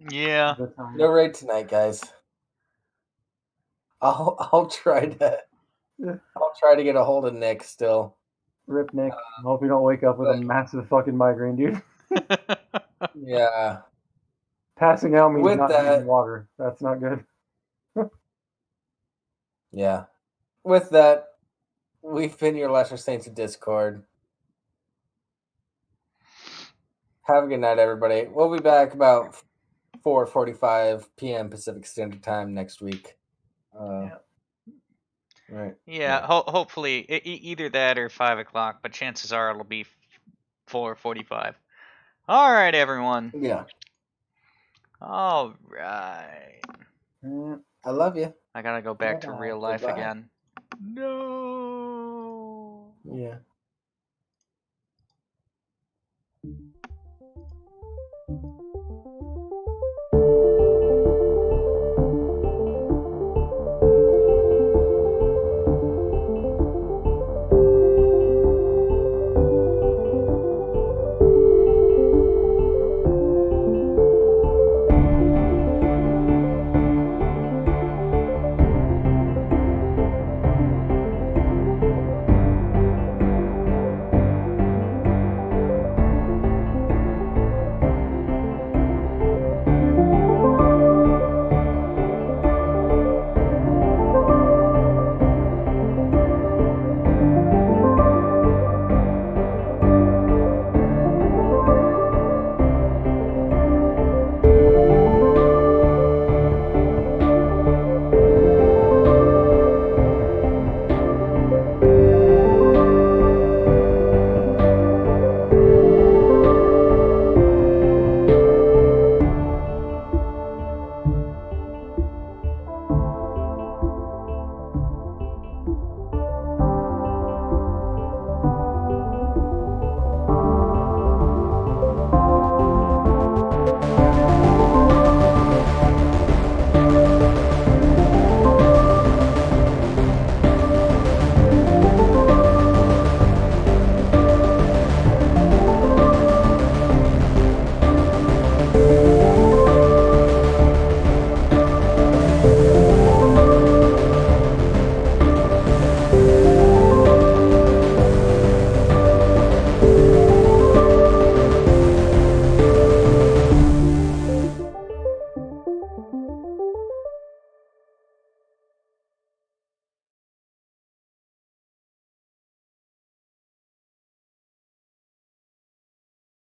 Yeah. The time. No raid tonight, guys. I'll try to get a hold of Nick still. Rip Nick. Hope you don't wake up with a But massive fucking migraine, dude. yeah. Passing out means With not drinking that, water. That's not good. yeah. With that, we've been your Lesser Saints of Discord. Have a good night, everybody. We'll be back about 4:45 p.m. Pacific Standard Time next week. Yeah. Right. Yeah, hopefully either that or 5 o'clock, but chances are it'll be 4:45. All right, everyone. Yeah. All right. I love you. I gotta go back to Bye-bye. real life Goodbye. again. No. Yeah.